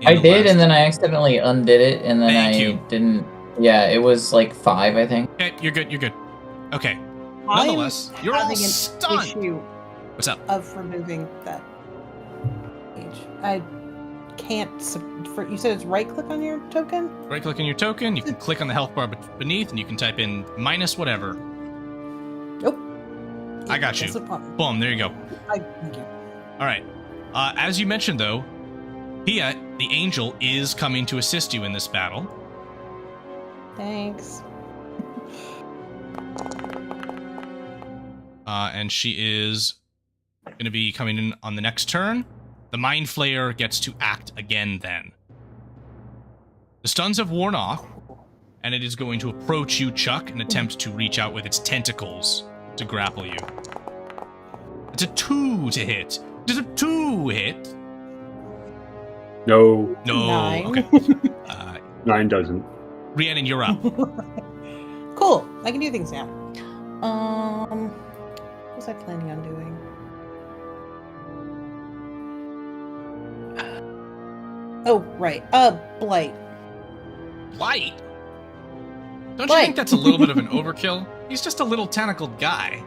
I did, and then I accidentally undid it, and then I didn't. Yeah, it was like 5, I think. Okay, you're good. You're good. Okay. Nonetheless, you're all having an stunned. issue What's up? of removing that page. I can't. You said it's right click on your token? Right click on your token. You can click on the health bar beneath, and you can type in minus whatever. Nope. I got you. Boom. There you go. Thank you. All right. As you mentioned, though, Pia, the angel, is coming to assist you in this battle. Thanks. And she is going to be coming in on the next turn. The Mind Flayer gets to act again then. The stuns have worn off, and it is going to approach you, Chuck, and attempt to reach out with its tentacles to grapple you. It's a 2 to hit. Does a 2 hit? No. No. 9. Okay. 9 doesn't. Rhiannon, you're up. Cool. I can do things now. What was I planning on doing? Oh, right. Blight. Blight? Don't you Blight. think that's a little bit of an overkill? He's just a little tentacled guy.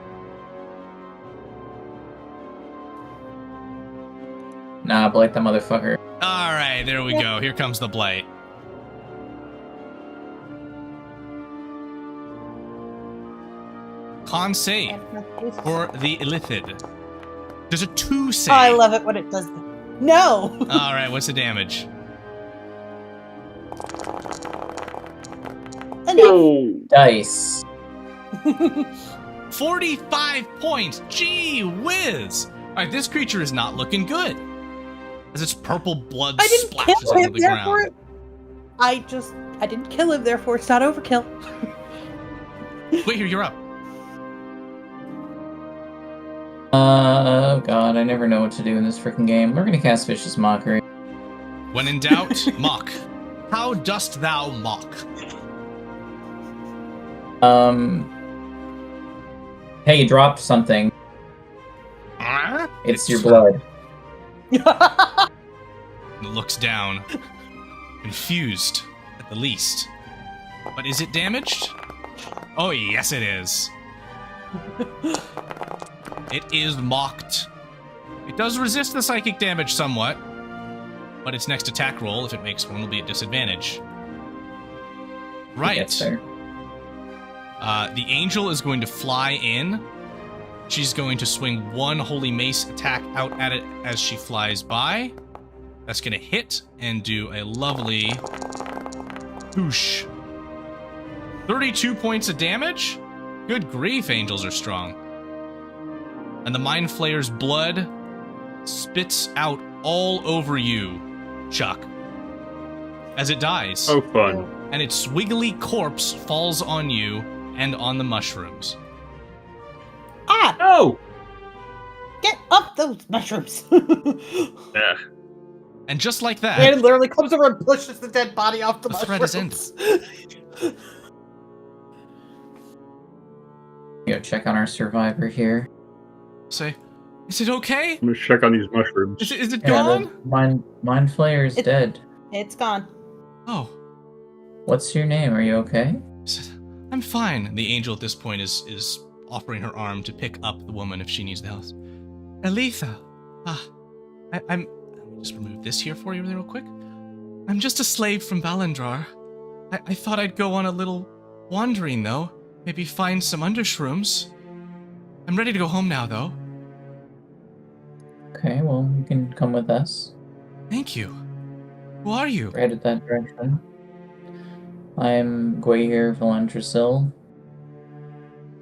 Nah, blight the motherfucker. Alright, there we go. Here comes the Blight. Con save for the Illithid. There's a 2 save. I love it when it does that. No! Alright, what's the damage? Enough. Dice. 45 points! Gee whiz! Alright, this creature is not looking good. As its purple blood I didn't splashes kill onto him, the therefore. ground. I didn't kill him, therefore it's not overkill. Wait, here, you're up. Oh god, I never know what to do in this freaking game. We're gonna cast Vicious Mockery. When in doubt, mock. How dost thou mock? Hey, drop something. Ah? It's your blood. And looks down, confused at the least. But is it damaged? Oh, yes, it is. It is mocked. It does resist the psychic damage somewhat, but its next attack roll, if it makes one, will be at disadvantage. Right. That's fair. The angel is going to fly in. She's going to swing one holy mace attack out at it as she flies by. That's going to hit and do a lovely whoosh. 32 points of damage? Good grief, angels are strong. And the Mind Flayer's blood spits out all over you, Chuck, as it dies. Oh, fun. And its wiggly corpse falls on you and on the mushrooms. Ah! No! Get up those mushrooms! Yeah. And just like that, Brandon literally comes over and pushes the dead body off the the mushrooms. threat is ended. Go check on our survivor here. Say, is it okay? I'm gonna check on these mushrooms. Is it Yeah, gone? the Mind Flayer is dead. It's gone. Oh, What's your name? Are you okay? I'm fine. The angel at this point is offering her arm to pick up the woman if she needs the help. Aletha, I'm just remove this here for you real quick. I'm just a slave from Valendrar. I thought I'd go on a little wandering though. Maybe find some undershrooms. I'm ready to go home now though. Okay, well, you can come with us. Thank you. Who are you? We're headed that direction. I'm Gwahir Valentrasil.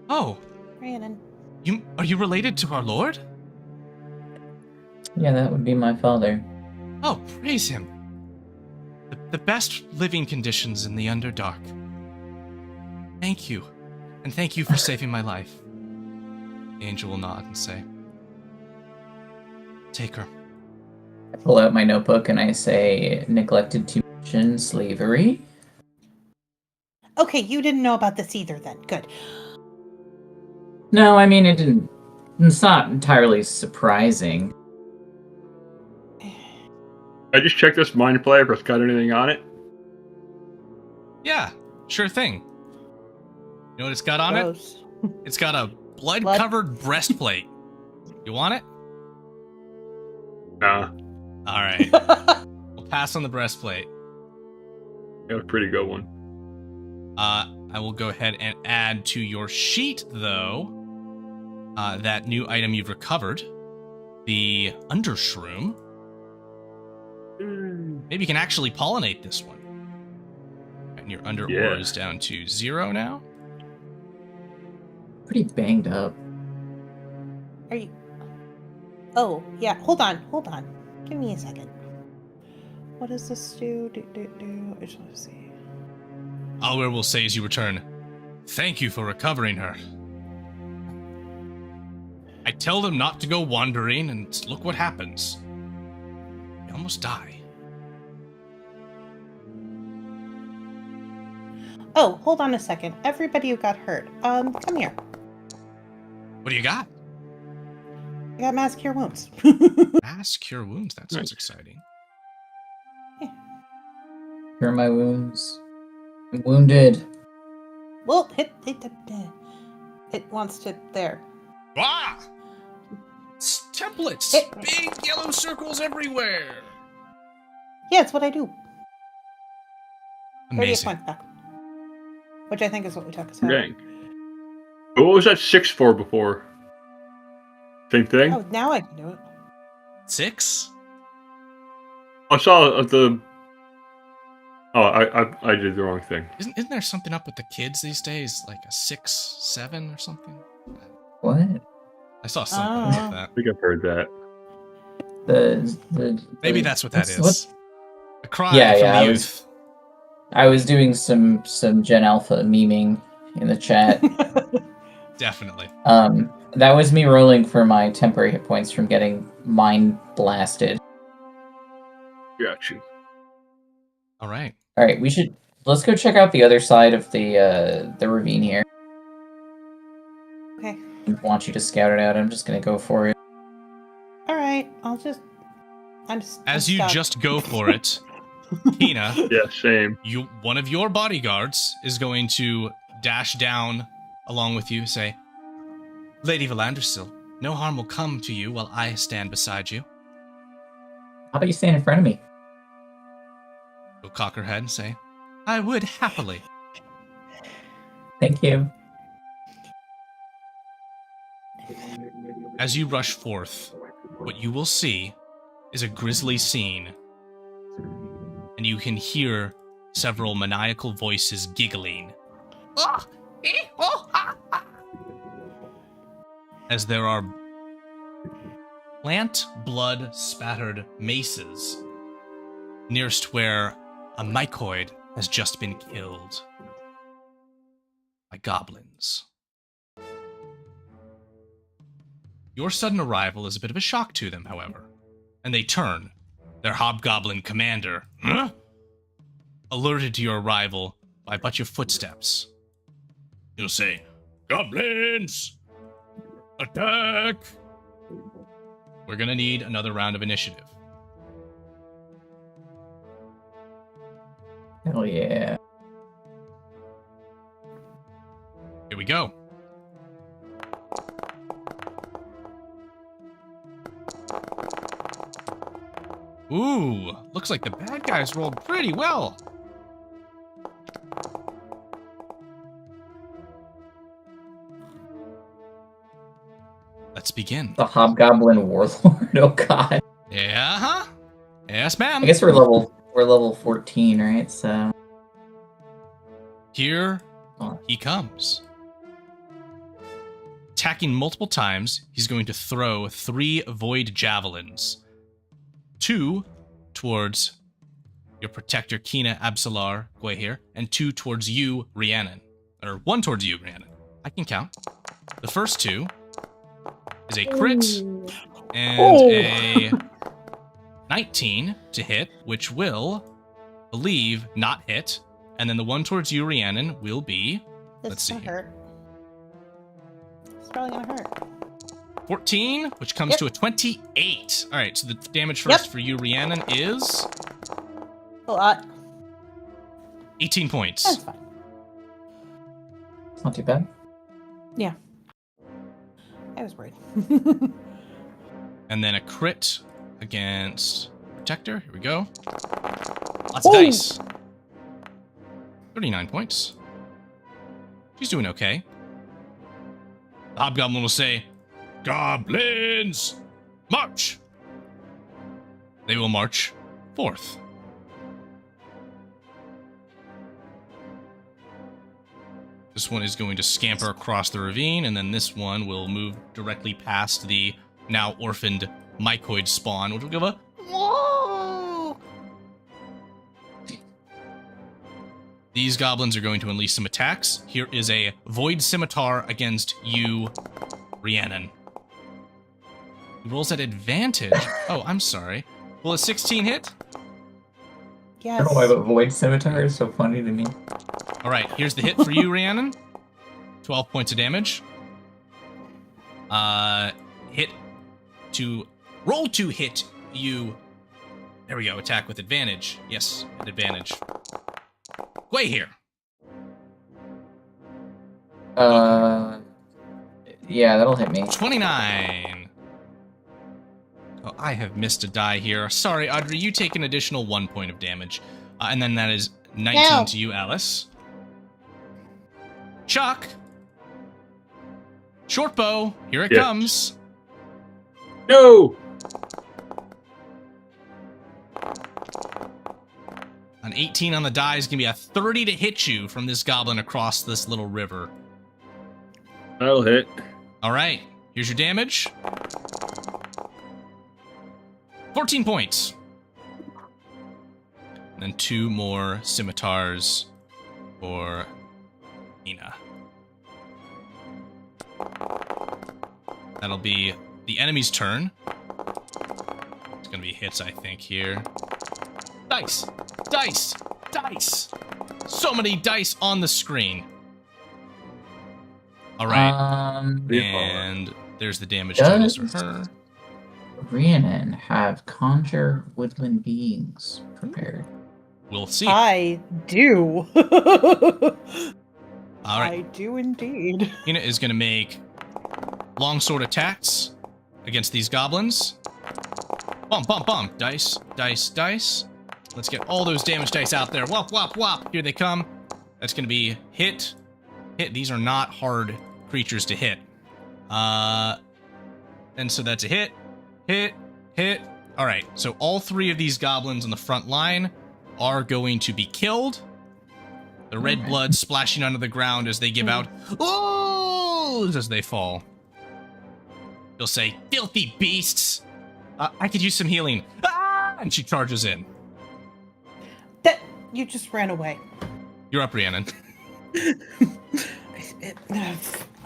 Oh, Brandon. are you related to our lord? Yeah, that would be my father. Oh, praise him. The best living conditions in the Underdark. Thank you. And thank you for saving my life. The angel will nod and say, take her. I pull out my notebook and I say, neglected to mention slavery. Okay, you didn't know about this either then. Good. No, I mean, it's not entirely surprising. I just checked this Mind Flayer if it's got anything on it. Yeah, sure thing. You know what it's got on it? Gross. It's got a blood-covered breastplate. You want it? Nah, All right. We'll pass on the breastplate. got a pretty good one. I will go ahead and add to your sheet, though, that new item you've recovered, the Undershroom. Maybe you can actually pollinate this one. And your under ore is down to 0 now. Pretty banged up. Are you... Oh, yeah. Hold on. Give me a second. What does this do? I just want to see. Alware will say as you return, thank you for recovering her. I tell them not to go wandering, and look what happens. They almost die. Oh, hold on a second. Everybody who got hurt, come here. What do you got? I got mass cure wounds. Mass cure wounds. That sounds exciting. Cure my wounds. I'm wounded. Well, it wants to there. Ah! It's templates! Big yellow circles everywhere! Yeah, it's what I do. 38 Amazing. points back. Which I think is what we took. So. Dang. But what was that 6 for before? Same thing? Oh, now I can do it. 6? I saw the... Oh, I did the wrong thing. Isn't there something up with the kids these days? Like a 6, 7 or something? What? I saw something Oh. like I that. think I've heard that. Maybe that's what that is. What? A cry Yeah, from yeah, the I youth. I was doing some Gen Alpha memeing in the chat. Definitely. That was me rolling for my temporary hit points from getting mind blasted. Got you. All right. All right, let's go check out the other side of the ravine here. Okay. I want you to scout it out. I'm just gonna go for it. All right. I'm As you stuck. just go for it, Tina, Yeah, same. one of your bodyguards is going to dash down along with you, say, Lady Valandersill, no harm will come to you while I stand beside you. How about you stand in front of me? She'll cock her head and say, I would happily. Thank you. As you rush forth, what you will see is a grisly scene, and you can hear several maniacal voices giggling. As there are plant blood spattered maces nearest where a mycoid has just been killed by goblins. Your sudden arrival is a bit of a shock to them, however, and they turn, their hobgoblin commander, alerted to your arrival by a bunch of footsteps. He'll say, Goblins! Attack! We're gonna need another round of initiative. Hell yeah. Here we go. Ooh, looks like the bad guys rolled pretty well. Let's begin. The Hobgoblin Warlord. Oh god. Yeah, huh? Yes, ma'am. I guess we're level 14, right? So Here he comes. Attacking multiple times, he's going to throw 3 void javelins. 2 towards your protector, Kina Absalar Guehir, and 2 towards you, Rhiannon. Or 1 towards you, Rhiannon. I can count. The first 2 is a crit and a 19 to hit, which will, believe, not hit. And then the 1 towards you, Rhiannon, will be... Let's see here. Hurt. It's probably gonna hurt. 14, which comes to a 28. All right, so the damage first for you, Rhiannon, is... A lot. 18 points. That's fine. it's not too bad. Yeah. I was worried. And then a crit against Protector. Here we go. Lots of dice. 39 points. She's doing okay. The Hobgoblin will say, Goblins, march! They will march forth. This one is going to scamper across the ravine, and then this one will move directly past the now orphaned mycoid spawn, which will give a whoa! These goblins are going to unleash some attacks. Here is a void scimitar against you, Rhiannon. He rolls at advantage. Oh, I'm sorry. Will a 16 hit? Yes. I don't know why, but Void Scimitar is so funny to me. All right, here's the hit for you, Rhiannon. 12 points of damage. Roll to hit you. There we go. Attack with advantage. Yes, at advantage. Way here. Yeah, that'll hit me. 29. Oh, I have missed a die here. Sorry, Audrey, you take an additional 1 point of damage. And then that is 19 to you, Alice. Chuck. Short bow. Here it comes. No! An 18 on the die is going to be a 30 to hit you from this goblin across this little river. That'll hit. All right. Here's your damage. 14 points. And then 2 more scimitars for Nina. That'll be the enemy's turn. It's going to be hits, I think, here. Dice! Dice! dice! So many dice on the screen. All right. And there's the damage totals for her. Rhiannon have conjure woodland beings prepared? We'll see. I do. All right. I do indeed. Hina is going to make longsword attacks against these goblins. Bump, bump, bump. Dice, dice, dice. Let's get all those damage dice out there. Whop, whop, whop. Here they come. That's going to be hit. Hit. These are not hard creatures to hit. And so that's a hit. Hit. Hit. All right. So all three of these goblins on the front line are going to be killed. The red blood splashing onto the ground as they give out "Oh!" as they fall. She'll say, "Filthy beasts! I could use some healing." Ah! And she charges in. That you just ran away. You're up, Rhiannon.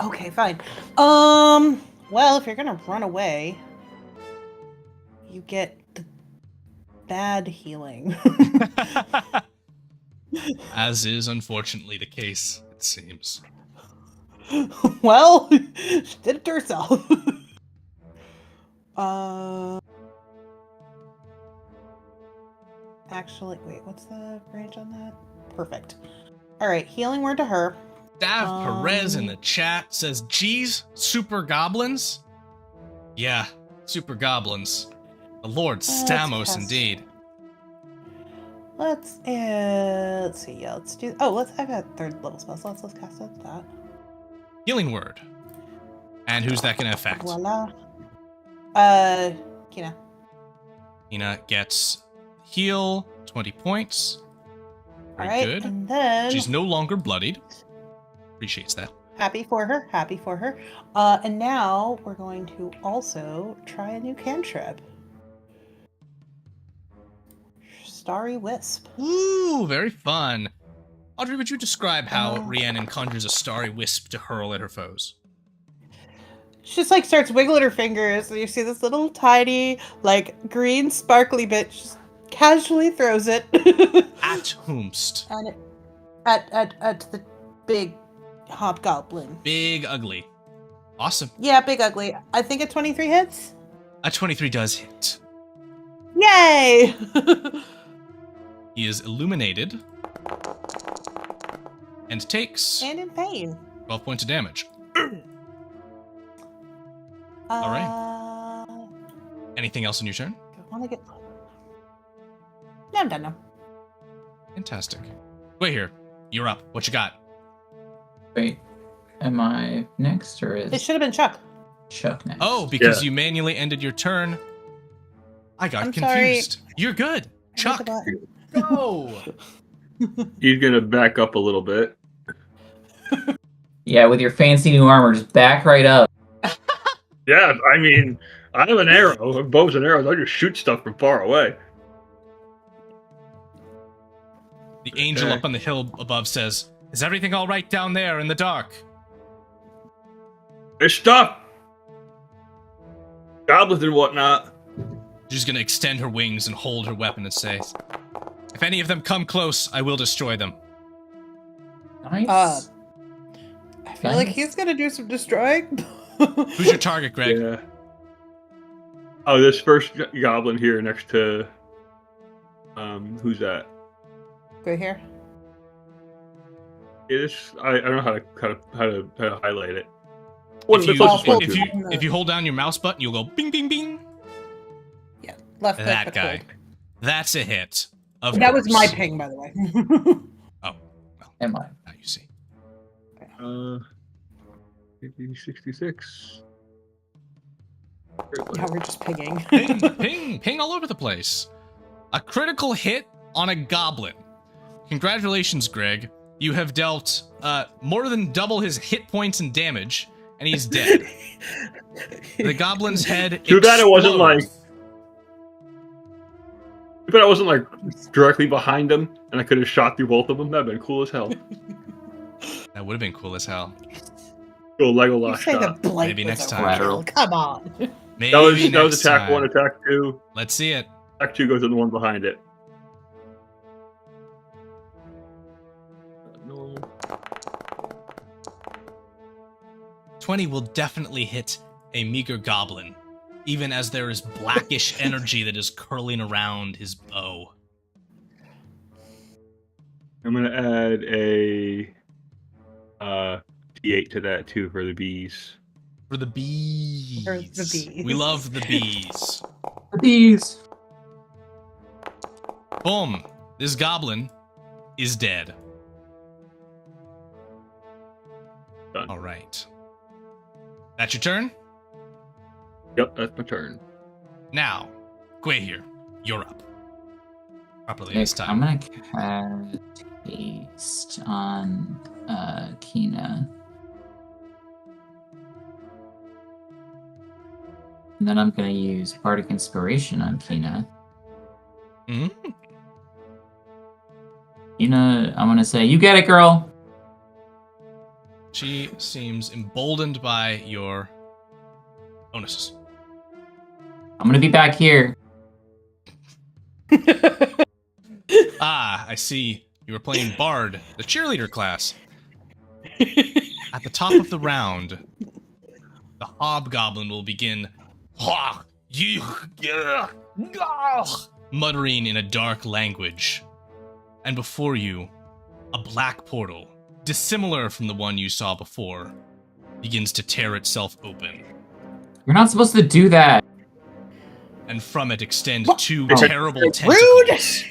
Okay, fine. Well, if you're gonna run away, you get the bad healing. As is unfortunately the case, it seems. Well, she did it to herself. Actually, wait, what's the range on that? Perfect. All right, healing word to her. Dav Perez in the chat says, "Geez, super goblins." Yeah, super goblins. The Lord Stamos, indeed. Let's see. Yeah, let's do. Oh, I've got third level spells. Let's cast that. Healing word. And who's that going to affect? Voila. Kina. Hina gets heal 20 points. Very All right, good. and then She's no longer bloodied. Appreciates that. happy for her. Happy for her. And now we're going to also try a new cantrip. Starry Wisp. Ooh, very fun. Audrey, would you describe how Rhiannon conjures a starry wisp to hurl at her foes? She just like starts wiggling her fingers, and you see this little tiny, like green sparkly bit. She just casually throws it At whomst? and at the big hobgoblin. Big ugly. Awesome. Yeah, big ugly. I think at 23 hits. A 23 does hit. Yay! He is illuminated and takes And in pain. 12 points of damage. All right. Anything else on your turn? I want to get. No, I'm done now. Fantastic. Wait here. You're up. What you got? Wait, am I next or It is should have been Chuck. Chuck next? Oh, because you manually ended your turn. I got I'm confused. sorry. You're good. I hit Chuck, the button. go. He's gonna back up a little bit. Yeah, with your fancy new armor, just back right up. Yeah, I mean, I have an arrow, bows and arrows. I just shoot stuff from far away. The angel up on the hill above says, "Is everything all right down there in the dark?" There's stuff, goblins and whatnot. She's going to extend her wings and hold her weapon and say, "If any of them come close, I will destroy them." Nice. I feel like he's gonna do some destroying. Who's your target, Greg? Yeah. Oh, this first goblin here next to, who's that? Go here. It is. I don't know how to highlight it. If you hold down your mouse button, you'll go bing, bing, bing. Yeah, left click. That but guy. hold. That's a hit. Of That was course. my ping, by the way. Oh, well, Am I? now you see. 66. Yeah, we're just pinging. Ping, ping, ping all over the place. A critical hit on a goblin. Congratulations, Greg. You have dealt more than double his hit points and damage, and he's dead. The goblin's head Too bad it wasn't explodes. Too bad I wasn't like directly behind him, and I could have shot through both of them. That'd been cool as hell. That would have been cool as hell. Go You Legolas say the shot. blight Maybe was next a time. rattle. Come on. Maybe That was next attack time. 1, attack 2. Let's see it. Attack 2 goes to the one behind it. 20 will definitely hit a meager goblin, even as there is blackish energy that is curling around his bow. I'm gonna add a D8 to that too for the bees. For the bees. For the bees. We love the bees. The bees. Boom. This goblin is dead. Done. All right. That's your turn? Yep, that's my turn. Now, Gwahir, you're up. Properly Okay, this time. I'm gonna cast haste on Kina. And then I'm gonna use Bardic Inspiration on Kina. Mhm. Kina, I'm gonna say, you get it, girl! She seems emboldened by your bonuses. I'm gonna be back here. Ah, I see. You were playing Bard, the cheerleader class. At the top of the round, the hobgoblin will begin muttering in a dark language. And before you, a black portal, dissimilar from the one you saw before, begins to tear itself open. You're not supposed to do that. And from it extend two It's terrible rude. tentacles.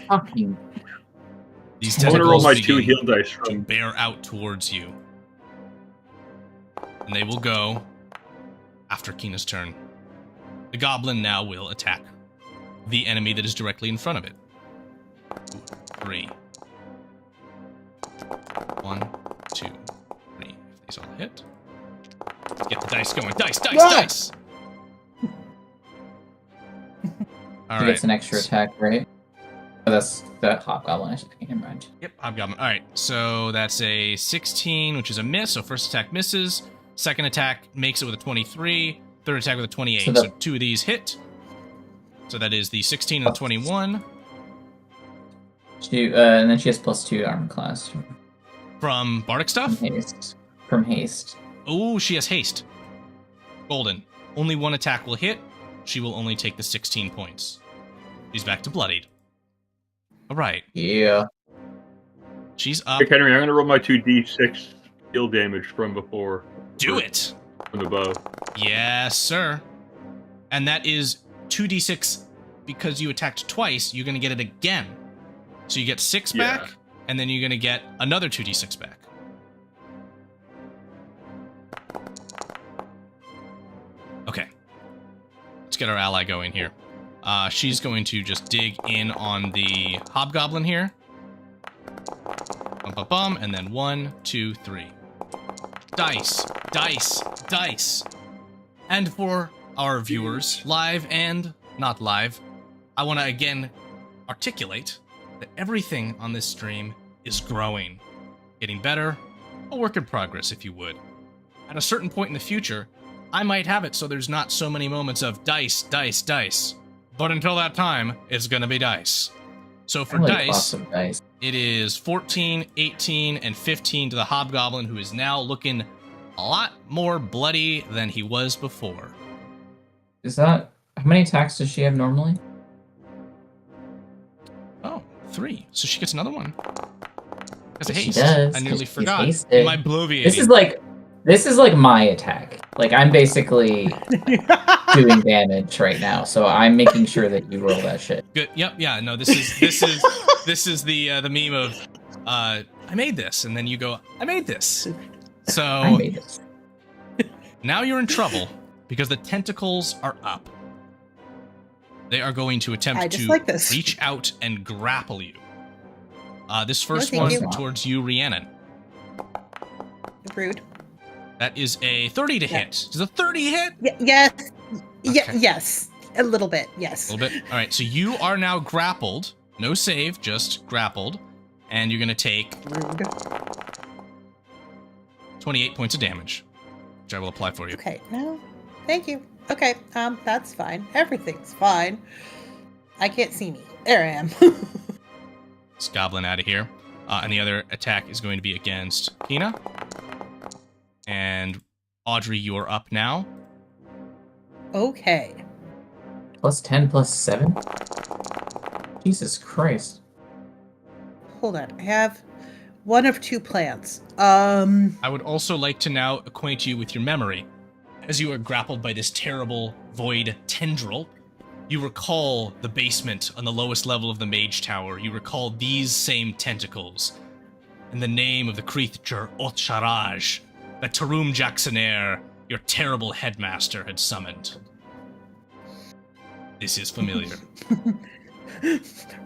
Fucking These I'm gonna roll tentacles my 2 begin heal dice to from. bear out towards you. And they will go after Kina's turn. The goblin now will attack the enemy that is directly in front of it. 3. 1, 2, 3. If these all hit. Let's get the dice going. Dice, dice, Ah! dice! All He right. gets an extra attack, right? Oh, that's the hobgoblin. I should keep in mind. Yep, hobgoblin. All right, so that's a 16, which is a miss. So first attack misses. Second attack makes it with a 23. Third attack with a 28. So So 2 of these hit. So that is the 16 and the 21 And then she has +2 armor class from Bardic stuff. from haste. From haste. Oh, she has haste. Golden. Only one attack will hit. She will only take the 16 points. She's back to bloodied. All right, Yeah. she's up. Hey, Henry, I'm gonna roll my 2d6 heal damage from before. Do it. From the bow. Yes, sir. And that is 2d6 because you attacked twice. You're gonna get it again. So you get 6 Yeah. back, and then you're gonna get another 2d6 back. Okay. Let's get our ally going here. She's going to just dig in on the hobgoblin here. Bum, bum, bum, and then 1, 2, 3. Dice, dice, dice. And for our viewers, live and not live, I want to again articulate that everything on this stream is growing, getting better, a work in progress, if you would. At a certain point in the future, I might have it so there's not so many moments of dice, dice, dice. But until that time, it's gonna be dice. So for I like dice, lots of dice. it is 14, 18, and 15 to the hobgoblin, who is now looking a lot more bloody than he was before. Is that how many attacks does she have normally? Oh, 3. So she gets another one. Because of She haste. does, I 'cause nearly she's forgot. hasted. My bloviating. This is like my attack. Like I'm basically doing damage right now, so I'm making sure that you roll that shit. Good. Yep. Yeah. No. This is the meme of I made this, and then you go, I made this. I So made this. now you're in trouble because the tentacles are up. They are going to I attempt just to like this. reach out and grapple you. This first thank one you. towards you, Rhiannon. Rude. That is a 30 to Yeah. hit. Does a 30 hit? Yes. Okay. Yes. A little bit. Yes. A little bit. All right. So you are now grappled. No save, just grappled. And you're going to take Rude. 28 points of damage, which I will apply for you. Okay. No. Thank you. Okay. That's fine. Everything's fine. I can't see me. There I am. This goblin out of here. And the other attack is going to be against Kina. And Audrey, you are up now. Okay. Plus 10 plus 7? Jesus Christ. Hold on. I have one of two plans. I would also like to now acquaint you with your memory. As you are grappled by this terrible void tendril, you recall the basement on the lowest level of the Mage Tower. You recall these same tentacles and the name of the creature Otcharaj that Tarum Jacksonair, your terrible headmaster, had summoned. This is familiar.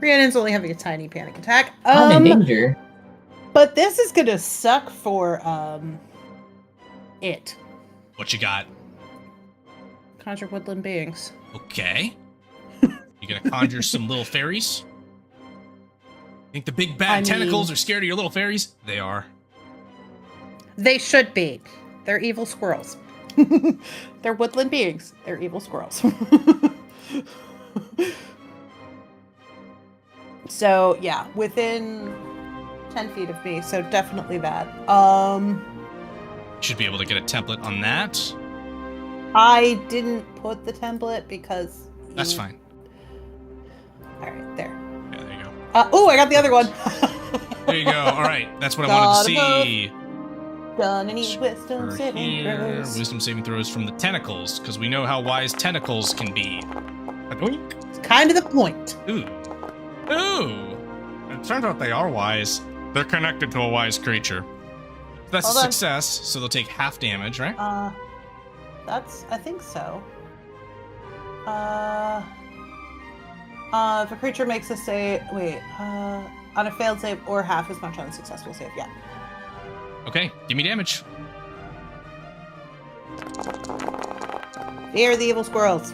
Rhiannon's only having a tiny panic attack. I'm in danger. But this is gonna suck for it. What you got? Conjure woodland beings. Okay. You gonna conjure some little fairies? Think the big bad tentacles are scared of your little fairies? They are. They should be. They're evil squirrels. They're woodland beings. They're evil squirrels. So, yeah, within 10 feet of me, so definitely that. Should be able to get a template on that. I didn't put the template because... That's fine. Alright, there. Yeah, there you go. Oh, I got the other one! There you go. Alright, that's what I wanted to see. Done any wisdom saving throws. Wisdom saving throws from the tentacles, because we know how wise tentacles can be. It's kind of the point. Ooh. Ooh! It turns out they are wise. They're connected to a wise creature. That's Hold a on. success, so they'll take half damage, right? I think so. If a creature makes a save, on a failed save or half as much on a successful save, yeah. Okay, give me damage. Fear the evil squirrels.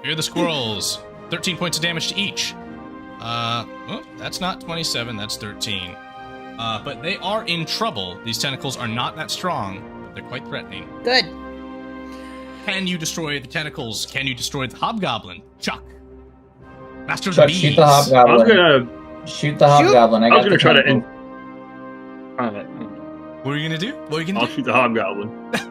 Here are the squirrels. 13 points of damage to each. Oh, that's not 27, that's 13. But they are in trouble. These tentacles are not that strong, but they're quite threatening. Good. Can you destroy the tentacles? Can you destroy the hobgoblin? Chuck. Master of Chuck, the bees. shoot the hobgoblin. I was gonna. Shoot the hobgoblin. I was gonna try to. What are you gonna do? What are you gonna I'll do? shoot the hobgoblin. I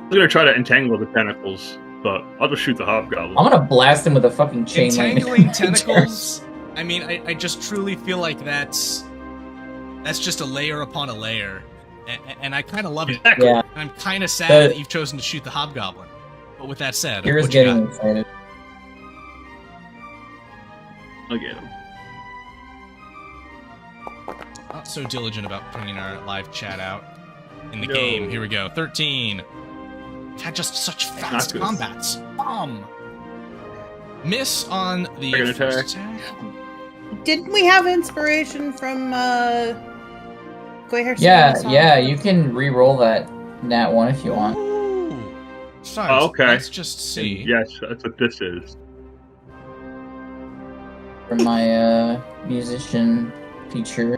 was gonna try to entangle the tentacles, but I'll just shoot the hobgoblin. I'm gonna blast him with a fucking chain Entangling lightning. tentacles? I mean, I just truly feel like that's just a layer upon a layer. And I kind of love it. Exactly. Yeah, I'm kind of sad But- that you've chosen to shoot the hobgoblin. But with that said, Kira's what you getting got? excited. I'll get him. Not so diligent about putting our live chat out in the No. game. Here we go. 13. We've had just such fast good. combats. Miss on the Second first attack. Didn't we have inspiration from Gray Hair Yeah, Song? yeah, you can re-roll that nat 1 if you want. Ooh. Sorry, Oh, okay. let's just see. Yes, that's what this is. From my musician teacher.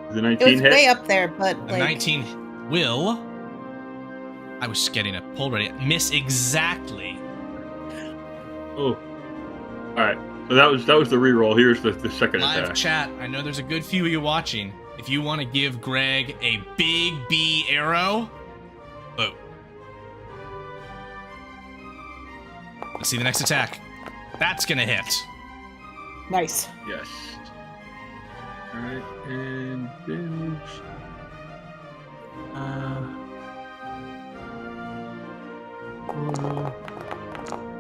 Is the It 19 was hit? way up there, but A like 19 will. I was getting a pull ready. Miss exactly. Oh. Alright. So that was the reroll. Here's the second Live attack. chat. I know there's a good few of you watching. If you want to give Greg a big B arrow, boom. Let's see the next attack. That's gonna hit. nice. Yes. Alright, and damage.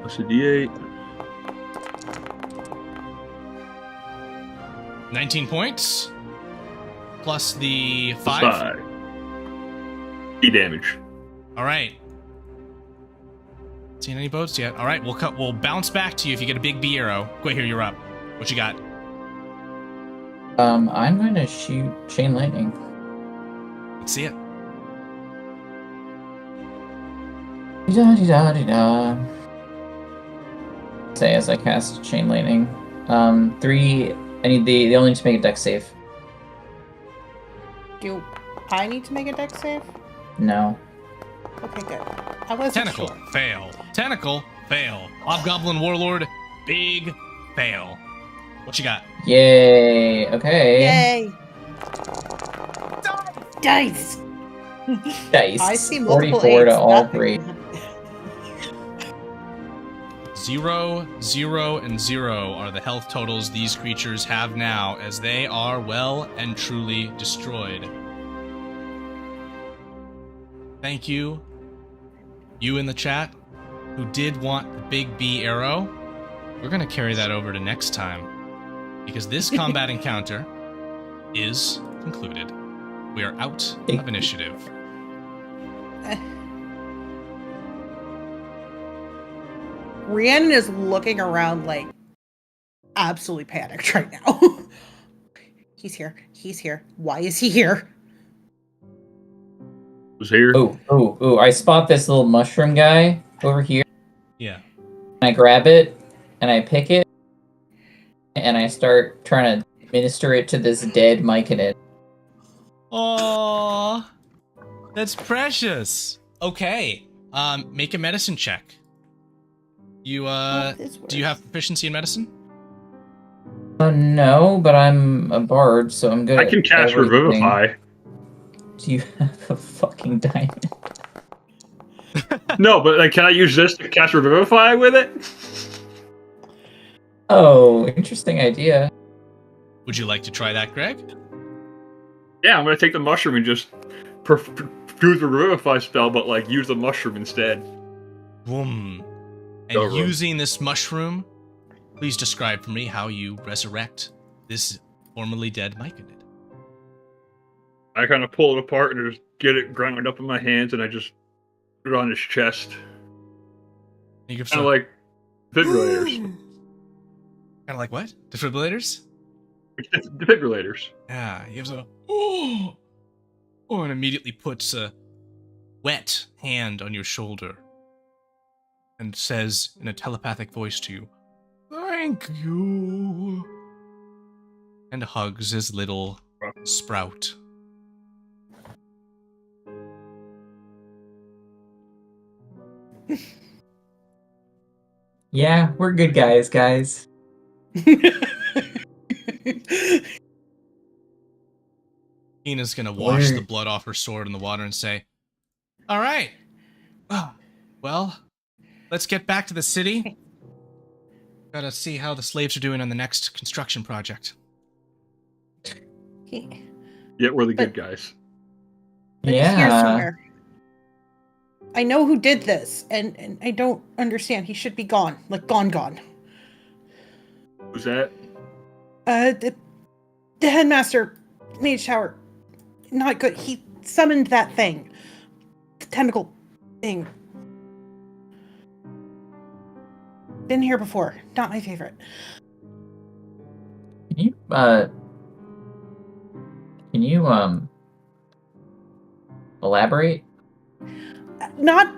Plus a D8. 19 points. Plus the Plus 5. 5. E damage. All right. Seen any boats yet? All right, we'll bounce back to you if you get a big B arrow. Go here, you're up. What you got? I'm going to shoot chain lightning. Let's see it. Da-di-da-di-da. Say as I cast chain lightning. 3. I need they only need to make a dex save. Do I need to make a dex save? No. Okay, good. I wasn't Tentacle, sure. fail. Tentacle, fail. Hobgoblin Warlord, big fail. What you got? Yay. Okay. Yay! Dice! Dice. I see multiple 44 to eights. all That- three. 0, 0, and 0 are the health totals these creatures have now, as they are well and truly destroyed. Thank you, you in the chat, who did want the big B arrow. We're going to carry that over to next time, because this combat encounter is concluded. We are out of initiative. Rhiannon is looking around like absolutely panicked right now. He's here. He's here. Why is he here? Was here. Oh, I spot this little mushroom guy over here. Yeah. I grab it, and I pick it, and I start trying to minister it to this dead myconid. Aww, that's precious. Okay, make a medicine check. You, do you have proficiency in medicine? No, but I'm a bard, so I'm good I at can cast everything. Revivify. Do you have a fucking diamond? No, but like, can I use this to cast Revivify with it? Oh, interesting idea. Would you like to try that, Greg? Yeah, I'm gonna take the mushroom and just do the Revivify spell, but like use the mushroom instead. Boom. And Go, Ro. using this mushroom, please describe for me how you resurrect this formerly dead myconid. I kind of pull it apart and just get it ground up in my hands, and I just put it on his chest. You give Kind some, of like defibrillators. kind of like what? Defibrillators? Defibrillators. Yeah, he gives a and immediately puts a wet hand on your shoulder and says in a telepathic voice to you, "Thank you," and hugs his little sprout. Yeah, we're good guys. Ina's gonna wash Where- the blood off her sword in the water and say, "All right, well, let's get back to the city. Gotta see how the slaves are doing on the next construction project." Yet we're the good guys. But he's here Yeah. somewhere. I know who did this, and I don't understand. He should be gone. Like, gone. Who's that? The headmaster, Mage Tower, not good. He summoned that thing. The tentacle thing. Been here before. Not my favorite. Can you elaborate? Not,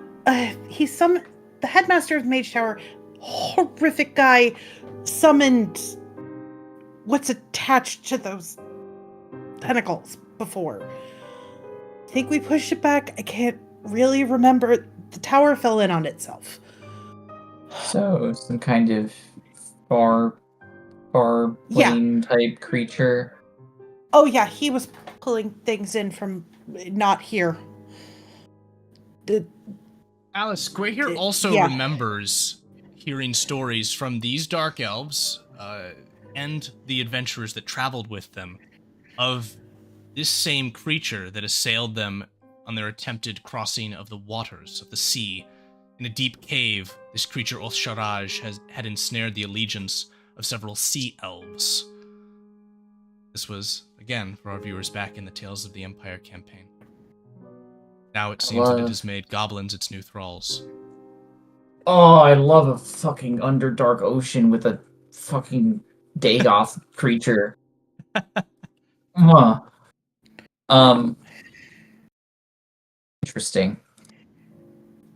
he's the headmaster of Mage Tower, horrific guy, summoned what's attached to those tentacles before. I think we pushed it back. I can't really remember. The tower fell in on itself. So, some kind of far plane type creature. Oh yeah, he was pulling things in from not here. Alice, Greyhair Yeah. also remembers hearing stories from these dark elves and the adventurers that traveled with them of this same creature that assailed them on their attempted crossing of the waters of the sea. In a deep cave, this creature Oth-Sharaj had ensnared the allegiance of several sea elves. This was, again, for our viewers back in the Tales of the Empire campaign. Now it seems that it has made goblins its new thralls. Oh, I love a fucking Underdark Ocean with a fucking Dagoth creature. Interesting.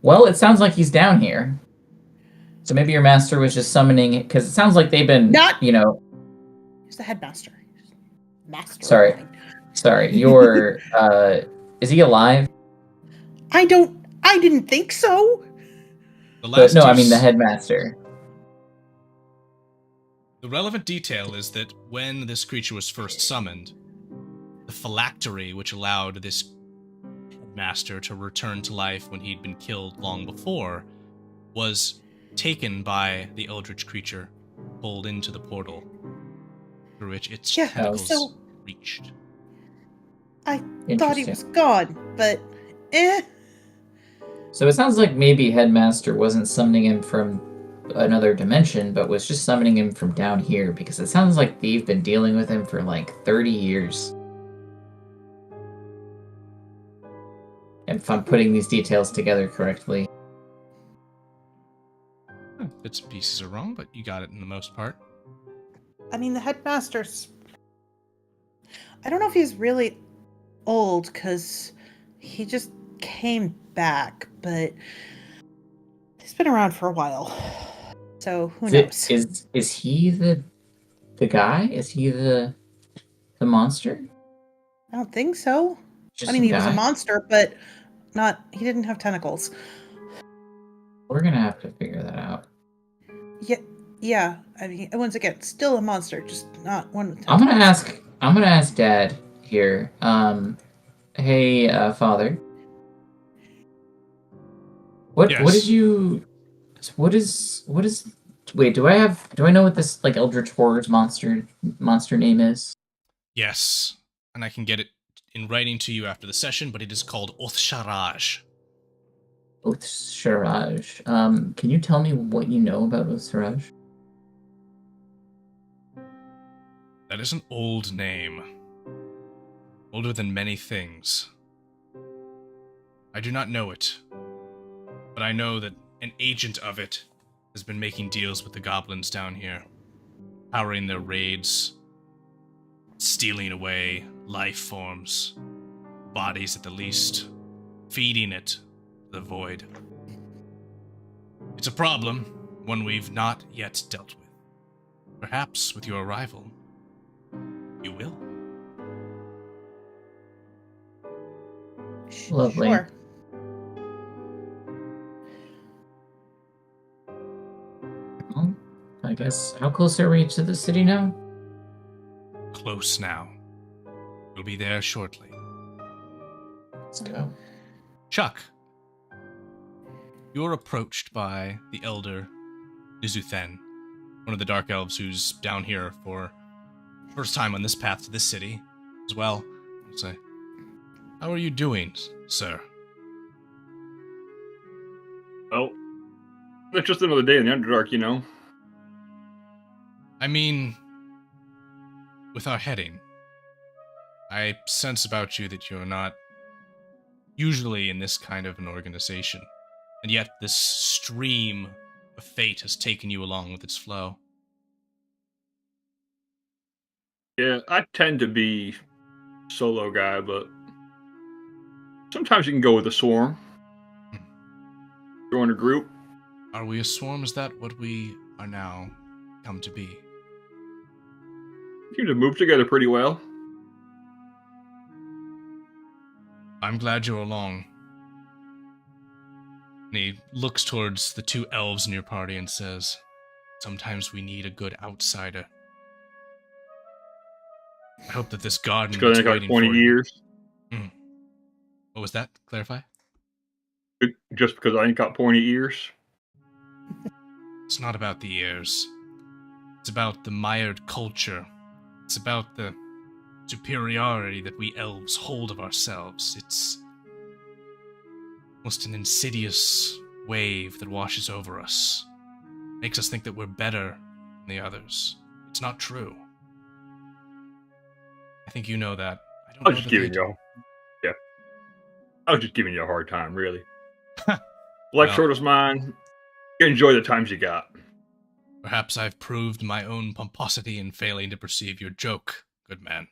Well, it sounds like he's down here. So maybe your master was just summoning it, because it sounds like they've been, He's the headmaster. Master. Sorry, your, is he alive? I didn't think so. The headmaster. The relevant detail is that when this creature was first summoned, the phylactery which allowed this headmaster to return to life when he'd been killed long before, was taken by the eldritch creature, pulled into the portal through which its tentacles reached. I thought he was gone, but So it sounds like maybe Headmaster wasn't summoning him from another dimension, but was just summoning him from down here, because it sounds like they've been dealing with him for like 30 years. If I'm putting these details together correctly. Bits and pieces are wrong, but you got it in the most part. I mean, the headmaster's... I don't know if he's really old, because he just came back, but he's been around for a while. So who knows? Is he the guy? Is he the monster? I don't think so. Just I mean, he was guy? a monster, but he didn't have tentacles. We're gonna have to figure that out. Yeah. I mean, once again, still a monster, just not one with tentacles. I'm gonna ask Dad here. Hey, Father. What is wait, do I know what this like Eldritch Horrors monster name is? Yes, and I can get it in writing to you after the session, but it is called Uthsharaj. Uthsharaj. Can you tell me what you know about Uthsharaj? That is an old name. Older than many things. I do not know it, but I know that an agent of it has been making deals with the goblins down here, powering their raids, stealing away life forms, bodies at the least, feeding it to the void. It's a problem, one we've not yet dealt with. Perhaps with your arrival, you will. Lovely. Sure. Well, I guess, how close are we to the city now? Close now. We'll be there shortly. Let's go. Chuck, you're approached by the elder Nizuthen, one of the Dark Elves who's down here for first time on this path to this city as well. I'd say, how are you doing, sir? Well, it's just another day in the Underdark, you know. I mean, with our heading, I sense about you that you're not usually in this kind of an organization, and yet this stream of fate has taken you along with its flow. Yeah, I tend to be solo guy, but sometimes you can go with a swarm. Join a group. Are we a swarm? Is that what we are now come to be? Seem to move together pretty well. I'm glad you're along. And he looks towards the two elves in your party and says, sometimes we need a good outsider. I hope that this garden is It's waiting got 20 for you. years. What was that? Clarify? Just because I ain't got pointy ears. It's not about the ears. It's about the mired culture. It's about the superiority that we elves hold of ourselves. It's almost an insidious wave that washes over us. Makes us think that we're better than the others. It's not true. I think you know that. I was just giving you a hard time, really. Life short as mine. Enjoy the times you got. Perhaps I've proved my own pomposity in failing to perceive your joke, good man.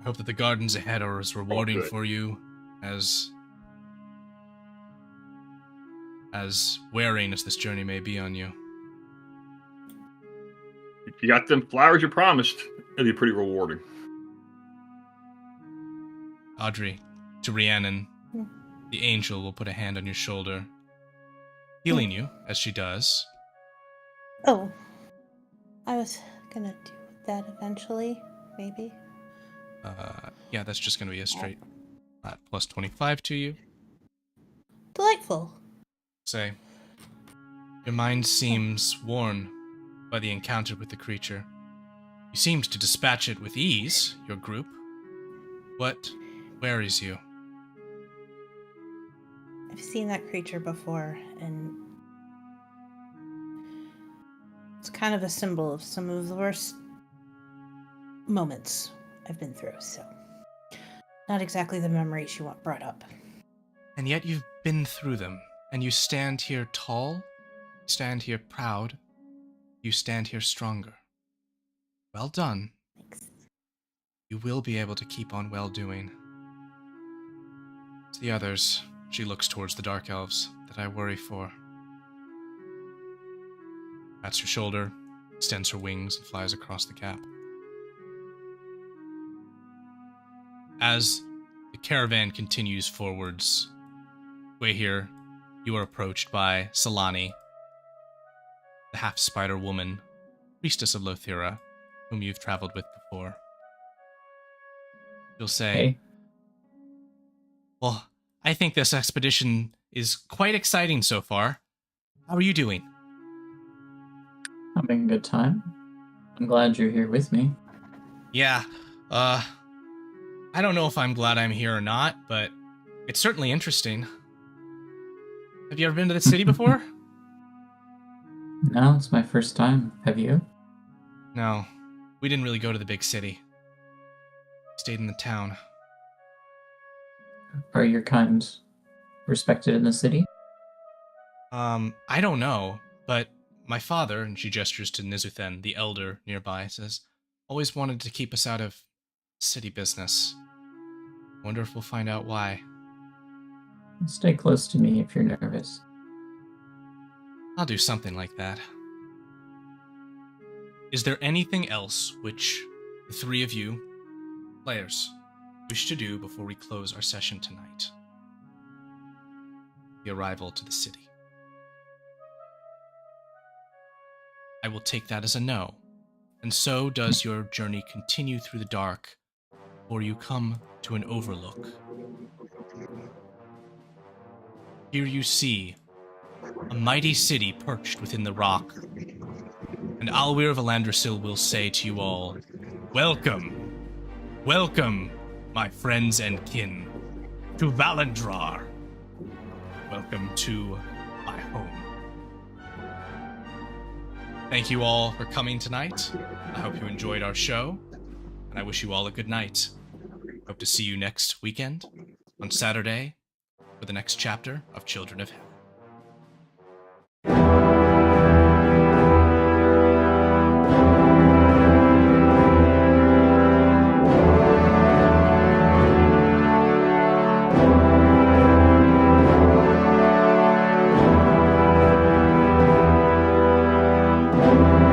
I hope that the gardens ahead are as rewarding for you as wearing as this journey may be on you. If you got them flowers you promised, it'll be pretty rewarding. Audrey, to Rhiannon, the angel will put a hand on your shoulder, healing you, as she does. Oh, I was gonna do that eventually, maybe. Yeah, that's just gonna be a straight At plus 25 to you. Delightful. Say, your mind seems worn by the encounter with the creature. You seemed to dispatch it with ease, your group. What worries you? I've seen that creature before, and it's kind of a symbol of some of the worst moments I've been through, so not exactly the memories you want brought up. And yet you've been through them, and you stand here tall, you stand here proud, you stand here stronger. Well done. Thanks. You will be able to keep on well doing. It's the others, she looks towards the Dark Elves, that I worry for. Pats her shoulder, extends her wings, and flies across the cap. As the caravan continues forwards, way here, you are approached by Solani, the half-spider woman, priestess of Lothira, whom you've traveled with before. You'll say, Hey. Well, I think this expedition is quite exciting so far. How are you doing? Having a good time. I'm glad you're here with me. Yeah, I don't know if I'm glad I'm here or not, but it's certainly interesting. Have you ever been to the city before? No, it's my first time. Have you? No, we didn't really go to the big city. Stayed in the town. Are your kind respected in the city? I don't know, but my father, and she gestures to Nizuthen, the elder nearby, says, always wanted to keep us out of city business. Wonder if we'll find out why. Stay close to me if you're nervous. I'll do something like that. Is there anything else which the three of you, players, wish to do before we close our session tonight? The arrival to the city. I will take that as a no, and so does your journey continue through the dark, or you come to an overlook. Here you see a mighty city perched within the rock, and Alwir of Elandrasil will say to you all, Welcome, welcome, my friends and kin, to Valandrar. Welcome to my home. Thank you all for coming tonight. I hope you enjoyed our show, and I wish you all a good night. Hope to see you next weekend, on Saturday, for the next chapter of Children of Hell. Thank you.